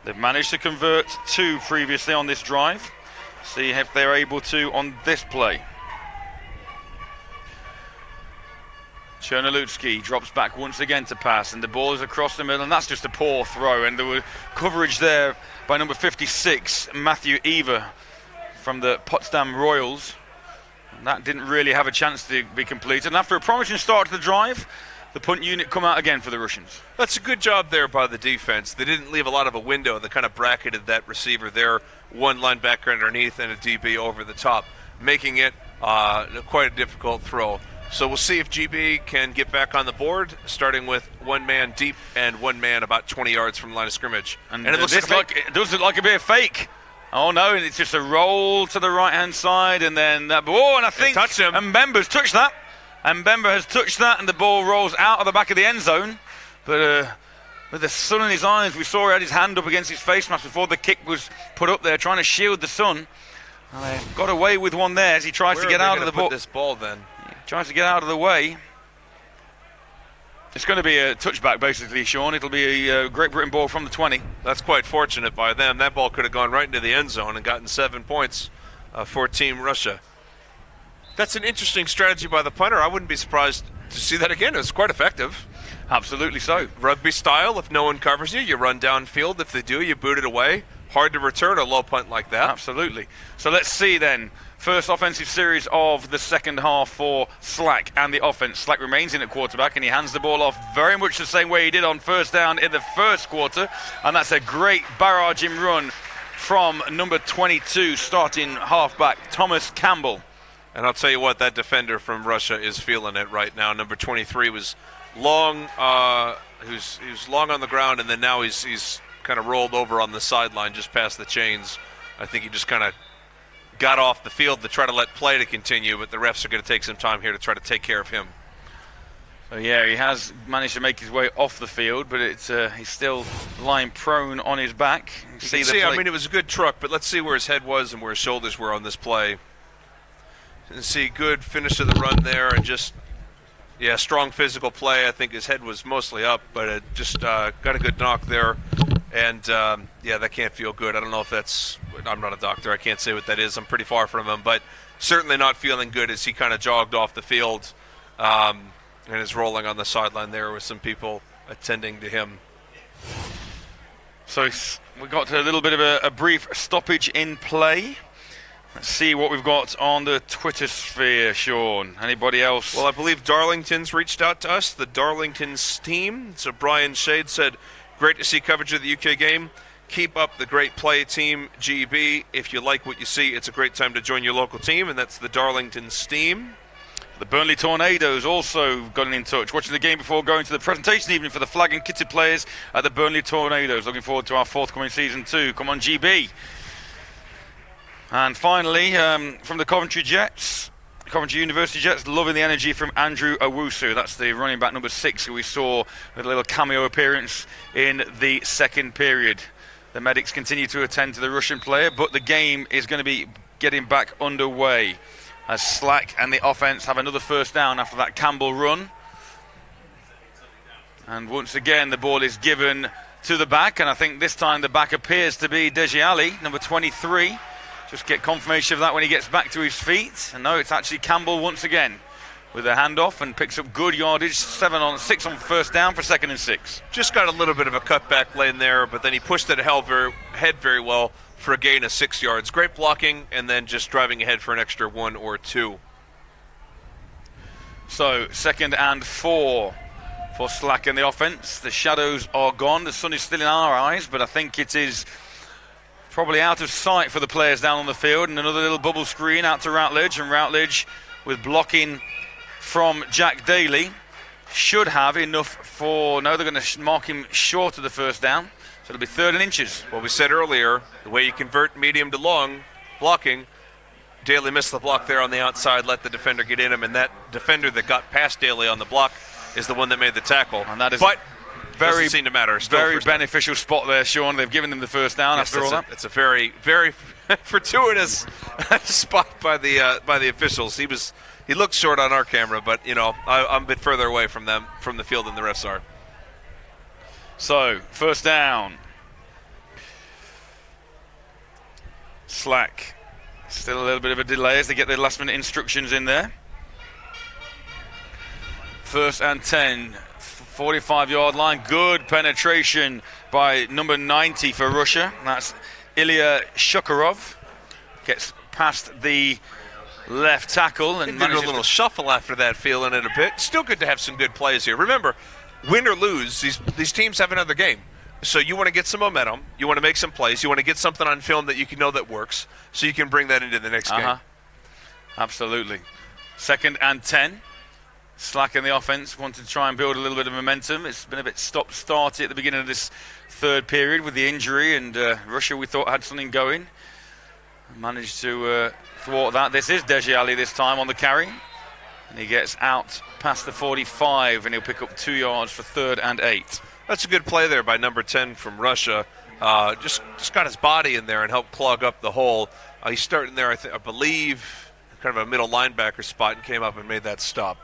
Speaker 2: They've managed to convert 2 previously on this drive. See if they're able to on this play. Chernolyutsky drops back once again to pass, and the ball is across the middle, and that's just a poor throw. And there was coverage there by number 56, Matthew Eva, from the Potsdam Royals. And that didn't really have a chance to be completed. And after a promising start to the drive, the punt unit come out again for the Russians.
Speaker 1: That's a good job there by the defense. They didn't leave a lot of a window. They kind of bracketed that receiver there, one linebacker underneath and a DB over the top, making it Quite a difficult throw. So we'll see if GB can get back on the board, starting with one man deep and one man about 20 yards from the line of scrimmage.
Speaker 2: And
Speaker 1: it looks
Speaker 2: it does look like a bit of fake. Oh no, and it's just a roll to the right-hand side, and then that ball, and I think
Speaker 1: touched him.
Speaker 2: And Mbemba's touched that. And Mbemba has touched that, and the ball rolls out of the back of the end zone. But with the sun in his eyes, we saw he had his hand up against his face mask before the kick was put up there, trying to shield the sun. And they got away with one there as he tries to get out of the ball.
Speaker 1: This ball then.
Speaker 2: Tries to get out of the way. It's going to be a touchback, basically, Sean. It'll be a Great Britain ball from the 20.
Speaker 1: That's quite fortunate by them. That ball could have gone right into the end zone and gotten 7 points for Team Russia. That's an interesting strategy by the punter. I wouldn't be surprised to see that again. It was quite effective.
Speaker 2: Absolutely so.
Speaker 1: Rugby style, if no one covers you, you run downfield. If they do, you boot it away. Hard to return a low punt like that.
Speaker 2: Absolutely. So let's see then. First offensive series of the second half for Slack and the offense. Slack remains in at quarterback, and he hands the ball off very much the same way he did on first down in the first quarter. And that's a great barraging run from number 22, starting halfback, Thomas Campbell.
Speaker 1: And I'll tell you what, that defender from Russia is feeling it right now. Number 23 was long, he was long on the ground, and then now he's kind of rolled over on the sideline just past the chains. I think he just kind of got off the field to try to let play to continue, but the refs are going to take some time here to try to take care of him.
Speaker 2: So yeah, he has managed to make his way off the field, but he's still lying prone on his back.
Speaker 1: I mean, it was a good truck, but let's see where his head was and where his shoulders were on this play. And see, good finish of the run there, and just, yeah, strong physical play. I think his head was mostly up, but it just got a good knock there. And, yeah, that can't feel good. I don't know if that's – I'm not a doctor. I can't say what that is. I'm pretty far from him. But certainly not feeling good as he kind of jogged off the field and is rolling on the sideline there with some people attending to him.
Speaker 2: So we got to a little bit of a brief stoppage in play. Let's see what we've got on the Twitter sphere, Sean. Anybody else?
Speaker 1: Well, I believe Darlington's reached out to us, the Darlington's team. So Brian Shade said, great to see coverage of the UK game. Keep up the great play, Team GB. If you like what you see, it's a great time to join your local team, and that's the Darlington's team.
Speaker 2: The Burnley Tornadoes also got in touch. Watching the game before going to the presentation evening for the flag and kitted players at the Burnley Tornadoes. Looking forward to our forthcoming season 2. Come on, GB. And finally, from the Coventry Jets, Coventry University Jets, loving the energy from Andrew Owusu. That's the running back number 6 who we saw with a little cameo appearance in the second period. The medics continue to attend to the Russian player, but the game is going to be getting back underway as Slack and the offense have another first down after that Campbell run. And once again, the ball is given to the back, and I think this time the back appears to be Deji Ali, number 23. Just get confirmation of that when he gets back to his feet. And no, it's actually Campbell once again with a handoff and picks up good yardage. 6 on first down for 2nd and 6.
Speaker 1: Just got a little bit of a cutback lane there, but then he pushed it head very well for a gain of 6 yards. Great blocking, and then just driving ahead for an extra 1 or 2.
Speaker 2: So 2nd and 4 for Slack in the offense. The shadows are gone. The sun is still in our eyes, but I think it is probably out of sight for the players down on the field. And another little bubble screen out to Routledge, and Routledge with blocking from Jack Daly should have enough for, no, they're going to mark him short of the first down, so it'll be 3rd and inches.
Speaker 1: Well, we said earlier, the way you convert medium to long blocking, Daly missed the block there on the outside, let the defender get in him, and that defender that got past Daly on the block is the one that made the tackle.
Speaker 2: And that is
Speaker 1: doesn't seem to matter. Still
Speaker 2: very beneficial spot there, Sean. They've given them the first down after all that.
Speaker 1: It's a very, very fortuitous spot by the officials. He looked short on our camera, but I'm a bit further away from the field than the refs are.
Speaker 2: So first down. Slack. Still a little bit of a delay as they get their last minute instructions in there. 1st and 10. 45-yard line. Good penetration by number 90 for Russia. That's Ilya Shukarov. Gets past the left tackle and
Speaker 1: did a little shuffle after that, feeling it a bit. Still good to have some good plays here. Remember, win or lose, these teams have another game. So you want to get some momentum. You want to make some plays. You want to get something on film that you can know that works, so you can bring that into the next game.
Speaker 2: Absolutely. 2nd and 10. Slack in the offense, wanted to try and build a little bit of momentum. It's been a bit stop-starty at the beginning of this third period with the injury, and Russia, we thought, had something going. Managed to thwart that. This is Deji Ali this time on the carry, and he gets out past the 45, and he'll pick up 2 yards for 3rd and 8.
Speaker 1: That's a good play there by number 10 from Russia. Just got his body in there and helped clog up the hole. He's starting there, I believe, kind of a middle linebacker spot, and came up and made that stop.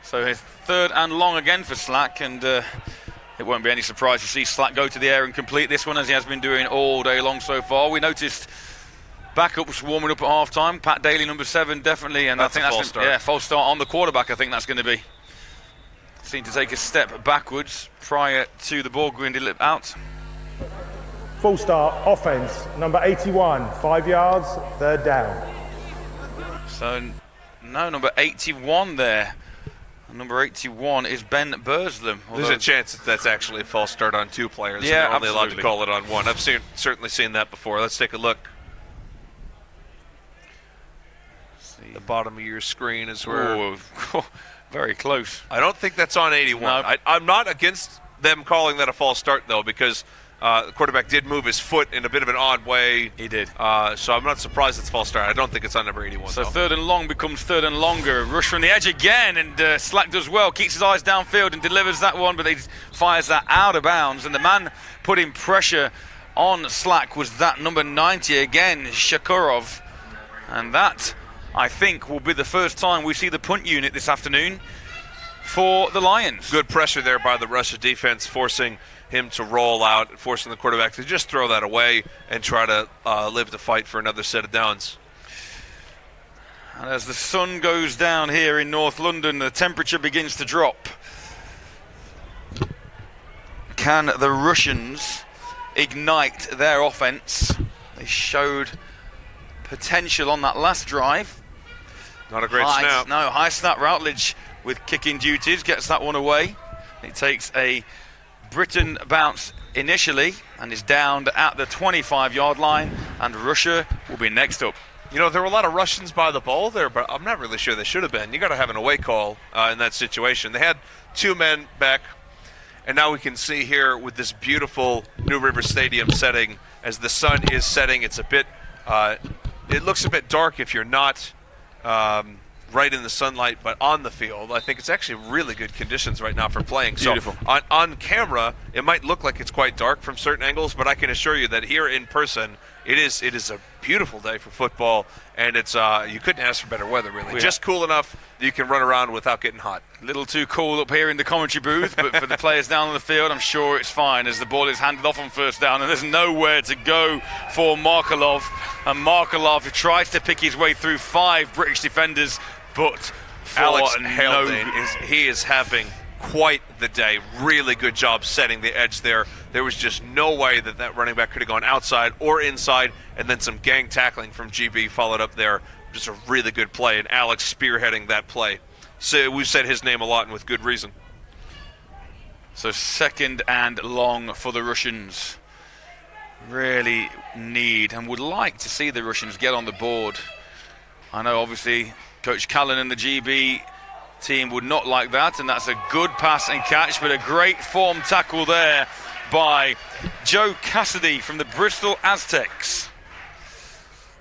Speaker 2: So his 3rd and long again for Slack, and it won't be any surprise to see Slack go to the air and complete this one, as he has been doing all day long so far. We noticed backups warming up at half-time. Pat Daly, number 7, definitely, and
Speaker 1: that's
Speaker 2: I think that's false start on the quarterback. I think that's going to be. Seemed to take a step backwards prior to the ball going out.
Speaker 4: Full start, offense, number 81, 5 yards, 3rd down.
Speaker 2: So, no, number 81 there. Number 81 is Ben Burslam.
Speaker 1: There's a chance that that's actually a false start on 2 players.
Speaker 2: Yeah,
Speaker 1: and they're only allowed to call it on 1. I've certainly seen that before. Let's take a look. The bottom of your screen is where...
Speaker 2: Very close.
Speaker 1: I don't think that's on 81.
Speaker 2: No.
Speaker 1: I'm not against them calling that a false start, though, because the quarterback did move his foot in a bit of an odd way.
Speaker 2: He did.
Speaker 1: So I'm not surprised it's a false start. I don't think it's on number 81.
Speaker 2: So
Speaker 1: though.
Speaker 2: 3rd and long becomes 3rd and longer. Rush from the edge again, and Slack does well. Keeps his eyes downfield and delivers that one, but he fires that out of bounds. And the man putting pressure on Slack was that number 90 again, Shakurov. And that, I think, will be the first time we see the punt unit this afternoon for the Lions.
Speaker 1: Good pressure there by the Russia defense, forcing him to roll out, forcing the quarterback to just throw that away and try to live the fight for another set of downs.
Speaker 2: And as the sun goes down here in North London, the temperature begins to drop. Can the Russians ignite their offense? They showed potential on that last drive.
Speaker 1: Not a great snap.
Speaker 2: No, high snap. Routledge with kicking duties gets that one away. It takes a Britain bounce initially and is down at the 25-yard line, and Russia will be next up.
Speaker 1: You know, there were a lot of Russians by the ball there, but I'm not really sure they should have been. You got to have an away call in that situation. They had 2 men back, and now we can see here with this beautiful New River Stadium setting, as the sun is setting, it's a bit, it looks a bit dark if you're not right in the sunlight, but on the field, I think it's actually really good conditions right now for playing.
Speaker 2: Beautiful.
Speaker 1: So on camera, it might look like it's quite dark from certain angles, but I can assure you that here in person, it is a beautiful day for football, and it's you couldn't ask for better weather, really. Just cool enough that you can run around without getting hot.
Speaker 2: A little too cool up here in the commentary booth, but for the players down on the field, I'm sure it's fine as the ball is handed off on first down, and there's nowhere to go for Markelov. And Markelov tries to pick his way through 5 British defenders, but
Speaker 1: Alex Haldane is having quite the day. Really good job setting the edge there. There was just no way that running back could have gone outside or inside, and then some gang tackling from GB followed up there. Just a really good play, and Alex spearheading that play. So we've said his name a lot, and with good reason.
Speaker 2: So 2nd and long for the Russians. Really need and would like to see the Russians get on the board. I know obviously Coach Callan and the GB team would not like that, and that's a good pass and catch, but a great form tackle there by Joe Cassidy from the Bristol Aztecs.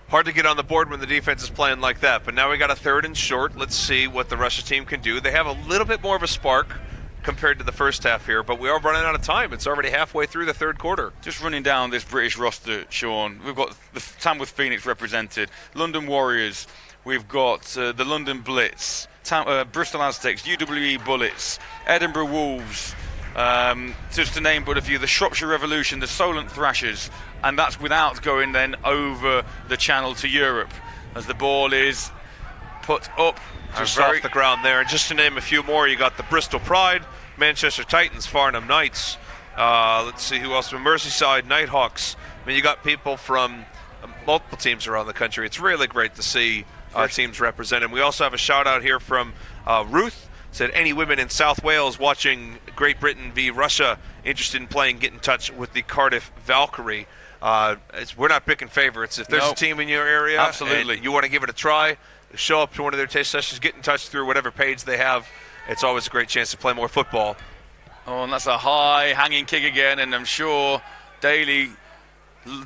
Speaker 1: Hard to get on the board when the defense is playing like that, but now we got a 3rd and short. Let's see what the Russia team can do. They have a little bit more of a spark compared to the first half here, but we are running out of time. It's already halfway through the 3rd quarter.
Speaker 2: Just running down this British roster, Sean, we've got the Tamworth Phoenix represented, London Warriors, we've got the London Blitz, Bristol Aztecs, UWE Bullets, Edinburgh Wolves, just to name but a few, the Shropshire Revolution, the Solent Thrashers, and that's without going then over the channel to Europe, as the ball is put up
Speaker 1: just off the ground there. And just to name a few more, you got the Bristol Pride, Manchester Titans, Farnham Knights, let's see who else, Merseyside Nighthawks. I mean, you got people from multiple teams around the country. It's really great to see teams represented. We also have a shout out here from Ruth. Said, any women in South Wales watching Great Britain v Russia interested in playing, get in touch with the Cardiff Valkyrie. we're not picking favorites. If there's a team in your area,
Speaker 2: absolutely,
Speaker 1: and you want to give it a try, show up to one of their taste sessions, get in touch through whatever page they have. It's always a great chance to play more football.
Speaker 2: Oh, and that's a high hanging kick again, and I'm sure Daly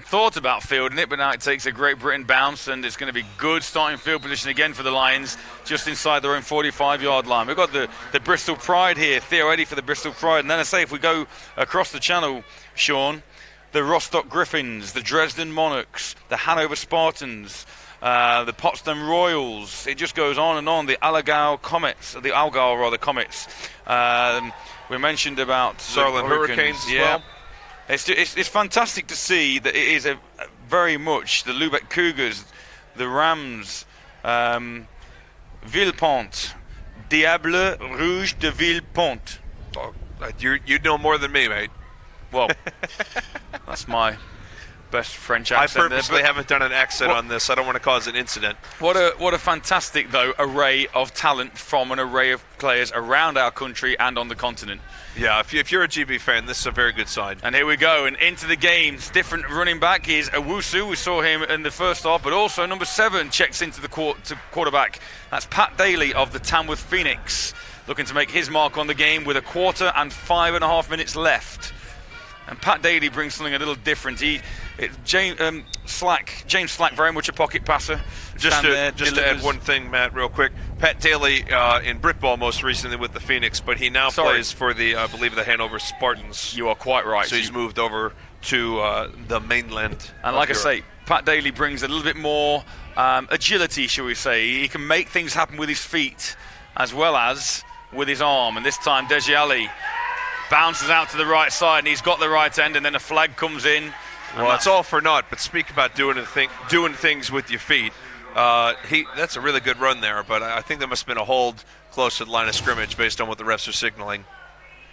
Speaker 2: thought about fielding it, but now it takes a Great Britain bounce, and it's going to be good starting field position again for the Lions, just inside their own 45-yard line. We've got the Bristol Pride here, Theo Eddy for the Bristol Pride, and then I say if we go across the channel, Sean, the Rostock Griffins, the Dresden Monarchs, the Hanover Spartans, the Potsdam Royals, it just goes on and on, the Allgäu Comets. We mentioned about
Speaker 1: Saarland Hurricanes as well.
Speaker 2: It's fantastic to see that it is a very much the Lübeck Cougars, the Rams, Villepont, Diable Rouge de Villepont.
Speaker 1: Oh, you know more than me, mate.
Speaker 2: Well, that's my best French accent.
Speaker 1: I purposely haven't done an accent on this. I don't want to cause an incident.
Speaker 2: What a fantastic, though, array of talent from an array of players around our country and on the continent.
Speaker 1: Yeah, if you're a GB fan, this is a very good sign.
Speaker 2: And here we go, and into the games. Different running back is Owusu. We saw him in the first half, but also number 7 checks into the quarterback. That's Pat Daly of the Tamworth Phoenix, looking to make his mark on the game with 1/4 and 5.5 minutes left. And Pat Daly brings something a little different. James Slack, very much a pocket passer.
Speaker 1: Just to add one thing, Matt, real quick. Pat Daly in Britball most recently with the Phoenix, but he now plays for the, I believe, the Hanover Spartans.
Speaker 2: You are quite right.
Speaker 1: So he's moved over to the mainland.
Speaker 2: And like I say, Pat Daly brings a little bit more agility, shall we say. He can make things happen with his feet as well as with his arm. And this time, Dejiali bounces out to the right side, and he's got the right end, and then a flag comes in.
Speaker 1: Well, it's all for naught, but speak about doing things with your feet. That's a really good run there, but I think there must have been a hold close to the line of scrimmage based on what the refs are signaling.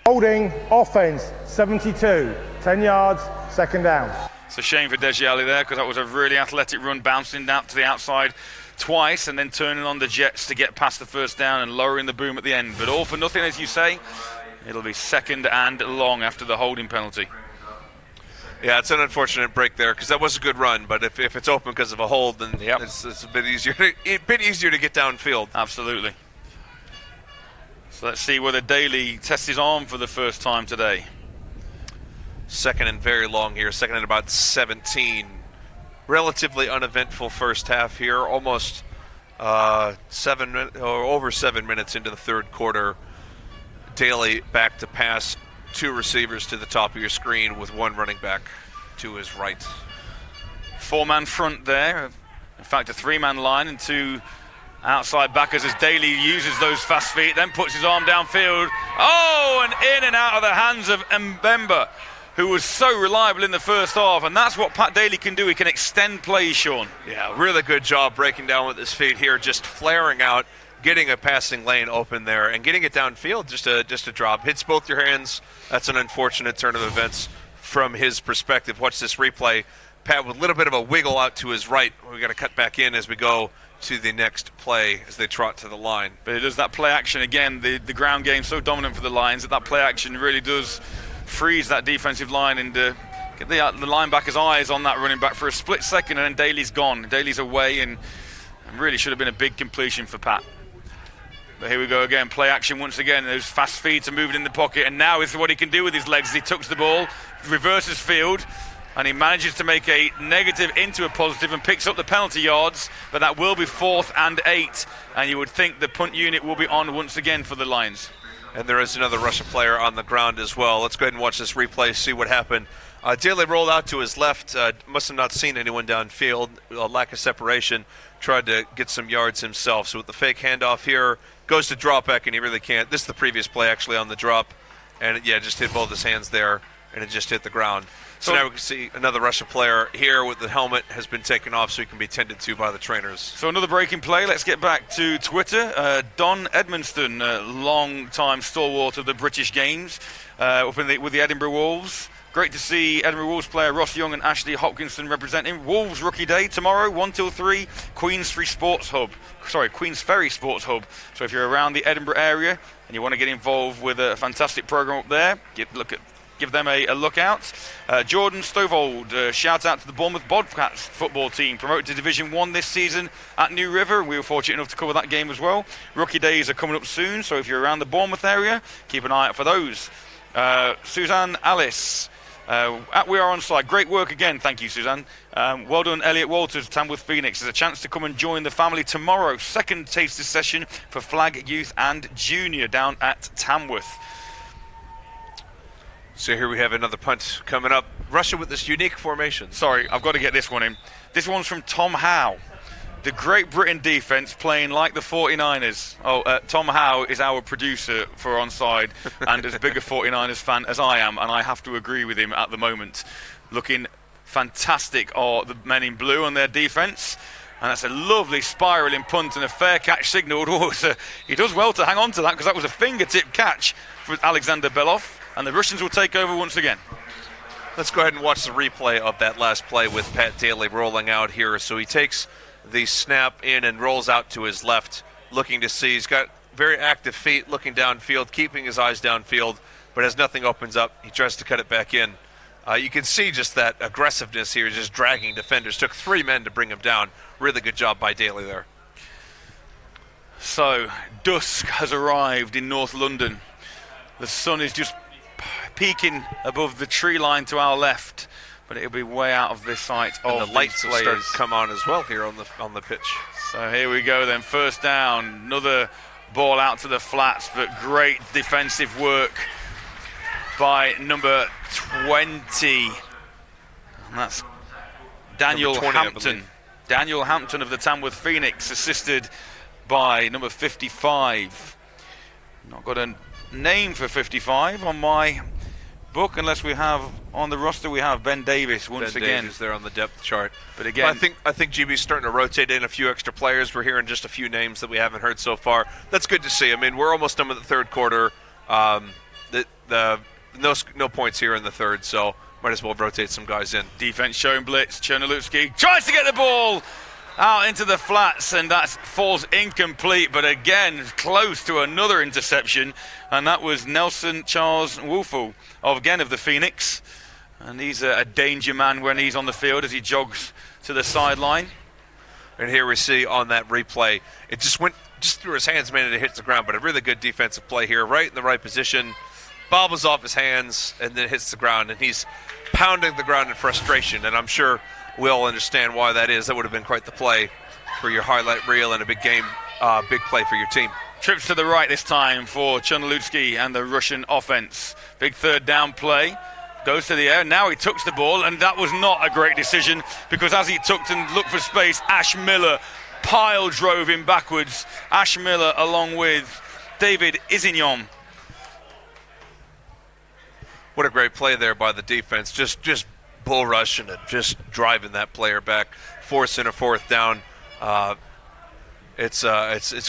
Speaker 4: Holding, offense, 72, 10 yards, second down.
Speaker 2: It's a shame for Dejiali there, because that was a really athletic run, bouncing out to the outside twice and then turning on the jets to get past the first down and lowering the boom at the end. But all for nothing, as you say. It'll be second and long after the holding penalty.
Speaker 1: Yeah, it's an unfortunate break there because that was a good run. But if it's open because of a hold, then it's a bit easier to get downfield.
Speaker 2: Absolutely. So let's see whether Daly tests his arm for the first time today.
Speaker 1: Second and very long here. Second and about 17. Relatively uneventful first half here. Almost over 7 minutes into the third quarter. Daly back to pass, 2 receivers to the top of your screen with 1 running back to his right.
Speaker 2: 4-man front there. In fact, a 3-man line and 2 outside backers as Daly uses those fast feet, then puts his arm downfield. Oh, and in and out of the hands of Mbemba, who was so reliable in the first half. And that's what Pat Daly can do. He can extend plays, Sean.
Speaker 1: Yeah, really good job breaking down with his feet here, just flaring out, getting a passing lane open there and getting it downfield, just a drop. Hits both your hands. That's an unfortunate turn of events from his perspective. Watch this replay. Pat with a little bit of a wiggle out to his right. We got to cut back in as we go to the next play as they trot to the line.
Speaker 2: But it does that play action again. The ground game so dominant for the Lions that play action really does freeze that defensive line and get the linebacker's eyes on that running back for a split second, and then Daly's gone. Daly's away, and really should have been a big completion for Pat. But here we go again, play action once again. Those fast feeds are moving in the pocket, and now is what he can do with his legs as he tucks the ball, reverses field, and he manages to make a negative into a positive and picks up the penalty yards, but that will be 4th and 8, and you would think the punt unit will be on once again for the Lions.
Speaker 1: And there is another Russia player on the ground as well. Let's go ahead and watch this replay, see what happened. Daly rolled out to his left, must have not seen anyone downfield, a lack of separation, tried to get some yards himself. So with the fake handoff here, goes to drop back, and he really can't. This is the previous play actually on the drop, and it just hit both his hands there, and it just hit the ground. So now we can see another Russia player here with the helmet has been taken off so he can be tended to by the trainers.
Speaker 2: So another breaking play. Let's get back to Twitter. Don Edmonston, long-time stalwart of the British Games, up with the Edinburgh Wolves. Great to see Edinburgh Wolves player Ross Young and Ashley Hopkinson representing. Wolves Rookie Day tomorrow, 1 till 3, Queensferry Sports Hub. So if you're around the Edinburgh area and you want to get involved with a fantastic program up there, look at give them a look out. Jordan Stovold, shout out to the Bournemouth Bobcats football team, promoted to Division 1 this season at New River. We were fortunate enough to cover that game as well. Rookie days are coming up soon, so if you're around the Bournemouth area, keep an eye out for those. Suzanne Alice, we are on side. Great work again, thank you, Suzanne. Well done, Elliot Walters, Tamworth Phoenix. There's a chance to come and join the family tomorrow. Second taster session for Flag Youth and Junior down at Tamworth.
Speaker 1: So here we have another punt coming up. Russia with this unique formation.
Speaker 2: Sorry, I've got to get this one in. This one's from Tom Howe. The Great Britain defence playing like the 49ers. Tom Howe is our producer for Onside and as big a 49ers fan as I am, and I have to agree with him at the moment. Looking fantastic are the men in blue on their defence, and that's a lovely spiralling punt and a fair catch signalled. He does well to hang on to that, because that was a fingertip catch for Alexander Belov, and the Russians will take over once again.
Speaker 1: Let's go ahead and watch the replay of that last play with Pat Daly rolling out here. So he takes the snap in and rolls out to his left, looking to see. He's got very active feet, looking downfield, keeping his eyes downfield, but as nothing opens up, he tries to cut it back in. You can see just that aggressiveness here, just dragging defenders. Took 3 men to bring him down. Really good job by Daly there.
Speaker 2: So, dusk has arrived in North London. The sun is just peeking above the tree line to our left, but it'll be way out of this sight.
Speaker 1: And the lights have started to come on as well here on the pitch.
Speaker 2: So here we go then, first down, another ball out to the flats, but great defensive work by number 20. And that's Daniel
Speaker 1: 20,
Speaker 2: Hampton. Daniel Hampton of the Tamworth Phoenix, assisted by number 55. Not got a name for 55 on my book, unless we have on the roster we have Ben Davis once again.
Speaker 1: Ben Davis there on the depth chart.
Speaker 2: But again,
Speaker 1: I think GB's starting to rotate in a few extra players. We're hearing just a few names that we haven't heard so far. That's good to see. I mean, we're almost done with the third quarter. No points here in the third, so might as well rotate some guys in.
Speaker 2: Defense showing blitz. Chernalutski tries to get the ball out into the flats, and that falls incomplete, but again close to another interception, and that was Nelson Charles Wolfel of the Phoenix, and he's a danger man when he's on the field as he jogs to the sideline.
Speaker 1: And here we see on that replay, it just went through his hands, man, and it hits the ground, but a really good defensive play here, right in the right position, bobbles off his hands and then hits the ground, and he's pounding the ground in frustration, and I'm sure we all understand why that is. That would have been quite the play for your highlight reel and a big game, big play for your team.
Speaker 2: Trips to the right this time for Chernalutski and the Russian offense. Big third down play. Goes to the air. Now he tucks the ball, and that was not a great decision, because as he tucked and looked for space, Ash Miller pile drove him backwards. Ash Miller along with David Isignon.
Speaker 1: What a great play there by the defense. Just bull rushing and just driving that player back, forcing a fourth down. It's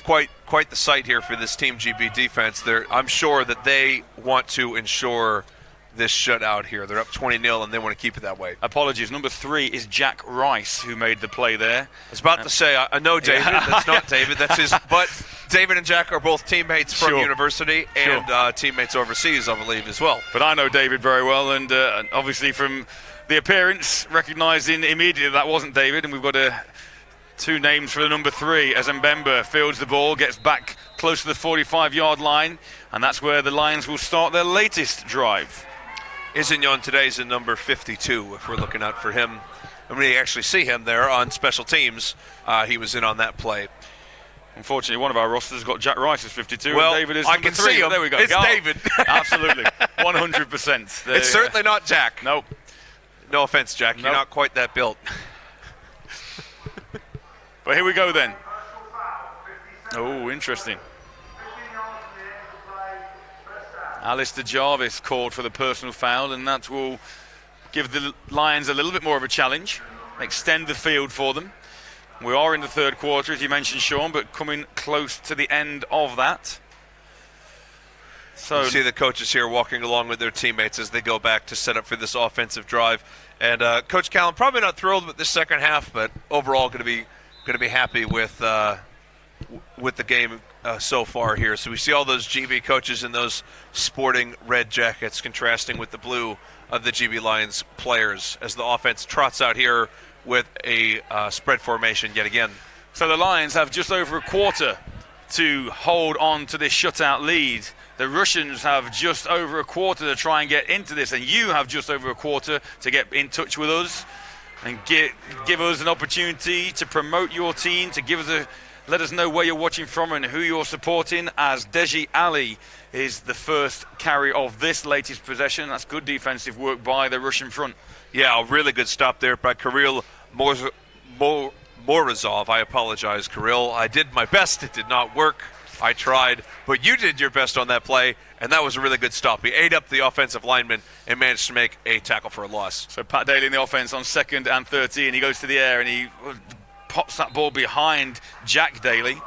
Speaker 1: quite the sight here for this Team GB defense. I'm sure that they want to ensure this shutout here. They're up 20-0 and they want to keep it that way.
Speaker 2: Apologies. Number 3 is Jack Rice, who made the play there.
Speaker 1: I was about to say, I know David. Yeah. That's not David. That's his. But David and Jack are both teammates from university and teammates overseas, I believe, as well.
Speaker 2: But I know David very well, and obviously from the appearance, recognizing immediately that wasn't David, and we've got 2 names for the number 3 as Mbemba fields the ball, gets back close to the 45-yard line, and that's where the Lions will start their latest drive.
Speaker 1: Isignon today is in number 52, if we're looking out for him. And we actually see him there on special teams. He was in on that play.
Speaker 2: Unfortunately, one of our rosters has got Jack Rice as 52,
Speaker 1: well,
Speaker 2: and David is
Speaker 1: I
Speaker 2: number
Speaker 1: can
Speaker 2: 3.
Speaker 1: See him.
Speaker 2: There we go.
Speaker 1: It's David.
Speaker 2: Absolutely. 100%.
Speaker 1: It's certainly not Jack.
Speaker 2: Nope.
Speaker 1: No offense, Jack. Nope. You're not quite that built.
Speaker 2: But here we go then. Oh, interesting. Alistair Jarvis called for the personal foul, and that will give the Lions a little bit more of a challenge, extend the field for them. We are in the third quarter, as you mentioned, Sean, but coming close to the end of that. So
Speaker 1: you see the coaches here walking along with their teammates as they go back to set up for this offensive drive. And Coach Callan probably not thrilled with this second half, but overall going to be happy with with the game so far here. So we see all those GB coaches in those sporting red jackets contrasting with the blue of the GB Lions players as the offense trots out here with a spread formation yet again.
Speaker 2: So the Lions have just over a quarter to hold on to this shutout lead. The Russians have just over a quarter to try and get into this, and you have just over a quarter to get in touch with us and give us an opportunity to promote your team, to let us know where you're watching from and who you're supporting, as Deji Ali is the first carry of this latest possession. That's good defensive work by the Russian front.
Speaker 1: Yeah, a really good stop there by Kirill Morozov. I apologize, Kirill. I did my best. It did not work. I tried, but you did your best on that play, and that was a really good stop. He ate up the offensive lineman and managed to make a tackle for a loss.
Speaker 2: So Pat Daly in the offense on 2nd and 13. He goes to the air and he pops that ball behind Jack Daly.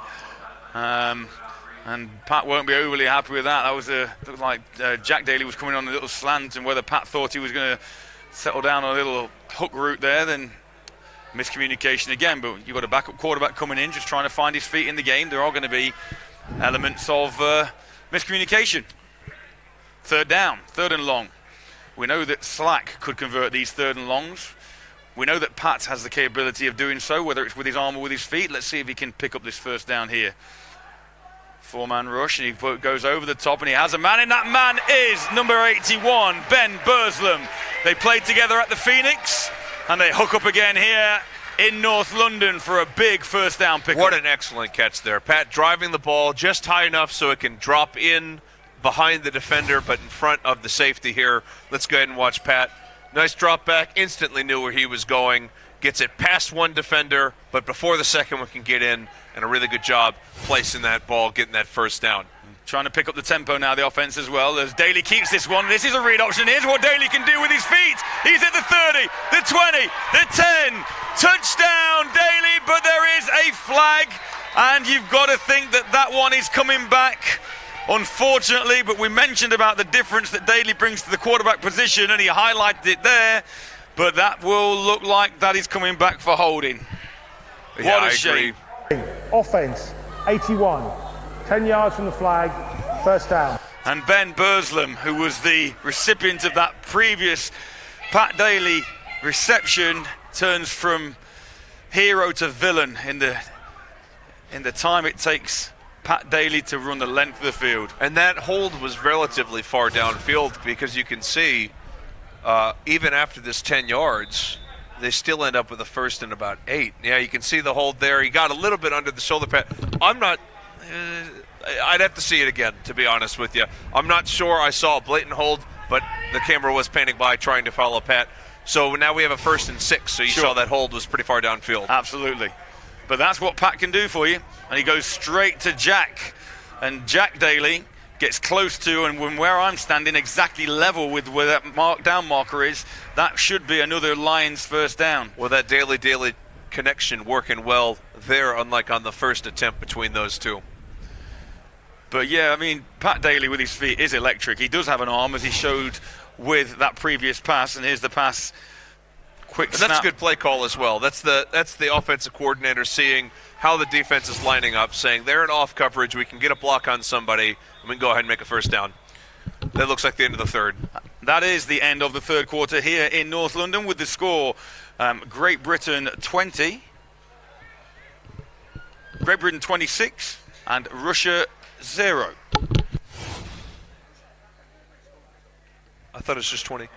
Speaker 2: And Pat won't be overly happy with that. That was looked like Jack Daly was coming on a little slant, and whether Pat thought he was going to settle down on a little hook route there, then miscommunication again. But you've got a backup quarterback coming in, just trying to find his feet in the game. There are going to be elements of miscommunication. 3rd down, 3rd and long. We know that Slack could convert these 3rd and longs. We know that Pat has the capability of doing so, whether it's with his arm or with his feet. Let's see if he can pick up this 1st down here. 4-man rush, and he goes over the top, and he has a man, and that man is number 81, Ben Burslam. They played together at the Phoenix, and they hook up again here in North London for a big 1st down pickup.
Speaker 1: What an excellent catch there. Pat driving the ball just high enough so it can drop in behind the defender, but in front of the safety here. Let's go ahead and watch Pat. Nice drop back, instantly knew where he was going. Gets it past one defender, but before the second one can get in, and a really good job placing that ball, getting that 1st down.
Speaker 2: Trying to pick up the tempo now, the offense as well, as Daly keeps this one. This is a read option. Here's what Daly can do with his feet. He's at the 30, the 20, the 10. Touchdown, Daly, but there is a flag, and you've got to think that that one is coming back, unfortunately. But we mentioned about the difference that Daly brings to the quarterback position, and he highlighted it there. But that will look like that is coming back for holding.
Speaker 1: Yeah,
Speaker 2: what a shame.
Speaker 4: Offense, 81. 10 yards from the flag, 1st down.
Speaker 2: And Ben Burslam, who was the recipient of that previous Pat Daly reception, turns from hero to villain in the time it takes Pat Daly to run the length of the field.
Speaker 1: And that hold was relatively far downfield, because you can see even after this 10 yards, they still end up with a 1st and about 8. Yeah, you can see the hold there. He got a little bit under the shoulder pad. I'd have to see it again, to be honest with you. I'm not sure I saw a blatant hold, but the camera was panning by trying to follow Pat. So now we have a 1st and 6, so you saw that hold was pretty far downfield.
Speaker 2: Absolutely. But that's what Pat can do for you. And he goes straight to Jack. And Jack Daly gets close to, and when where I'm standing, exactly level with where that down marker is, that should be another Lions 1st down.
Speaker 1: Well, that Daly connection working well there, unlike on the 1st attempt between those two.
Speaker 2: But yeah, I mean, Pat Daly with his feet is electric. He does have an arm, as he showed with that previous pass, and here's the pass. Quick snap.
Speaker 1: That's a good play call as well. That's the offensive coordinator seeing how the defense is lining up, saying they're in off coverage, we can get a block on somebody, and we can go ahead and make a 1st down. That looks like the end of the 3rd.
Speaker 2: That is the end of the 3rd quarter here in North London, with the score Great Britain 20, Great Britain 26, and Russia 0.
Speaker 1: I thought it was just 20.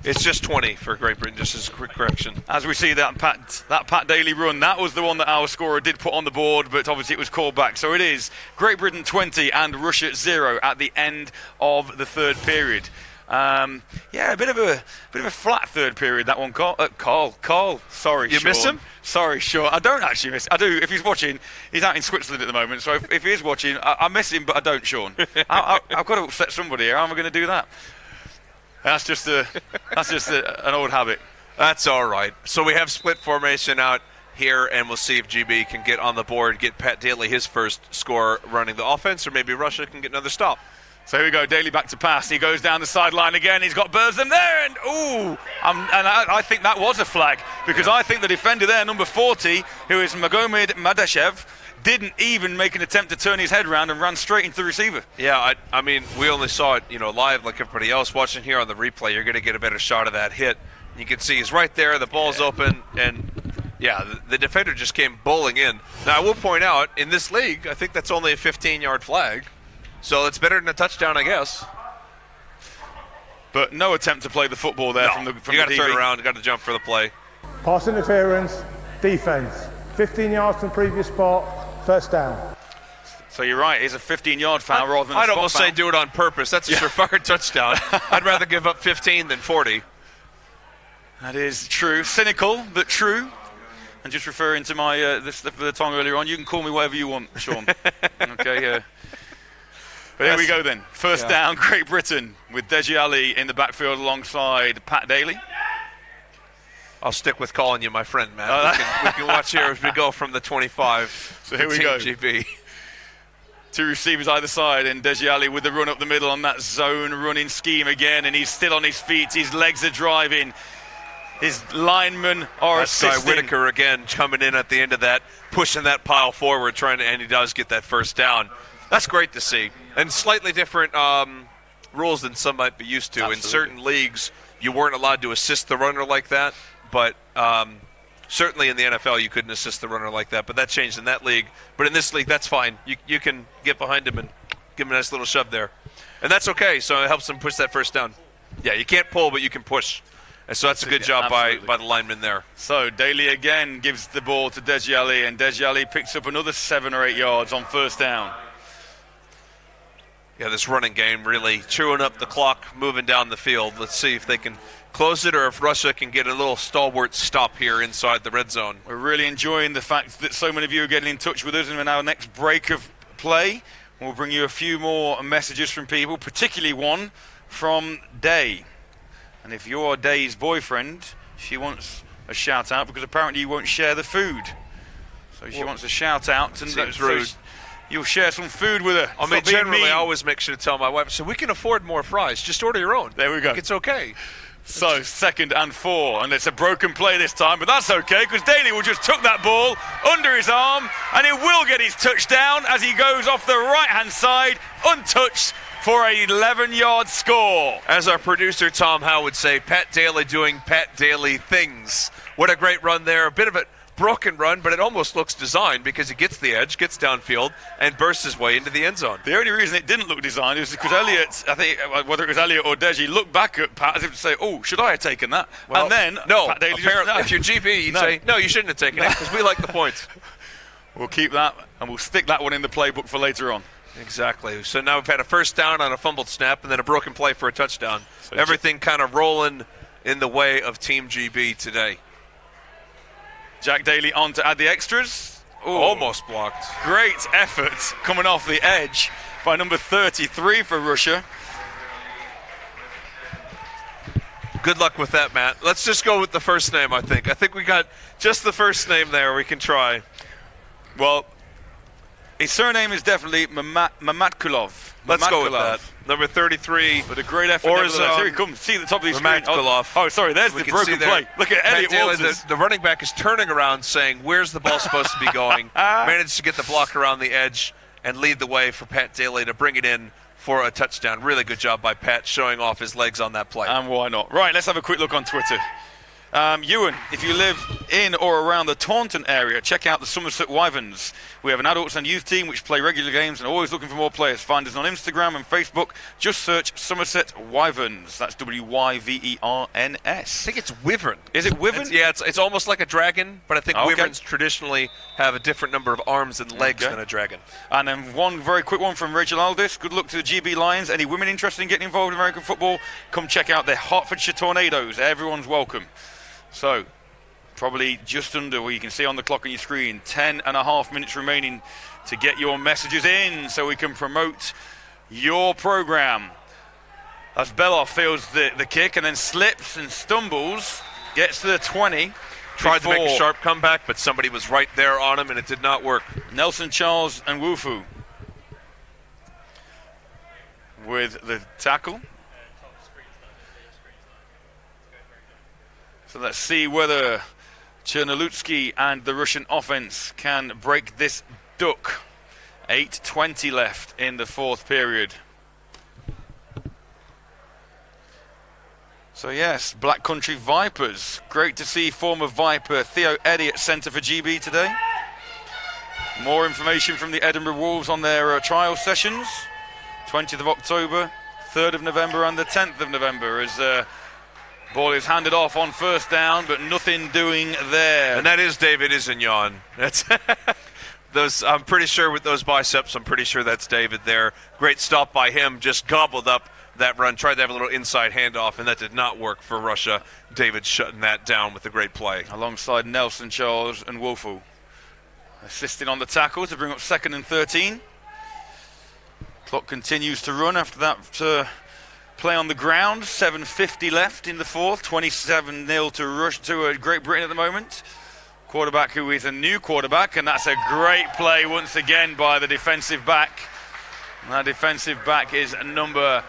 Speaker 1: It's just 20 for Great Britain, just as a quick correction.
Speaker 2: As we see that Pat Daly run, that was the one that our scorer did put on the board, but obviously it was called back. So it is Great Britain 20 and Russia 0 at the end of the 3rd period. Yeah, a bit of a flat 3rd period, that one. Carl. Sorry,
Speaker 1: you
Speaker 2: Sean.
Speaker 1: miss him?
Speaker 2: Sorry, Sean. I don't actually miss. I do. If he's watching, he's out in Switzerland at the moment. So if he is watching, I miss him, but I don't, Sean. I've got to upset somebody here. How am I going to do that? That's just an old habit.
Speaker 1: That's all right. So we have split formation out here, and we'll see if GB can get on the board, get Pat Daly his 1st score running the offense, or maybe Russia can get another stop.
Speaker 2: So here we go, Daly back to pass. He goes down the sideline again. He's got Bursam there, and I think that was a flag, because I think the defender there, number 40, who is Magomed Madashev, didn't even make an attempt to turn his head around and ran straight into the receiver.
Speaker 1: Yeah, I mean, we only saw it, live like everybody else. Watching here on the replay, you're going to get a better shot of that hit. You can see he's right there, the ball's open, and the defender just came bowling in. Now, I will point out, in this league, I think that's only a 15-yard flag. So it's better than a touchdown, I guess.
Speaker 2: But no attempt to play the football there from the
Speaker 1: you got to turn around, you got to jump for the play.
Speaker 4: Pass interference, defense. 15 yards from previous spot, first down.
Speaker 2: So you're right, it's a 15-yard foul rather than a
Speaker 1: I'd
Speaker 2: spot
Speaker 1: almost
Speaker 2: foul.
Speaker 1: say do it on purpose. That's a surefire touchdown. I'd rather give up 15 than 40.
Speaker 2: That is true. Cynical, but true. And just referring to my the tongue earlier on, you can call me whatever you want, Sean. Okay, But here we go then. First down, Great Britain, with Deji Ali in the backfield alongside Pat Daly.
Speaker 1: I'll stick with calling you my friend, Matt. We can watch here as we go from the 25.
Speaker 2: So here we go.
Speaker 1: GB.
Speaker 2: Two receivers either side, and Deji Ali with the run up the middle on that zone running scheme again, and he's still on his feet. His legs are driving. His linemen are assisting.
Speaker 1: Whitaker again coming in at the end of that, pushing that pile forward, and he does get that first down. That's great to see. And slightly different rules than some might be used to.
Speaker 2: Absolutely.
Speaker 1: In certain leagues, you weren't allowed to assist the runner like that, but certainly in the NFL, you couldn't assist the runner like that. But that changed in that league. But in this league, that's fine. You can get behind him and give him a nice little shove there. And that's okay, so it helps him push that first down. Yeah, you can't pull, but you can push. And so that's a good job by the lineman there.
Speaker 2: So Daly again gives the ball to Deji Ali, and Deji Ali picks up another 7 or 8 yards on first down.
Speaker 1: Yeah, this running game really chewing up the clock, moving down the field. Let's see if they can close it or if Russia can get a little stalwart stop here inside the red zone.
Speaker 2: We're really enjoying the fact that so many of you are getting in touch with us, and in our next break of play, we'll bring you a few more messages from people, particularly one from Day. And if you're Day's boyfriend, she wants a shout out because apparently you won't share the food. So she wants a shout out, and
Speaker 1: seems rude.
Speaker 2: You'll share some food with her.
Speaker 1: I mean, generally, I always make sure to tell my wife, so we can afford more fries. Just order your own.
Speaker 2: There we go.
Speaker 1: It's okay.
Speaker 2: So 2nd and 4, and it's a broken play this time, but that's okay because Daly will just tuck that ball under his arm, and he will get his touchdown as he goes off the right-hand side, untouched, for an 11-yard score.
Speaker 1: As our producer Tom Howe would say, Pat Daly doing Pat Daly things. What a great run there. A bit of a broken run, but it almost looks designed because he gets the edge, gets downfield, and bursts his way into the end zone.
Speaker 2: The only reason it didn't look designed is because Elliott, I think, whether it was Elliott or Deji, looked back at Pat as if to say, oh, should I have taken that?
Speaker 1: Well,
Speaker 2: and then,
Speaker 1: no,
Speaker 2: Pat Daly
Speaker 1: apparently,
Speaker 2: just,
Speaker 1: if you're GB, you'd say, no, you shouldn't have taken it because we like the points.
Speaker 2: We'll keep that, and we'll stick that one in the playbook for later on.
Speaker 1: Exactly. So now we've had a first down on a fumbled snap and then a broken play for a touchdown. So everything kind of rolling in the way of Team GB today.
Speaker 2: Jack Daly on to add the extras.
Speaker 1: Ooh, almost blocked.
Speaker 2: Great effort coming off the edge by number 33 for Russia.
Speaker 1: Good luck with that, Matt. Let's just go with the first name, I think. I think we got just the first name there. We can try.
Speaker 2: Well, his surname is definitely Mamatkulov.
Speaker 1: Let's go with that. Number 33.
Speaker 2: But a great effort. Here he comes. See at the top of the screen. Oh, sorry. There's the broken play. Look at Elliott Walters.
Speaker 1: The running back is turning around saying, where's the ball supposed to be going? Managed to get the block around the edge and lead the way for Pat Daly to bring it in for a touchdown. Really good job by Pat showing off his legs on that play.
Speaker 2: And why not? Right, let's have a quick look on Twitter. Ewan, if you live in or around the Taunton area, check out the Somerset Wyverns. We have an adults and youth team which play regular games and are always looking for more players. Find us on Instagram and Facebook. Just search Somerset Wyverns. That's Wyverns.
Speaker 1: I think it's Wyvern.
Speaker 2: Is it Wyvern?
Speaker 1: It's almost like a dragon, but I think Wyverns traditionally have a different number of arms and legs than a dragon.
Speaker 2: And then one very quick one from Rachel Aldis. Good luck to the GB Lions. Any women interested in getting involved in American football, come check out the Hertfordshire Tornadoes. Everyone's welcome. So, probably just under where you can see on the clock on your screen, 10.5 minutes remaining to get your messages in so we can promote your program. As Belov feels the kick and then slips and stumbles, gets to the 20.
Speaker 1: Tried to make a sharp comeback, but somebody was right there on him and it did not work.
Speaker 2: Nelson Charles and Wufu. with the tackle. So let's see whether Chernolyutsky and the Russian offense can break this duck. 8:20 left in the fourth period. So yes, Black Country Vipers. Great to see former Viper Theo Eddy at centre for GB today. More information from the Edinburgh Wolves on their trial sessions. 20th of October, 3rd of November and the 10th of November as ball is handed off on first down, but nothing doing there.
Speaker 1: And that is David Isignon. That's those. I'm pretty sure with those biceps, I'm pretty sure that's David there. Great stop by him, just gobbled up that run, tried to have a little inside handoff, and that did not work for Russia. David shutting that down with a great play.
Speaker 2: Alongside Nelson, Charles and Wofu. Assisting on the tackle to bring up 2nd and 13. Clock continues to run after that play on the ground. 7:50 left in the fourth. 27-0 to Great Britain at the moment. Quarterback who is a new quarterback, and that's a great play once again by the defensive back. And that defensive back is number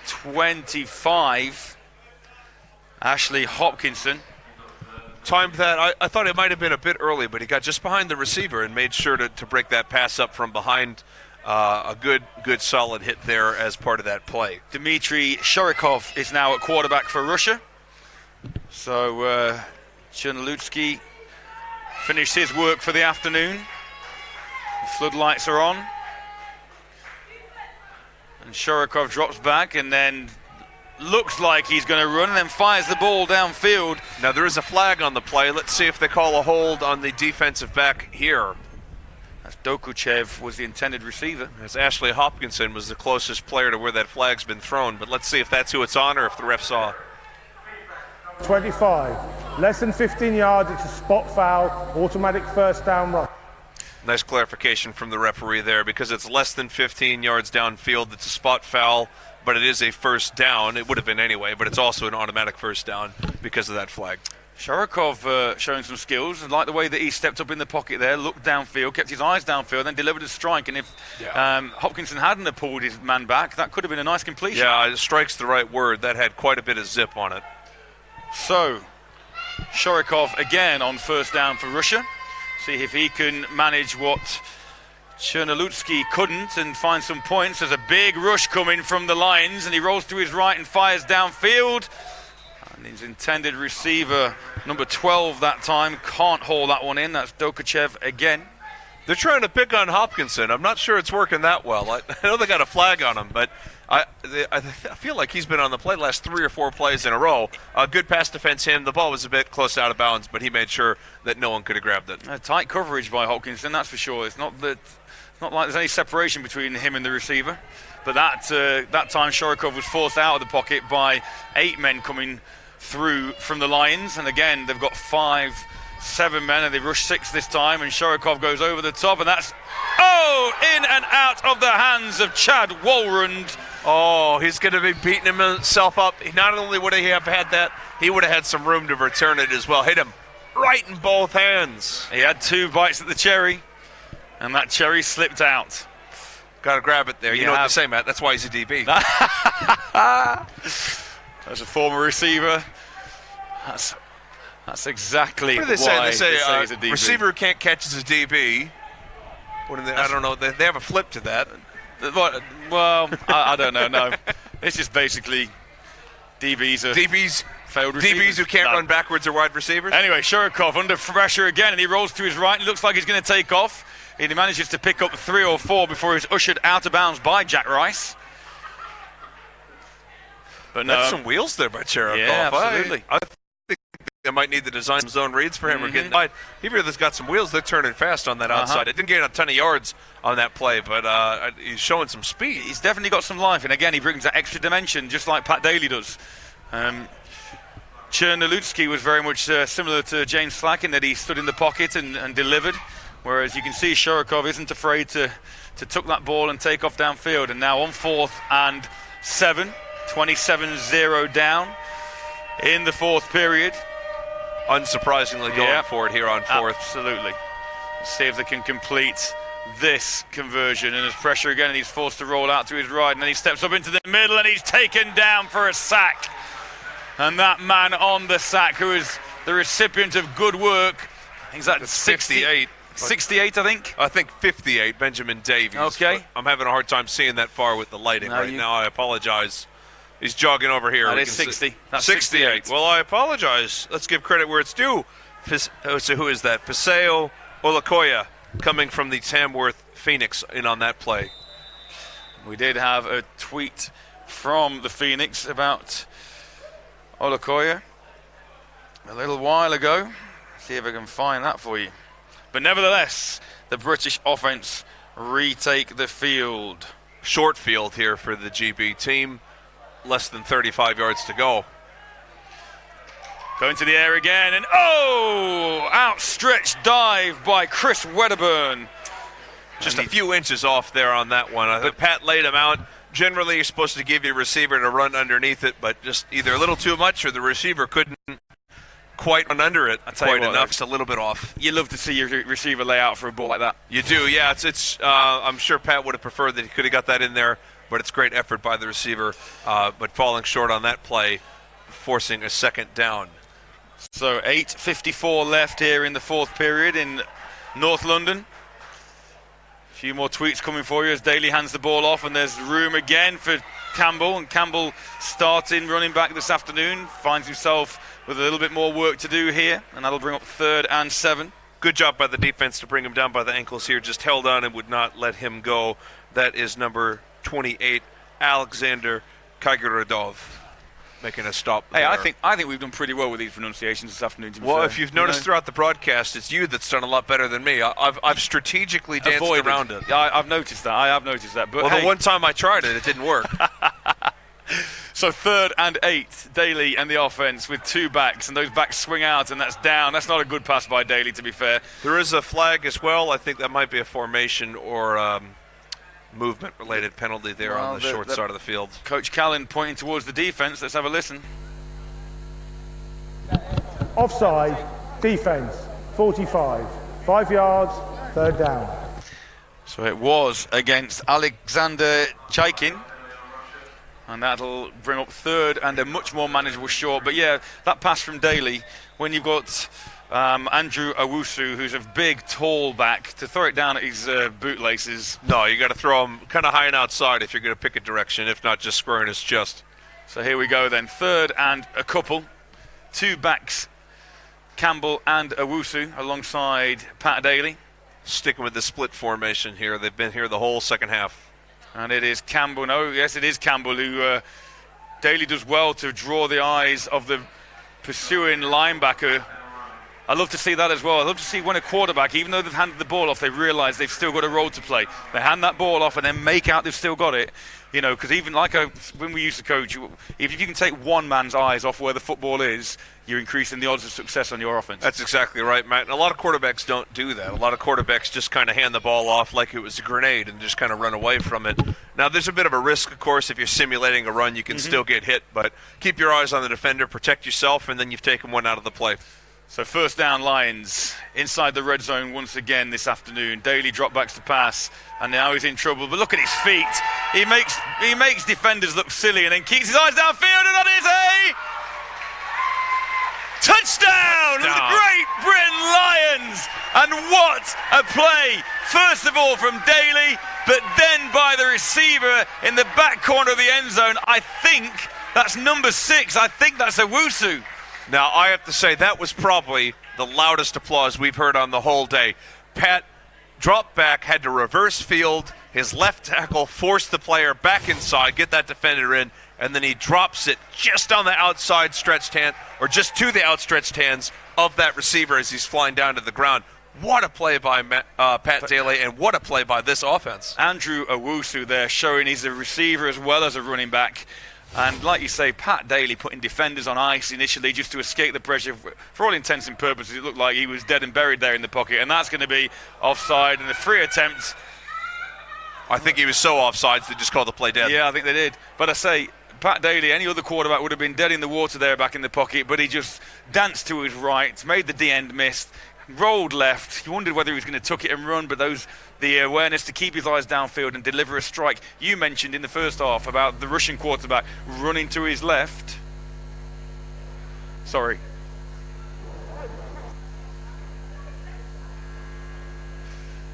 Speaker 2: 25, Ashley Hopkinson.
Speaker 1: Timed that. I thought it might have been a bit early, but he got just behind the receiver and made sure to break that pass up from behind. A good solid hit there as part of that play.
Speaker 2: Dmitry Shorokov is now at quarterback for Russia. So Chernolyutsky finished his work for the afternoon. The floodlights are on. And Shorokov drops back and then looks like he's going to run and then fires the ball downfield.
Speaker 1: Now there is a flag on the play. Let's see if they call a hold on the defensive back here.
Speaker 2: As Dokuchev was the intended receiver.
Speaker 1: As Ashley Hopkinson was the closest player to where that flag's been thrown. But let's see if that's who it's on or if the ref saw.
Speaker 4: 25. Less than 15 yards, it's a spot foul, automatic first down rush.
Speaker 1: Nice clarification from the referee there, because it's less than 15 yards downfield. It's a spot foul, but it is a first down. It would have been anyway, but it's also an automatic first down because of that flag.
Speaker 2: Shorokov showing some skills. I like the way that he stepped up in the pocket there, looked downfield, kept his eyes downfield, then delivered a strike. And if Hopkinson hadn't have pulled his man back, that could have been a nice completion.
Speaker 1: Yeah, strike's the right word. That had quite a bit of zip on it.
Speaker 2: So, Shorokov again on first down for Russia. See if he can manage what Chernolyutsky couldn't and find some points. There's a big rush coming from the Lions, and he rolls to his right and fires downfield. And his intended receiver, number 12 that time, can't haul that one in. That's Dokuchev again.
Speaker 1: They're trying to pick on Hopkinson. I'm not sure it's working that well. I know they got a flag on him, but I feel like he's been on the play the last 3 or 4 plays in a row. Good pass defense him. The ball was a bit close out of bounds, but he made sure that no one could have grabbed it.
Speaker 2: Tight coverage by Hopkinson, that's for sure. It's not like there's any separation between him and the receiver. But that time Shorokov was forced out of the pocket by 8 men coming through from the Lions. And again, they've got 7 men, and they rush 6 this time. And Shorokov goes over the top, and that's in and out of the hands of Chad Walrund.
Speaker 1: Oh, he's going to be beating himself up. Not only would he have had that, he would have had some room to return it as well. Hit him right in both hands.
Speaker 2: He had 2 bites at the cherry, and that cherry slipped out.
Speaker 1: Got to grab it there. You know what they say, Matt. That's why he's a DB.
Speaker 2: As a former receiver, that's exactly
Speaker 1: what do they
Speaker 2: why
Speaker 1: say? They say
Speaker 2: he's a DB.
Speaker 1: Receiver who can't catch as a DB. What do they, I don't know. They have a flip to that.
Speaker 2: Well, I don't know. No, it's just basically DBs failed receivers.
Speaker 1: DBs who can't run backwards or wide receivers.
Speaker 2: Anyway, Shorokov under pressure again, and he rolls to his right. It looks like he's going to take off. And he manages to pick up 3 or 4 before he's ushered out of bounds by Jack Rice. But no,
Speaker 1: that's some wheels there by Cherokov.
Speaker 2: Yeah, absolutely.
Speaker 1: I think they might need to design some zone reads for him or getting by. He really's got some wheels. They're turning fast on that outside. It didn't get a ton of yards on that play, but he's showing some speed.
Speaker 2: He's definitely got some life, and again, he brings that extra dimension, just like Pat Daly does. Chernolyutsky was very much similar to James Slack in that he stood in the pocket and delivered, whereas you can see Shorokov isn't afraid to tuck that ball and take off downfield. And now on 4th and 7, 27-0 down in the 4th period.
Speaker 1: Unsurprisingly going for it here on 4th.
Speaker 2: Absolutely. Let's see if they can complete this conversion. And there's pressure again, and he's forced to roll out to his right, and then he steps up into the middle, and he's taken down for a sack. And that man on the sack, who is the recipient of good work, he's at
Speaker 1: 68.
Speaker 2: 68, I think.
Speaker 1: I think 58, Benjamin Davies.
Speaker 2: Okay.
Speaker 1: I'm having a hard time seeing that far with the lighting now. I apologize. He's jogging over here.
Speaker 2: That is 60. That's
Speaker 1: 68. Well, I apologize. Let's give credit where it's due. So who is that? Paseo Olakoya coming from the Tamworth Phoenix in on that play.
Speaker 2: We did have a tweet from the Phoenix about Olakoya a little while ago. See if I can find that for you. But nevertheless, the British offense retake the field.
Speaker 1: Short field here for the GB team. Less than 35 yards to go.
Speaker 2: Going to the air again, and outstretched dive by Chris Wedderburn.
Speaker 1: Just a few inches off there on that one. I think Pat laid him out. Generally, you're supposed to give your receiver to run underneath it, but just either a little too much or the receiver couldn't quite run under it quite enough. It's a little bit off.
Speaker 2: You love to see your receiver lay out for a ball like that.
Speaker 1: You do, yeah. It's. I'm sure Pat would have preferred that he could have got that in there, but it's great effort by the receiver, but falling short on that play, forcing a second down.
Speaker 2: So 8:54 left here in the fourth period in North London. A few more tweets coming for you as Daly hands the ball off, and there's room again for Campbell, and Campbell starting running back this afternoon, finds himself with a little bit more work to do here, and that'll bring up 3rd and 7.
Speaker 1: Good job by the defense to bring him down by the ankles here, just held on and would not let him go. That is number 28, Alexander Kagirodov, making a stop there.
Speaker 2: Hey, I think we've done pretty well with these pronunciations this afternoon.
Speaker 1: Well, if you've noticed throughout the broadcast, it's you that's done a lot better than me. I've strategically danced around it.
Speaker 2: Yeah, I've noticed that. I have noticed that. But
Speaker 1: well, the one time I tried it, it didn't work.
Speaker 2: So 3rd and 8, Daly and the offense with 2 backs, and those backs swing out, and that's down. That's not a good pass by Daly, to be fair.
Speaker 1: There is a flag as well. I think that might be a formation or movement-related penalty there on the short side of the field.
Speaker 2: Coach Callan pointing towards the defense. Let's have a listen.
Speaker 4: Offside, defense, 45. 5 yards, 3rd down.
Speaker 2: So it was against Alexander Chaikin. And that'll bring up 3rd and a much more manageable short. But yeah, that pass from Daly, when you've got Andrew Owusu, who's a big, tall back, to throw it down at his bootlaces.
Speaker 1: No, you got to throw him kind of high and outside if you're going to pick a direction, if not just squaring his chest.
Speaker 2: So here we go then, 3rd and a couple. 2 backs, Campbell and Owusu, alongside Pat Daly.
Speaker 1: Sticking with the split formation here. They've been here the whole second half.
Speaker 2: And it is Campbell. No, yes, it is Campbell who Daly does well to draw the eyes of the pursuing linebacker. I love to see that as well. I love to see when a quarterback, even though they've handed the ball off, they realise they've still got a role to play. They hand that ball off and then make out they've still got it. You know, because even when we used to coach, if you can take one man's eyes off where the football is, you're increasing the odds of success on your offense.
Speaker 1: That's exactly right, Matt. And a lot of quarterbacks don't do that. A lot of quarterbacks just kind of hand the ball off like it was a grenade and just kind of run away from it. Now, there's a bit of a risk, of course. If you're simulating a run, you can still get hit. But keep your eyes on the defender, protect yourself, and then you've taken one out of the play.
Speaker 2: So 1st down, Lions inside the red zone once again this afternoon. Daly drop backs to pass, and now he's in trouble. But look at his feet. He makes defenders look silly and then keeps his eyes downfield, and that is a touchdown for the Great Britain Lions. And what a play! First of all from Daly, but then by the receiver in the back corner of the end zone. I think that's number 6. I think that's Owusu.
Speaker 1: Now, I have to say, that was probably the loudest applause we've heard on the whole day. Pat dropped back, had to reverse field. His left tackle forced the player back inside, get that defender in, and then he drops it just on the outside stretched hand, or just to the outstretched hands of that receiver as he's flying down to the ground. What a play by Pat Daly, and what a play by this offense.
Speaker 2: Andrew Owusu there showing he's a receiver as well as a running back. And like you say, Pat Daly putting defenders on ice initially just to escape the pressure. For all intents and purposes, it looked like he was dead and buried there in the pocket. And that's going to be offside and a free attempt.
Speaker 1: I think he was so offside they just called the play dead.
Speaker 2: Yeah, I think they did. But I say, Pat Daly, any other quarterback would have been dead in the water there back in the pocket. But he just danced to his right, made the D-end miss, rolled left. You wondered whether he was going to tuck it and run, but the awareness to keep his eyes downfield and deliver a strike. You mentioned in the first half about the Russian quarterback running to his left. Sorry.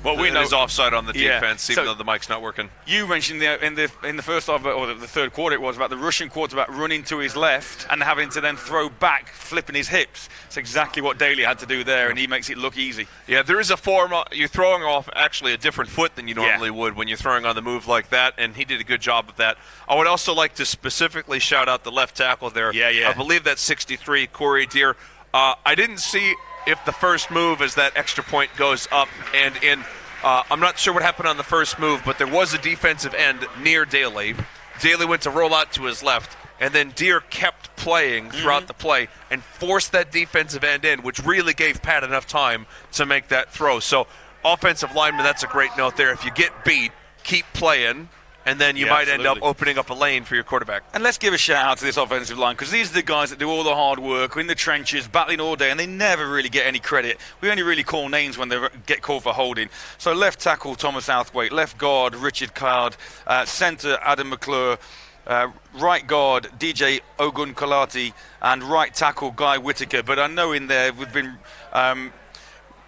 Speaker 1: Well, we know is offside on the defense, even
Speaker 2: so
Speaker 1: though the mic's not working.
Speaker 2: You mentioned in the first half, or the third quarter, it was about the Russian quarterback running to his left and having to then throw back, flipping his hips. It's exactly what Daly had to do there, and he makes it look easy. Yeah,
Speaker 1: there is a form. You're throwing off actually a different foot than you normally would when you're throwing on the move like that, and he did a good job of that. I would also like to specifically shout out the left tackle there.
Speaker 2: Yeah.
Speaker 1: I believe that's 63, Corey Deere. I didn't see if the first move as that extra point goes up and in. I'm not sure what happened on the first move, but there was a defensive end near Daly. Daly went to roll out to his left, and then Deere kept playing throughout the play and forced that defensive end in, which really gave Pat enough time to make that throw. So offensive lineman, that's a great note there. If you get beat, keep playing, and then you might end up opening up a lane for your quarterback.
Speaker 2: And let's give a shout out to this offensive line, because these are the guys that do all the hard work, in the trenches, battling all day, and they never really get any credit. We only really call names when they get called for holding. So left tackle, Thomas Southwaite. Left guard, Richard Card. Centre, Adam McClure. Right guard, DJ Ogunkolati. And right tackle, Guy Whitaker. But I know in there we've been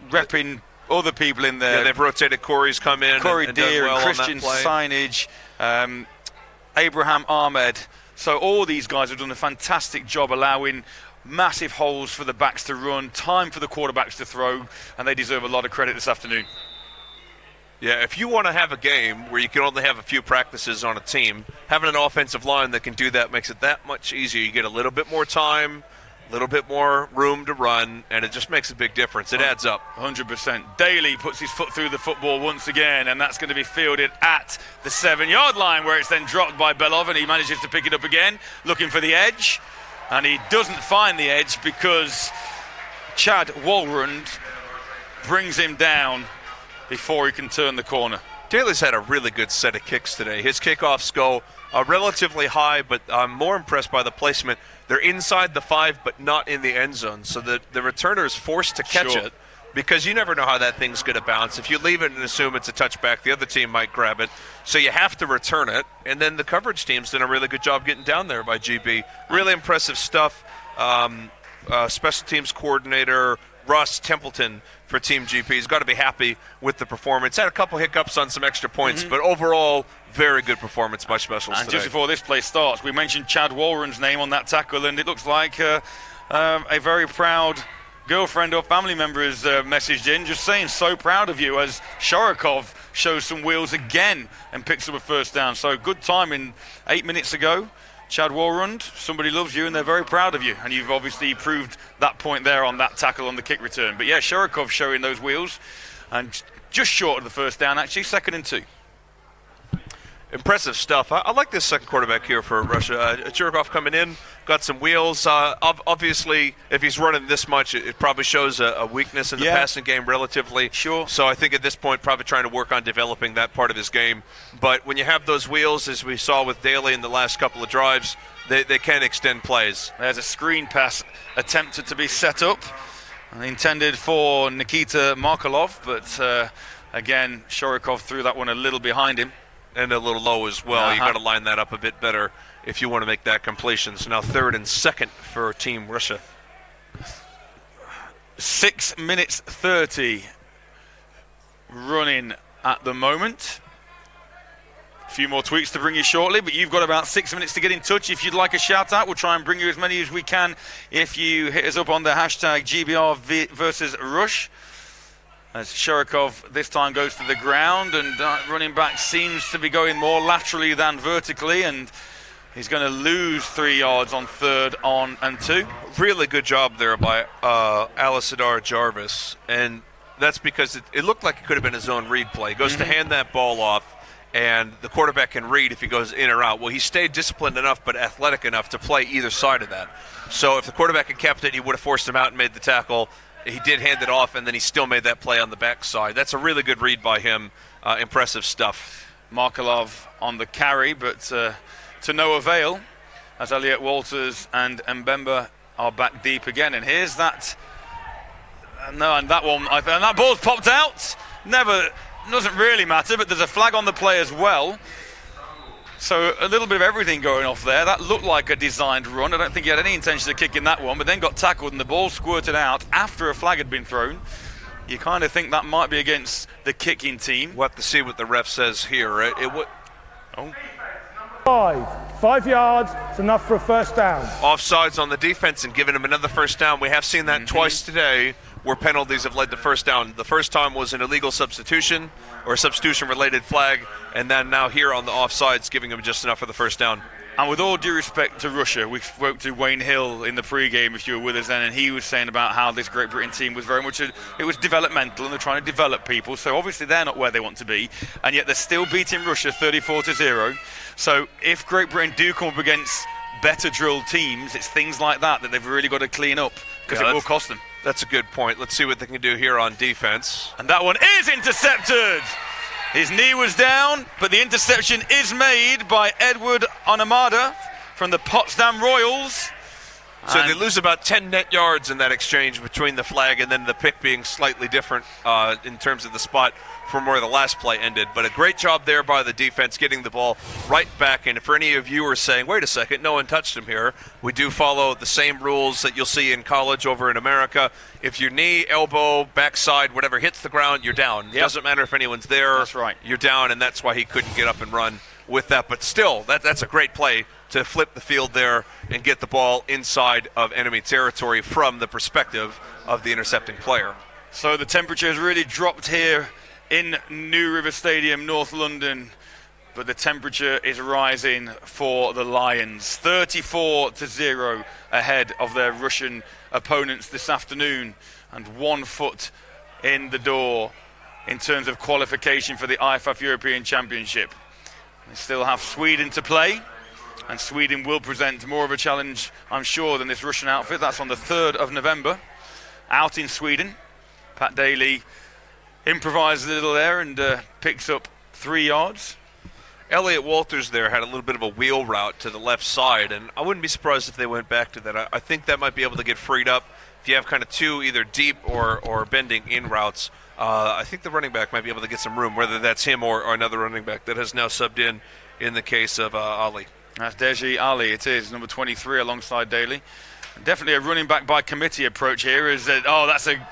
Speaker 2: repping other people in there.
Speaker 1: Yeah, they've rotated. Corey's come in.
Speaker 2: Corey
Speaker 1: and
Speaker 2: Deere,
Speaker 1: well
Speaker 2: Christian Signage, Abraham Ahmed. So all these guys have done a fantastic job allowing massive holes for the backs to run, time for the quarterbacks to throw, and they deserve a lot of credit this afternoon.
Speaker 1: Yeah, if you want to have a game where you can only have a few practices on a team, having an offensive line that can do that makes it that much easier. You get a little bit more time, a little bit more room to run, and it just makes a big difference. It adds up.
Speaker 2: 100%. Daly puts his foot through the football once again, and that's going to be fielded at the 7-yard line, where it's then dropped by Belov, and he manages to pick it up again, looking for the edge. And he doesn't find the edge because Chad Walrund brings him down before he can turn the corner.
Speaker 1: Daly's had a really good set of kicks today. His kickoffs go relatively high, but I'm more impressed by the placement. They're inside the 5, but not in the end zone, so the returner is forced to catch it, because you never know how that thing's going to bounce. If you leave it and assume it's a touchback, the other team might grab it, so you have to return it, and then the coverage team's done a really good job getting down there by GB. Really impressive stuff. Special teams coordinator Russ Templeton for Team GP. He's got to be happy with the performance. Had a couple hiccups on some extra points, but overall, very good performance by specials
Speaker 2: and
Speaker 1: today.
Speaker 2: Just before this play starts, we mentioned Chad Walrun's name on that tackle, and it looks like a very proud girlfriend or family member has messaged in, just saying, so proud of you, as Shorokov shows some wheels again and picks up a first down. So good timing 8 minutes ago. Chad Walrund, somebody loves you and they're very proud of you, and you've obviously proved that point there on that tackle on the kick return. But yeah, Shorokov showing those wheels, and just short of the first down, actually, 2nd and 2.
Speaker 1: Impressive stuff. I like this second quarterback here for Russia. Chirikov coming in, got some wheels. Obviously, if he's running this much, it probably shows a weakness in the passing game relatively.
Speaker 2: Sure.
Speaker 1: So I think at this point, probably trying to work on developing that part of his game. But when you have those wheels, as we saw with Daly in the last couple of drives, they can extend plays.
Speaker 2: There's a screen pass attempted to be set up, intended for Nikita Markelov, but again, Shorokov threw that one a little behind him.
Speaker 1: And a little low as well. You got to line that up a bit better if you want to make that completion. So now 3rd and 2nd for Team Russia.
Speaker 2: 6 minutes 30 running at the moment. A few more tweets to bring you shortly, but you've got about 6 minutes to get in touch. If you'd like a shout out, we'll try and bring you as many as we can if you hit us up on the hashtag GBR versus Rush. As Shorokov this time goes to the ground, and running back seems to be going more laterally than vertically, and he's going to lose 3 yards on 3rd and 2.
Speaker 1: Really good job there by Alisadar Jarvis, and that's because it looked like it could have been a zone read play. He goes to hand that ball off, and the quarterback can read if he goes in or out. Well, he stayed disciplined enough but athletic enough to play either side of that. So if the quarterback had kept it, he would have forced him out and made the tackle. He did hand it off, and then he still made that play on the backside. That's a really good read by him. Impressive stuff.
Speaker 2: Markelov on the carry, but to no avail, as Elliot Walters and Mbemba are back deep again. And here's that No, and that one, and that ball's popped out. Doesn't really matter, but there's a flag on the play as well. So a little bit of everything going off there. That looked like a designed run. I don't think he had any intention of kicking that one, but then got tackled and the ball squirted out after a flag had been thrown. You kind of think that might be against the kicking team.
Speaker 1: We'll have to see what the ref says here.
Speaker 2: Oh.
Speaker 4: 5 yards is enough for a first down.
Speaker 1: Offsides on the defense and giving him another first down. We have seen that twice today where penalties have led to first down. The first time was an illegal substitution or a substitution-related flag, and then now here on the offsides, giving him just enough for the first down.
Speaker 2: And with all due respect to Russia, we spoke to Wayne Hill in the pre-game, if you were with us then, and he was saying about how this Great Britain team was very much, it was developmental, and they're trying to develop people, so obviously they're not where they want to be, and yet they're still beating Russia 34-0. So if Great Britain do come up against better drilled teams, it's things like that they've really got to clean up, because it will cost them.
Speaker 1: That's a good point. Let's see what they can do here on defense.
Speaker 2: And that one is intercepted. His knee was down, but the interception is made by Edward Onamada from the Potsdam Royals.
Speaker 1: So they lose about 10 net yards in that exchange between the flag and then the pick being slightly different in terms of the spot from where the last play ended. But a great job there by the defense getting the ball right back. And for any of you who are saying, wait a second, no one touched him here, we do follow the same rules that you'll see in college over in America. If your knee, elbow, backside, whatever hits the ground, you're down. It doesn't matter if anyone's there.
Speaker 2: That's right.
Speaker 1: You're down, and that's why he couldn't get up and run with that. But still, that's a great play to flip the field there and get the ball inside of enemy territory from the perspective of the intercepting player.
Speaker 2: So the temperature has really dropped here in New River Stadium, North London, but the temperature is rising for the Lions. 34-0 ahead of their Russian opponents this afternoon, and 1 foot in the door in terms of qualification for the IFAF European Championship. They still have Sweden to play, and Sweden will present more of a challenge, I'm sure, than this Russian outfit. That's on the 3rd of November, out in Sweden. Pat Daly improvises a little there and picks up 3 yards.
Speaker 1: Elliot Walters there had a little bit of a wheel route to the left side, and I wouldn't be surprised if they went back to that. I think that might be able to get freed up if you have kind of two either deep or bending in routes. I think the running back might be able to get some room, whether that's him or another running back that has now subbed in the case of Ali.
Speaker 2: That's Deji Ali, it is, number 23 alongside Daly. Definitely a running back by committee approach here. That's a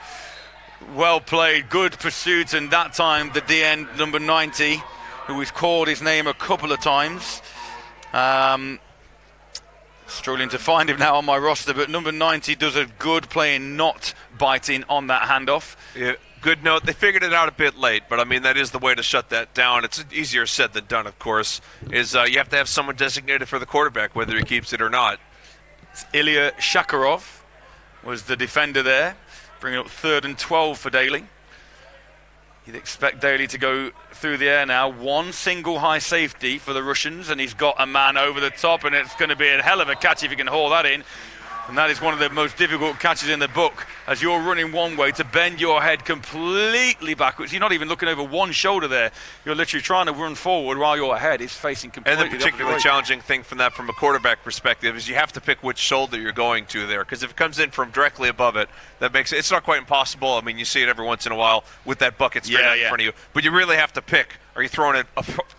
Speaker 2: well played, good pursuit, and that time the DN number 90, who we've called his name a couple of times. Struggling to find him now on my roster, but number 90 does a good play in not biting on that handoff.
Speaker 1: Yeah, good note. They figured it out a bit late, but I mean, that is the way to shut that down. It's easier said than done, of course, is you have to have someone designated for the quarterback, whether he keeps it or not.
Speaker 2: It's Ilya Shakarov was the defender there, bringing up 3rd and 12 for Daly. You'd expect Daly to go through the air now. One single high safety for the Russians, and he's got a man over the top, and it's going to be a hell of a catch if he can haul that in. And that is one of the most difficult catches in the book, as you're running one way to bend your head completely backwards. You're not even looking over one shoulder there. You're literally trying to run forward while your head is facing completely.
Speaker 1: And the particularly challenging thing from a quarterback perspective is you have to pick which shoulder you're going to there, because if it comes in from directly above it, that makes it's not quite impossible. I mean, you see it every once in a while with that bucket straight out in front of you, but you really have to pick. Are you throwing it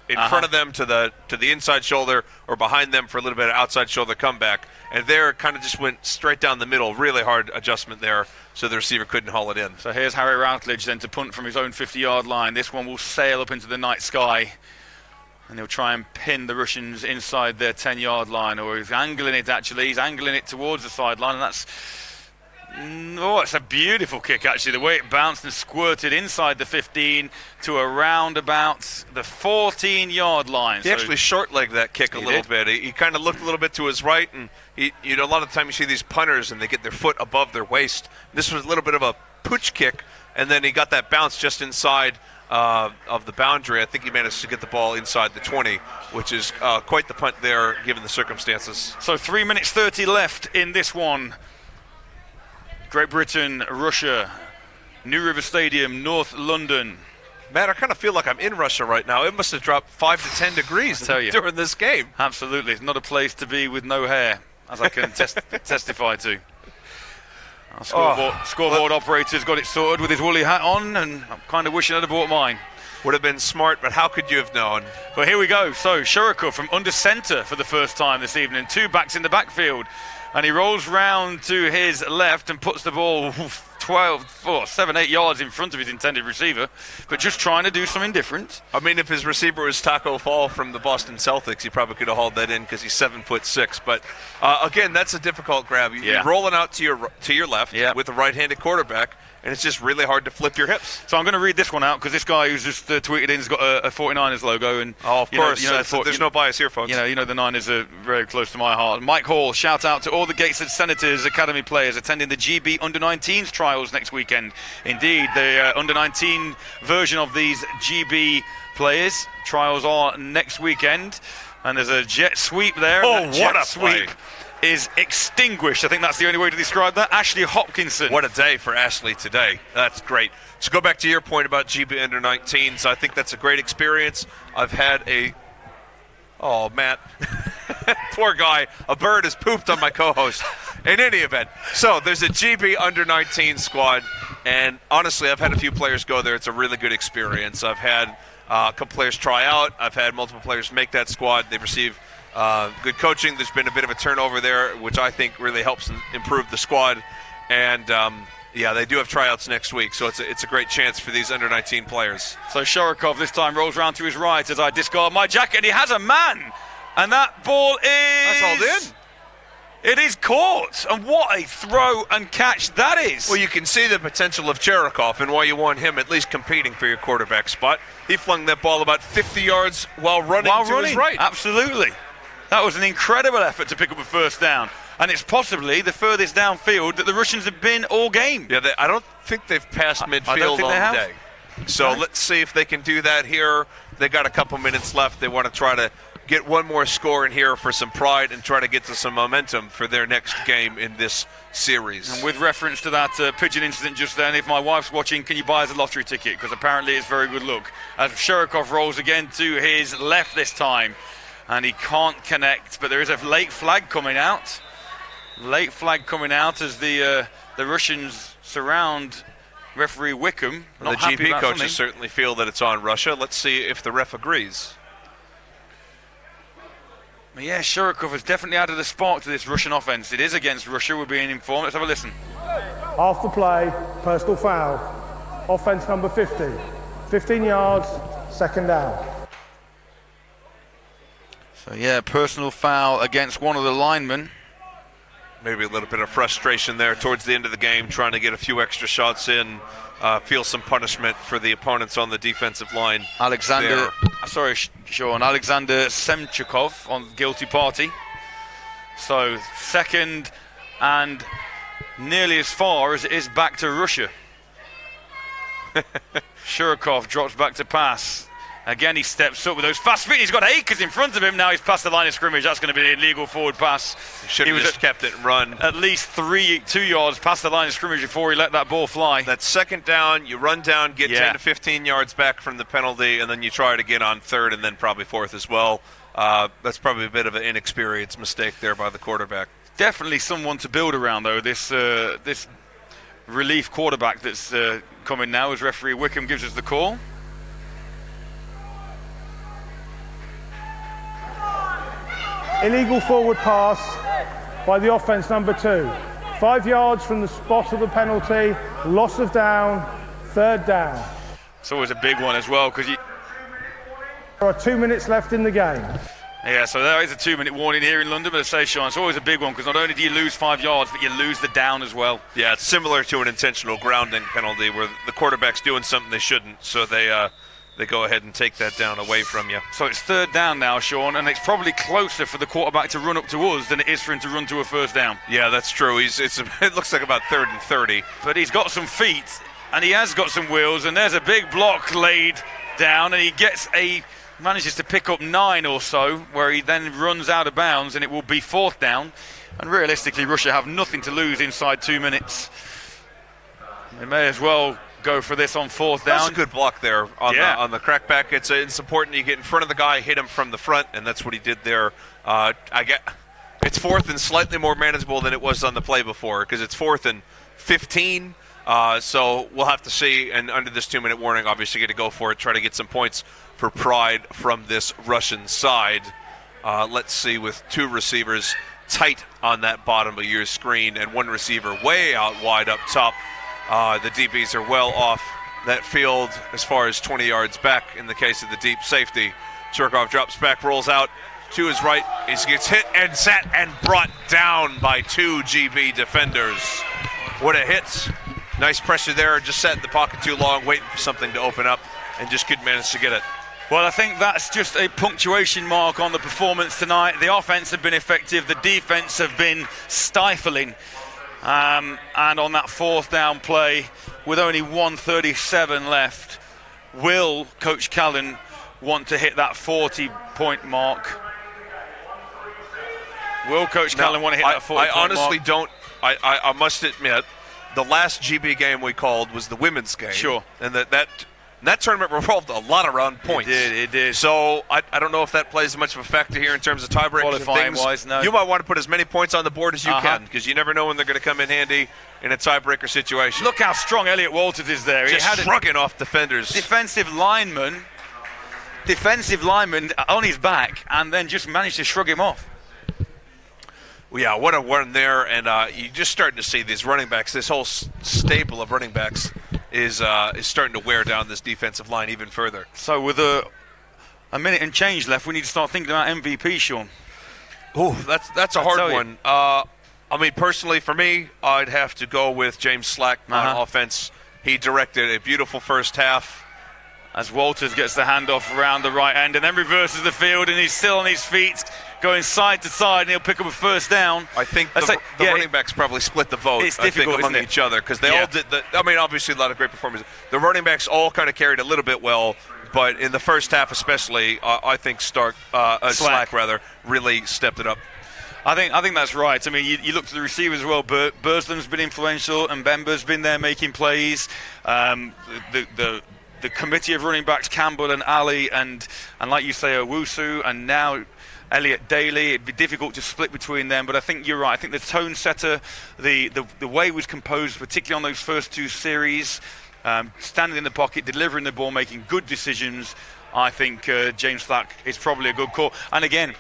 Speaker 1: in front of them to the inside shoulder, or behind them for a little bit of outside shoulder comeback? And there it kind of just went straight down the middle. Really hard adjustment there, so the receiver couldn't haul it in.
Speaker 2: So here's Harry Routledge then to punt from his own 50-yard line. This one will sail up into the night sky, and he'll try and pin the Russians inside their 10-yard line, or he's angling it actually. He's angling it towards the sideline, and that's... Oh, it's a beautiful kick, actually. The way it bounced and squirted inside the 15 to around about the 14-yard line.
Speaker 1: He actually short-legged that kick a little bit. He kind of looked a little bit to his right, and a lot of the time you see these punters and they get their foot above their waist. This was a little bit of a pooch kick, and then he got that bounce just inside of the boundary. I think he managed to get the ball inside the 20, which is quite the punt there given the circumstances.
Speaker 2: So 3 minutes 30 left in this one. Great Britain, Russia, New River Stadium, North London.
Speaker 1: Matt, I kind of feel like I'm in Russia right now. It must have dropped 5 to 10 degrees during this game.
Speaker 2: Absolutely. It's not a place to be with no hair, as I can testify to. Our scoreboard operator's got it sorted with his woolly hat on, and I'm kind of wishing I'd have bought mine.
Speaker 1: Would have been smart, but how could you have known?
Speaker 2: But here we go. So Shurikov from under centre for the first time this evening. 2 backs in the backfield. And he rolls round to his left and puts the ball 7, 8 yards in front of his intended receiver, but just trying to do something different.
Speaker 1: I mean, if his receiver was Taco Fall from the Boston Celtics, he probably could have hauled that in because he's 7'6". But again, that's a difficult grab. You're rolling out to your left with a right-handed quarterback, and it's just really hard to flip your hips.
Speaker 2: So I'm going to read this one out because this guy who's just tweeted in has got a 49ers logo. And
Speaker 1: of course, there's no bias here, folks.
Speaker 2: You know the Niners are very close to my heart. Mike Hall, shout out to all the Gateshead Senators Academy players attending the GB Under-19s trials next weekend. Indeed, the Under-19 version of these GB players trials are next weekend, and there's a jet sweep there.
Speaker 1: Oh, what a
Speaker 2: sweep! Is extinguished. I think that's the only way to describe that. Ashley Hopkinson.
Speaker 1: What a day for Ashley today. That's great. So go back to your point about GB Under-19s. I think that's a great experience. I've had Oh, Matt. Poor guy. A bird has pooped on my co-host. In any event, so there's a GB Under-19 squad, and honestly, I've had a few players go there. It's a really good experience. I've had a couple players try out. I've had multiple players make that squad. They've received good coaching. There's been a bit of a turnover there, which I think really helps improve the squad. And they do have tryouts next week, so it's a great chance for these under-19 players.
Speaker 2: So Shurikov this time rolls round to his right as I discard my jacket, and he has a man, and that ball is...
Speaker 1: That's hauled in.
Speaker 2: It is caught, and what a throw and catch that is.
Speaker 1: Well, you can see the potential of Cherikov and why you want him at least competing for your quarterback spot. He flung that ball about 50 yards while running his right.
Speaker 2: Absolutely. That was an incredible effort to pick up a first down. And it's possibly the furthest downfield that the Russians have been all game.
Speaker 1: Yeah, I don't think they've passed midfield on the day. So let's see if they can do that here. They got a couple minutes left. They want to try to get one more score in here for some pride and try to get to some momentum for their next game in this series.
Speaker 2: And with reference to that pigeon incident just then, if my wife's watching, can you buy us a lottery ticket? Because apparently it's very good luck. As Shurikov rolls again to his left this time, and he can't connect, but there is a late flag coming out. Late flag coming out as the Russians surround referee Wickham.
Speaker 1: The GP coaches certainly feel that it's on Russia. Let's see if the ref agrees.
Speaker 2: Yeah, Shurikov is definitely added a spark to this Russian offense. It is against Russia, we're being informed. Let's have a listen.
Speaker 4: After play, personal foul. Offense number 50. 15 yards, second down.
Speaker 2: So, yeah, personal foul against one of the linemen.
Speaker 1: Maybe a little bit of frustration there towards the end of the game, trying to get a few extra shots in, feel some punishment for the opponents on the defensive line.
Speaker 2: Alexander Semchukov on the guilty party. So second and nearly as far as it is back to Russia. Shurikov drops back to pass. Again, he steps up with those fast feet. He's got Akers in front of him. Now he's past the line of scrimmage. That's going to be an illegal forward pass.
Speaker 1: Should have just kept it and run.
Speaker 2: At least 2 yards past the line of scrimmage before he let that ball fly.
Speaker 1: That's second down. You run down, get 10 to 15 yards back from the penalty, and then you try it again on third and then probably fourth as well. That's probably a bit of an inexperienced mistake there by the quarterback.
Speaker 2: Definitely someone to build around, though. This relief quarterback that's coming now as referee Wickham gives us the call.
Speaker 4: Illegal forward pass by the offense number 2. 5 yards from the spot of the penalty, loss of down, third down.
Speaker 2: It's always a big one as well because
Speaker 4: there are 2 minutes left in the game.
Speaker 2: Yeah, so there is a 2-minute warning here in London, but I say, Sean, it's always a big one because not only do you lose 5 yards, but you lose the down as well.
Speaker 1: Yeah, it's similar to an intentional grounding penalty where the quarterback's doing something they shouldn't, so they go ahead and take that down away from you.
Speaker 2: So it's third down now, Sean, and it's probably closer for the quarterback to run up to us than it is for him to run to a first down.
Speaker 1: Yeah, that's true. It looks like about 3rd and 30.
Speaker 2: But he's got some feet, and he has got some wheels, and there's a big block laid down, and he manages to pick up 9 or so, where he then runs out of bounds, and it will be 4th down. And realistically, Russia have nothing to lose inside 2 minutes. They may as well go for this on 4th down.
Speaker 1: That's a good block there on the crackback. It's important you get in front of the guy, hit him from the front, and that's what he did there. It's 4th and slightly more manageable than it was on the play before because it's 4th and 15. So we'll have to see. And under this 2-minute warning, obviously, get to go for it, try to get some points for pride from this Russian side. Let's see, with 2 receivers tight on that bottom of your screen and 1 receiver way out wide up top. The DBs are well off that field as far as 20 yards back in the case of the deep safety. Cherkov drops back, rolls out to his right. He gets hit and set and brought down by 2 GB defenders. What a hit. Nice pressure there, just sat in the pocket too long, waiting for something to open up, and just couldn't manage to get it.
Speaker 2: Well, I think that's just a punctuation mark on the performance tonight. The offense have been effective, the defense have been stifling. And on that 4th down play, with only 1:37 left, will Coach Callan want to hit that 40-point mark? Will Coach Callan want to hit that 40-point mark?
Speaker 1: I honestly don't. I must admit, the last GB game we called was the women's game.
Speaker 2: Sure.
Speaker 1: And that tournament revolved a lot around points.
Speaker 2: It did.
Speaker 1: So I don't know if that plays much of a factor here in terms of tiebreakers and things.
Speaker 2: Wise, no.
Speaker 1: You might want to put as many points on the board as you can, because you never know when they're going to come in handy in a tiebreaker situation.
Speaker 2: Look how strong Elliot Walters is there.
Speaker 1: Just
Speaker 2: he had
Speaker 1: shrugging off defenders.
Speaker 2: Defensive lineman on his back, and then just managed to shrug him off.
Speaker 1: Well, yeah, what a run there, and you're just starting to see these running backs, this whole stable of running backs is starting to wear down this defensive line even further.
Speaker 2: So with a minute and change left, we need to start thinking about MVP, Sean.
Speaker 1: Oh, that's a hard one. I mean, personally, for me, I'd have to go with James Slack on offense. He directed a beautiful first half.
Speaker 2: As Walters gets the handoff around the right end and then reverses the field, and he's still on his feet, going side to side, and he'll pick up a first down.
Speaker 1: I think the running backs probably split the vote.
Speaker 2: It's difficult,
Speaker 1: among each other, because they all did. I mean, obviously a lot of great performances. The running backs all kind of carried a little bit well, but in the first half especially, I think Slack really stepped it up.
Speaker 2: I think that's right. I mean, you look to the receivers as well. Bursland's been influential, and Bemba's been there making plays. The committee of running backs, Campbell and Ali, and like you say, Owusu, and now Elliot Daly. It'd be difficult to split between them, but I think you're right. I think the tone setter, the way it was composed, particularly on those first 2 series, standing in the pocket, delivering the ball, making good decisions, I think James Slack is probably a good call. And again,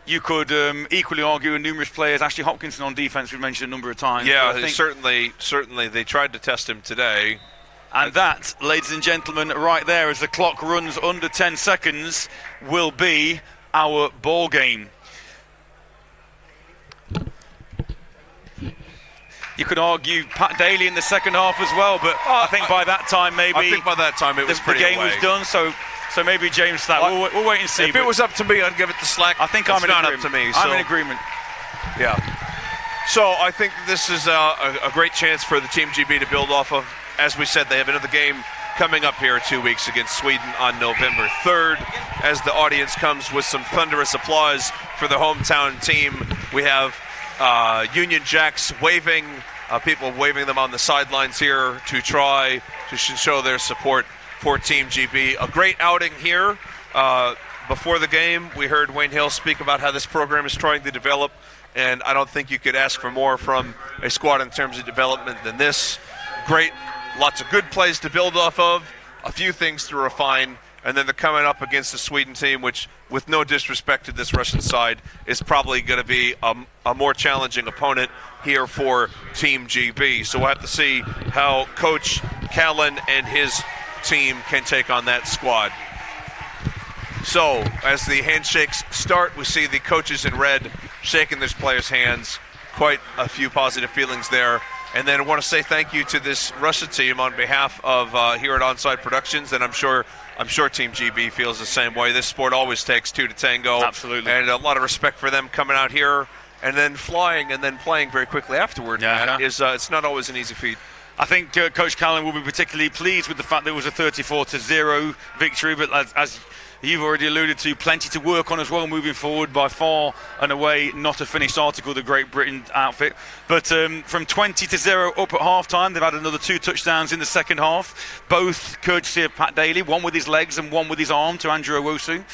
Speaker 2: you could equally argue, and numerous players, Ashley Hopkinson on defense, we've mentioned a number of times.
Speaker 1: Yeah, certainly they tried to test him today.
Speaker 2: And that, ladies and gentlemen, right there, as the clock runs under 10 seconds, will be our ball game. You could argue Pat Daly in the second half as well, but I think by that time it was
Speaker 1: pretty
Speaker 2: the game
Speaker 1: away.
Speaker 2: was done. So maybe James Slack. We'll wait and see.
Speaker 1: If it was up to me, I'd give it to Slack.
Speaker 2: I think
Speaker 1: it's not up to me. So.
Speaker 2: I'm in agreement.
Speaker 1: Yeah. So I think this is a great chance for the Team GB to build off of. As we said, they have another game coming up here in 2 weeks against Sweden on November 3rd. As the audience comes with some thunderous applause for the hometown team, we have Union Jacks waving, people waving them on the sidelines here to try to show their support for Team GB. A great outing here. Before the game, we heard Wayne Hill speak about how this program is trying to develop, and I don't think you could ask for more from a squad in terms of development than this. Great. Lots of good plays to build off of, a few things to refine, and then they're coming up against the Sweden team, which, with no disrespect to this Russian side, is probably going to be a more challenging opponent here for Team GB. So we'll have to see how Coach Callan and his team can take on that squad. So as the handshakes start, we see the coaches in red shaking their players' hands. Quite a few positive feelings there. And then I want to say thank you to this Russia team on behalf of here at Onside Productions, and I'm sure Team GB feels the same way. This sport always takes 2 to tango.
Speaker 2: Absolutely.
Speaker 1: And a lot of respect for them coming out here and then flying and then playing very quickly afterward.
Speaker 2: Yeah.
Speaker 1: It's not always an easy feat.
Speaker 2: I think Coach Callan will be particularly pleased with the fact there was a 34-0 victory, but as you've already alluded to plenty to work on as well moving forward. By far and away not a finished article, the Great Britain outfit, but from 20-0 up at half-time, they've had another 2 touchdowns in the second half, both courtesy of Pat Daly, one with his legs and one with his arm to Andrew Owusu,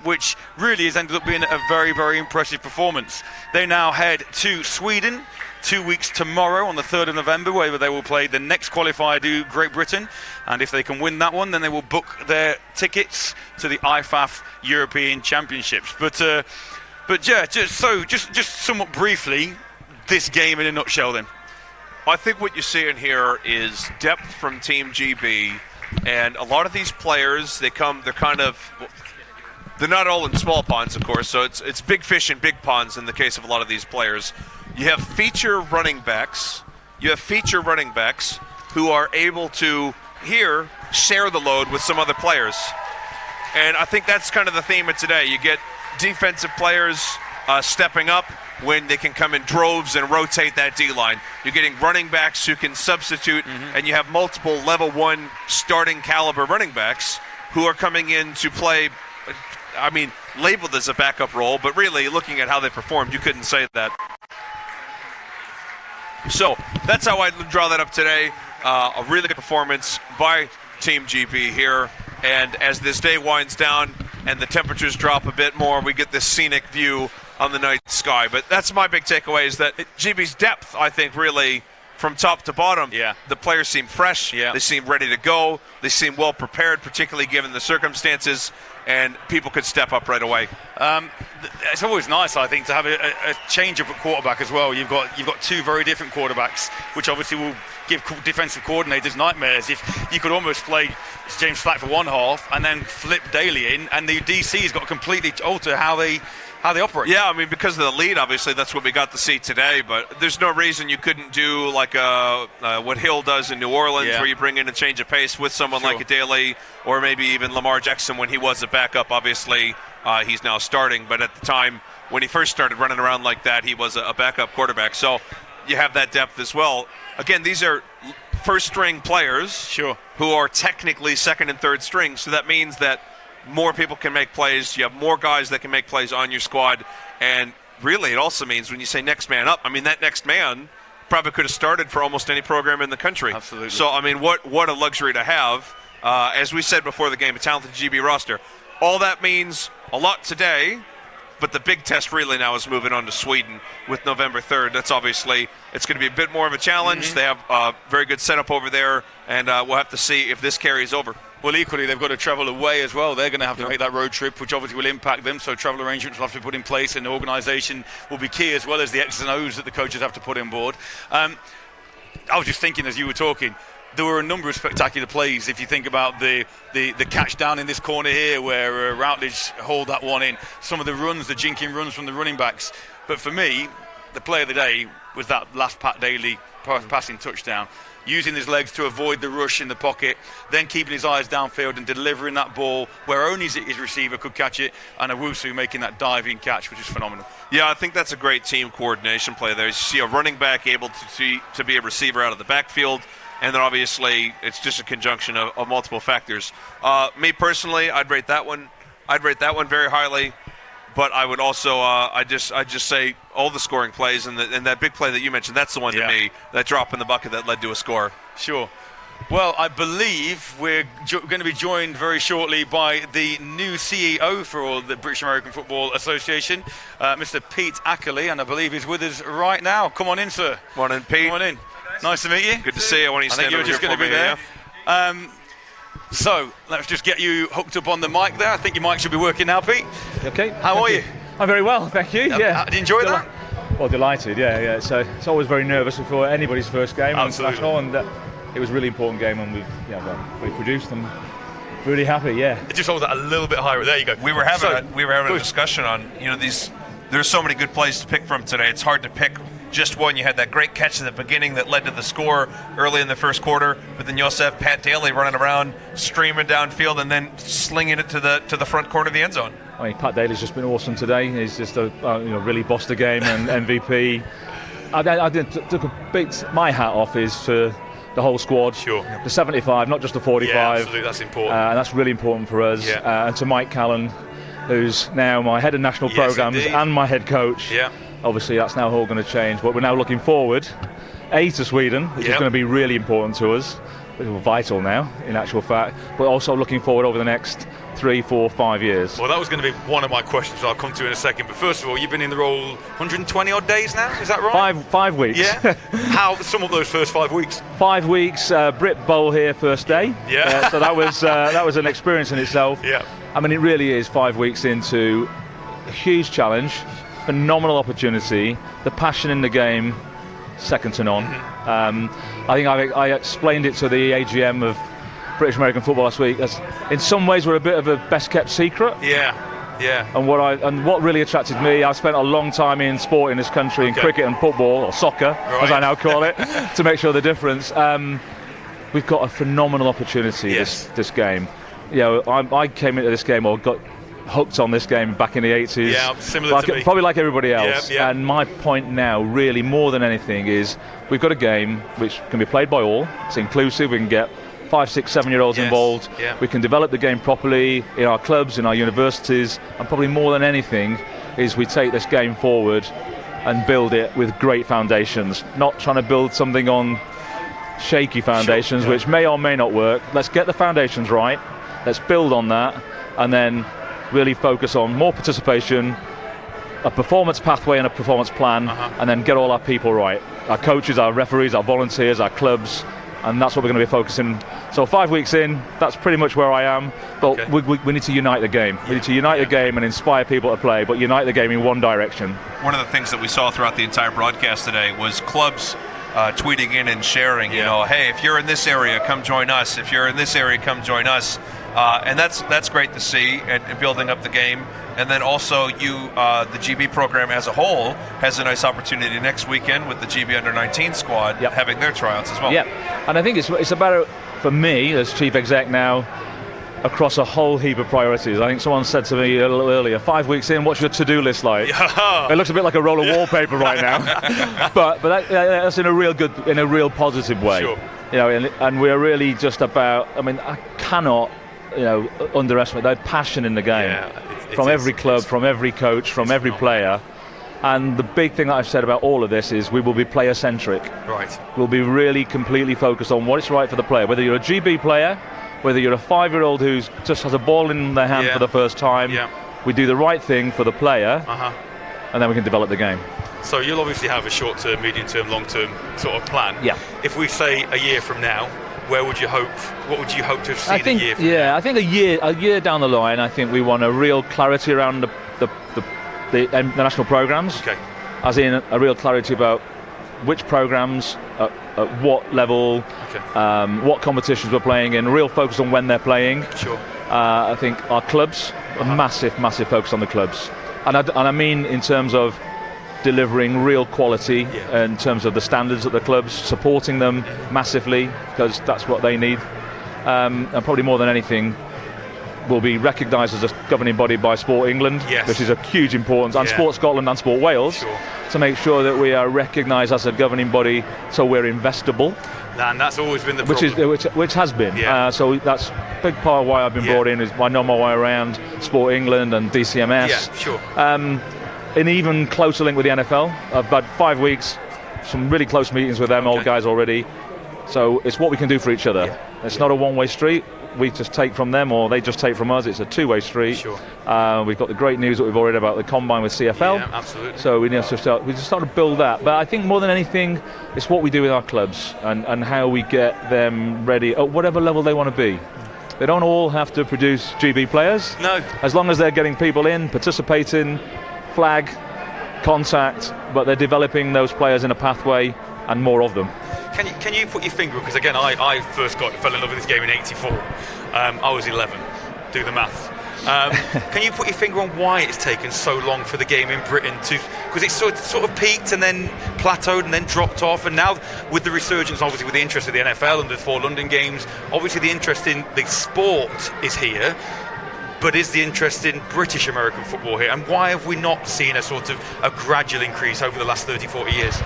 Speaker 2: which really has ended up being a very, very impressive performance. They now head to Sweden 2 weeks tomorrow on the 3rd of November, where they will play the next qualifier to Great Britain, and if they can win that one, then they will book their tickets to the IFAF European Championships. But yeah, just somewhat briefly, this game in a nutshell then.
Speaker 1: I think what you're seeing here is depth from Team GB, and a lot of these players, they're not all in small ponds, of course, so it's big fish in big ponds in the case of a lot of these players. You have feature running backs who are able to share the load with some other players. And I think that's kind of the theme of today. You get defensive players stepping up when they can come in droves and rotate that D-line. You're getting running backs who can substitute, and you have multiple level 1 starting caliber running backs who are coming in to play, labeled as a backup role, but really looking at how they performed, you couldn't say that. So that's how I draw that up today. A really good performance by Team GB here. And as this day winds down and the temperatures drop a bit more, we get this scenic view on the night sky. But that's my big takeaway, is that GB's depth, I think, really from top to bottom, the players seem fresh, they seem ready to go, they seem well prepared, particularly given the circumstances, and people could step up right away.
Speaker 2: It's always nice, I think, to have a change-up at quarterback as well. You've got 2 very different quarterbacks, which obviously will give defensive coordinators nightmares. If you could almost play James Flack for one half and then flip Daly in, and the DC's got to completely alter how they operate. Yeah,
Speaker 1: because of the lead, obviously, that's what we got to see today, but there's no reason you couldn't do like what Hill does in New Orleans, where you bring in a change of pace with someone like a Daly, or maybe even Lamar Jackson when he was a backup. Obviously, he's now starting, but at the time when he first started running around like that, he was a backup quarterback. So you have that depth as well. Again, these are first-string players who are technically second and third string, so that means that more people can make plays. You have more guys that can make plays on your squad. And really, it also means when you say next man up, that next man probably could have started for almost any program in the country.
Speaker 2: Absolutely.
Speaker 1: So, what a luxury to have. As we said before the game, a talented GB roster. All that means a lot today, but the big test really now is moving on to Sweden with November 3rd. That's obviously, it's going to be a bit more of a challenge. They have a very good setup over there, and we'll have to see if this carries over.
Speaker 2: Well, equally, they've got to travel away as well. They're going to have to make that road trip, which obviously will impact them. So travel arrangements will have to be put in place, and the organisation will be key, as well as the X's and O's that the coaches have to put on board. I was just thinking as you were talking, there were a number of spectacular plays. If you think about the catch down in this corner here, where Routledge hauled that one in, some of the runs, the jinking runs from the running backs. But for me, the play of the day was that last Pat Daly passing touchdown, using his legs to avoid the rush in the pocket, then keeping his eyes downfield and delivering that ball where only his receiver could catch it, and Owusu making that diving catch, which is phenomenal.
Speaker 1: Yeah, I think that's a great team coordination play there. You see a running back able to be a receiver out of the backfield, and then obviously it's just a conjunction of multiple factors. Me personally, I'd rate that one very highly. But I would also, I just say all the scoring plays and that big play that you mentioned, that's the one to me, that drop in the bucket that led to a score.
Speaker 2: Sure. Well, I believe we're going to be joined very shortly by the new CEO for the British American Football Association, Mr. Pete Ackerley, and I believe he's with us right now. Come on in, sir.
Speaker 1: Morning, Pete.
Speaker 2: Come on in. Nice to meet you.
Speaker 1: Good to see you. When you stand over here for me. I think you're just
Speaker 2: going to be there. So, let's just get you hooked up on the mic there. I think your mic should be working now, Pete.
Speaker 5: Okay.
Speaker 2: How are you?
Speaker 5: I'm very well, thank you. Yeah.
Speaker 2: Did you enjoy that?
Speaker 5: Well, delighted, yeah. So it's always very nervous before anybody's first game.
Speaker 2: Absolutely.
Speaker 5: And it was a really important game, and we produced them. Really happy, yeah.
Speaker 2: It just holds that a little bit higher. There you go.
Speaker 1: We were having a discussion on, there's so many good plays to pick from today. It's hard to pick just one. You had that great catch at the beginning that led to the score early in the first quarter, but then you also have Pat Daly running around, streaming downfield, and then slinging it to the front corner of the end zone.
Speaker 5: Pat Daly's just been awesome today. He's just really bossed the game and MVP. I took my hat off is for the whole squad.
Speaker 2: Sure.
Speaker 5: The 75, not just the 45.
Speaker 2: Yeah, absolutely, that's important.
Speaker 5: And that's really important for us.
Speaker 2: Yeah.
Speaker 5: And to Mike Callan, who's now my head of national
Speaker 2: Yes,
Speaker 5: programmes
Speaker 2: indeed.
Speaker 5: and my head coach.
Speaker 2: Yeah.
Speaker 5: Obviously, that's now all going to change. But we're now looking forward, to Sweden, which is
Speaker 2: Yep.
Speaker 5: going to be really important to us. It's vital now, in actual fact. But also looking forward over the next 3, 4, 5 years.
Speaker 2: Well, that was going to be one of my questions I'll come to in a second. But first of all, you've been in the role 120 odd days now, is that right?
Speaker 5: Five weeks.
Speaker 2: Yeah. How sum up those first 5 weeks?
Speaker 5: 5 weeks. Brit Bowl here first day.
Speaker 2: Yeah.
Speaker 5: So that was an experience in itself.
Speaker 2: Yeah.
Speaker 5: I mean, it really is 5 weeks into a huge challenge, phenomenal opportunity, the passion in the game, second to none. I think I explained it to the AGM of British American football last week. As in some ways, we're a bit of a best kept secret.
Speaker 2: Yeah.
Speaker 5: And what really attracted me, I spent a long time in sport in this country, in cricket and football, or soccer, as I now call it, to make sure the difference. We've got a phenomenal opportunity this game. You know, I came into this game or got hooked on this game back in the 80s.
Speaker 2: Yeah, similar to me.
Speaker 5: Probably like everybody else.
Speaker 2: Yeah.
Speaker 5: And my point now, really more than anything, is we've got a game which can be played by all. It's inclusive. We can get 5, 6, 7-year-olds involved.
Speaker 2: Yeah.
Speaker 5: We can develop the game properly in our clubs, in our universities, and probably more than anything is we take this game forward and build it with great foundations, not trying to build something on shaky foundations, which may or may not work. Let's get the foundations right, let's build on that, and then really focus on more participation, a performance pathway and a performance plan, and then get all our people right. Our coaches, our referees, our volunteers, our clubs, and that's what we're going to be focusing. So 5 weeks in, that's pretty much where I am, but we need to unite the game. We need to unite the game and inspire people to play, but unite the game in one direction.
Speaker 1: One of the things that we saw throughout the entire broadcast today was clubs tweeting in and sharing, you know, hey, if you're in this area, come join us. If you're in this area, come join us. And that's great to see, and building up the game. And then also the GB program as a whole has a nice opportunity next weekend with the GB Under-19 squad having their tryouts as well.
Speaker 5: Yeah, and I think it's about, for me as chief exec now, across a whole heap of priorities. I think someone said to me a little earlier, 5 weeks in, what's your to-do list like? It looks a bit like a roll of wallpaper right now, but that's in a real positive way.
Speaker 2: Sure.
Speaker 5: You know, and we're really just about. I mean, I cannot, underestimate that passion in the game. From every club, from every coach, from every player. And the big thing that I've said about all of this is we will be player-centric.
Speaker 2: Right.
Speaker 5: We'll be really completely focused on what is right for the player. Whether you're a GB player, whether you're a 5-year-old who just has a ball in their hand for the first time, we do the right thing for the player, and then we can develop the game.
Speaker 2: So you'll obviously have a short-term, medium-term, long-term sort of plan.
Speaker 5: Yeah.
Speaker 2: If we say a year from now, what would you hope to have seen a year from now?
Speaker 5: I think a year down the line, I think we want a real clarity around the national programmes.
Speaker 2: Okay.
Speaker 5: As in a real clarity about which programmes, at what level, what competitions we're playing in, real focus on when they're playing.
Speaker 2: Sure.
Speaker 5: I think our clubs, a massive focus on the clubs. And I mean in terms of delivering real quality in terms of the standards at the clubs, supporting them massively, because that's what they need. And probably more than anything, will be recognised as a governing body by Sport England, which is a huge importance, and Sport Scotland and Sport Wales, to make sure that we are recognised as a governing body, so we're investable.
Speaker 2: And that's always been the problem.
Speaker 5: Which has been. So that's a big part of why I've been brought in, is I know my way around Sport England and DCMS.
Speaker 2: Yeah, sure.
Speaker 5: An even closer link with the NFL. I've had 5 weeks, some really close meetings with them, old guys already. So it's what we can do for each other. It's not a one-way street. We just take from them, or they just take from us. It's a two-way street.
Speaker 2: Sure.
Speaker 5: We've got the great news that we've already about the combine with CFL.
Speaker 2: Yeah, absolutely.
Speaker 5: So we just start to build that. But I think more than anything, it's what we do with our clubs and how we get them ready at whatever level they want to be. They don't all have to produce GB players.
Speaker 2: No.
Speaker 5: As long as they're getting people in, participating, flag, contact, but they're developing those players in a pathway, and more of them.
Speaker 2: Can you put your finger, because again I first fell in love with this game in '84. I was 11. Do the maths. Can you put your finger on why it's taken so long for the game in Britain to, because it's sort of peaked and then plateaued and then dropped off, and now with the resurgence, obviously with the interest of the NFL and the 4 London games, obviously the interest in the sport is here, but is the interest in British American football here, and why have we not seen a sort of a gradual increase over the last 30-40 years?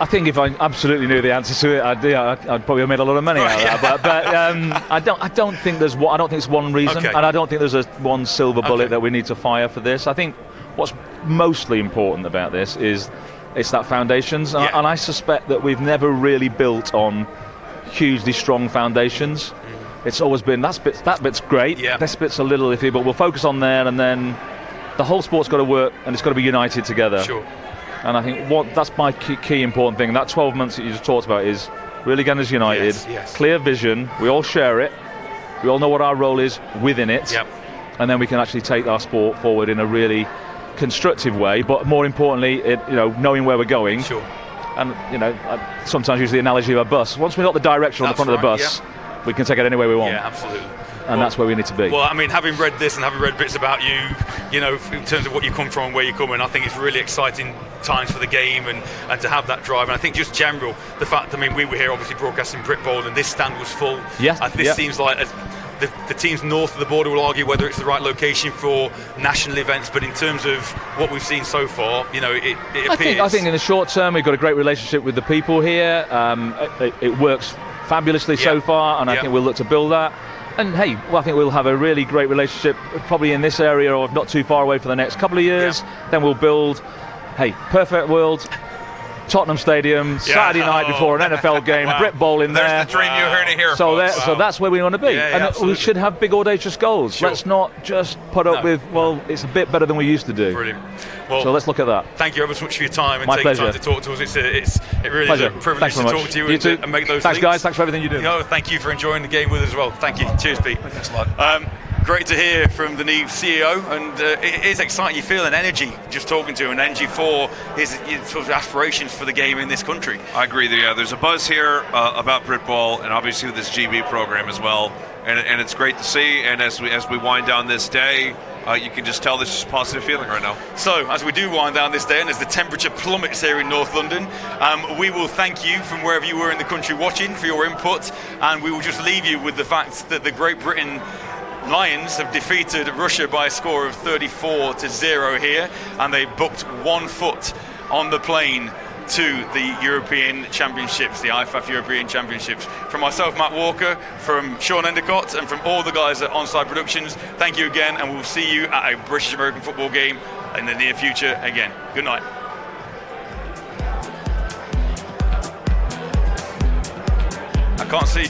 Speaker 5: I think if I absolutely knew the answer to it, I'd probably have made a lot of money out of that. But I don't think there's one. I don't think it's one reason,
Speaker 1: Okay.
Speaker 5: and I don't think there's one silver bullet that we need to fire for this. I think what's mostly important about this is it's that foundations, and I suspect that we've never really built on hugely strong foundations. It's always been that bit's great.
Speaker 1: Yeah.
Speaker 5: This bit's a little iffy, but we'll focus on there, and then the whole sport's got to work, and it's got to be united together.
Speaker 1: Sure.
Speaker 5: And I think that's my key important thing. That 12 months that you just talked about is really getting us united.
Speaker 1: Yes.
Speaker 5: Clear vision. We all share it. We all know what our role is within it.
Speaker 1: Yep.
Speaker 5: And then we can actually take our sport forward in a really constructive way. But more importantly, knowing where we're going.
Speaker 1: Sure.
Speaker 5: And I sometimes use the analogy of a bus. Once we've got the direction on the front of the bus, we can take it anywhere we want.
Speaker 2: Yeah, absolutely.
Speaker 5: And that's where we need to be.
Speaker 2: Well, I mean, having read this and having read bits about you, in terms of what you come from and where you come in, I think it's really exciting times for the game and to have that drive. And I think just general, the fact, we were here obviously broadcasting Brit Bowl and this stand was full.
Speaker 5: Yes.
Speaker 2: This seems like the teams north of the border will argue whether it's the right location for national events, but in terms of what we've seen so far, it appears.
Speaker 5: I think in the short term we've got a great relationship with the people here. It works fabulously so far, and I think we'll look to build that. And hey, I think we'll have a really great relationship probably in this area or not too far away for the next couple of years. Then we'll build, perfect world, Tottenham Stadium, Saturday night before an NFL game, Brit Bowl in there.
Speaker 1: There's the dream you're hearing here.
Speaker 5: So that's where we want to be. And we should have big audacious goals.
Speaker 2: Sure.
Speaker 5: Let's not just put up with, it's a bit better than we used to do.
Speaker 2: Brilliant. Well,
Speaker 5: so let's look at that.
Speaker 2: Thank you ever so much for your time and
Speaker 5: My
Speaker 2: taking
Speaker 5: pleasure.
Speaker 2: time to talk to us. It really
Speaker 5: Pleasure.
Speaker 2: is a privilege
Speaker 5: Thanks
Speaker 2: to
Speaker 5: very
Speaker 2: talk
Speaker 5: much.
Speaker 2: to you,
Speaker 5: You too.
Speaker 2: and make those
Speaker 5: Thanks,
Speaker 2: links.
Speaker 5: guys. Thanks for everything you do.
Speaker 2: Thank you for enjoying the game with us as well. Thank you. Cheers, Pete.
Speaker 1: Thanks a lot.
Speaker 2: Great to hear from the new CEO, and it is exciting. You feel an energy just talking to him, an energy for his sort of aspirations for the game in this country.
Speaker 1: I agree. There's a buzz here about Brit Bowl, and obviously with this GB program as well, and it's great to see. And as we wind down this day, you can just tell there's just a positive feeling right now.
Speaker 2: So as we do wind down this day, and as the temperature plummets here in North London, we will thank you from wherever you were in the country watching for your input, and we will just leave you with the fact that the Great Britain Lions have defeated Russia by a score of 34-0 here, and they booked 1 foot on the plane to the European Championships, the IFAF European Championships. From myself, Matt Walker, from Sean Endicott, and from all the guys at Onside Productions, thank you again, and we'll see you at a British American football game in the near future again. Good night. I can't see.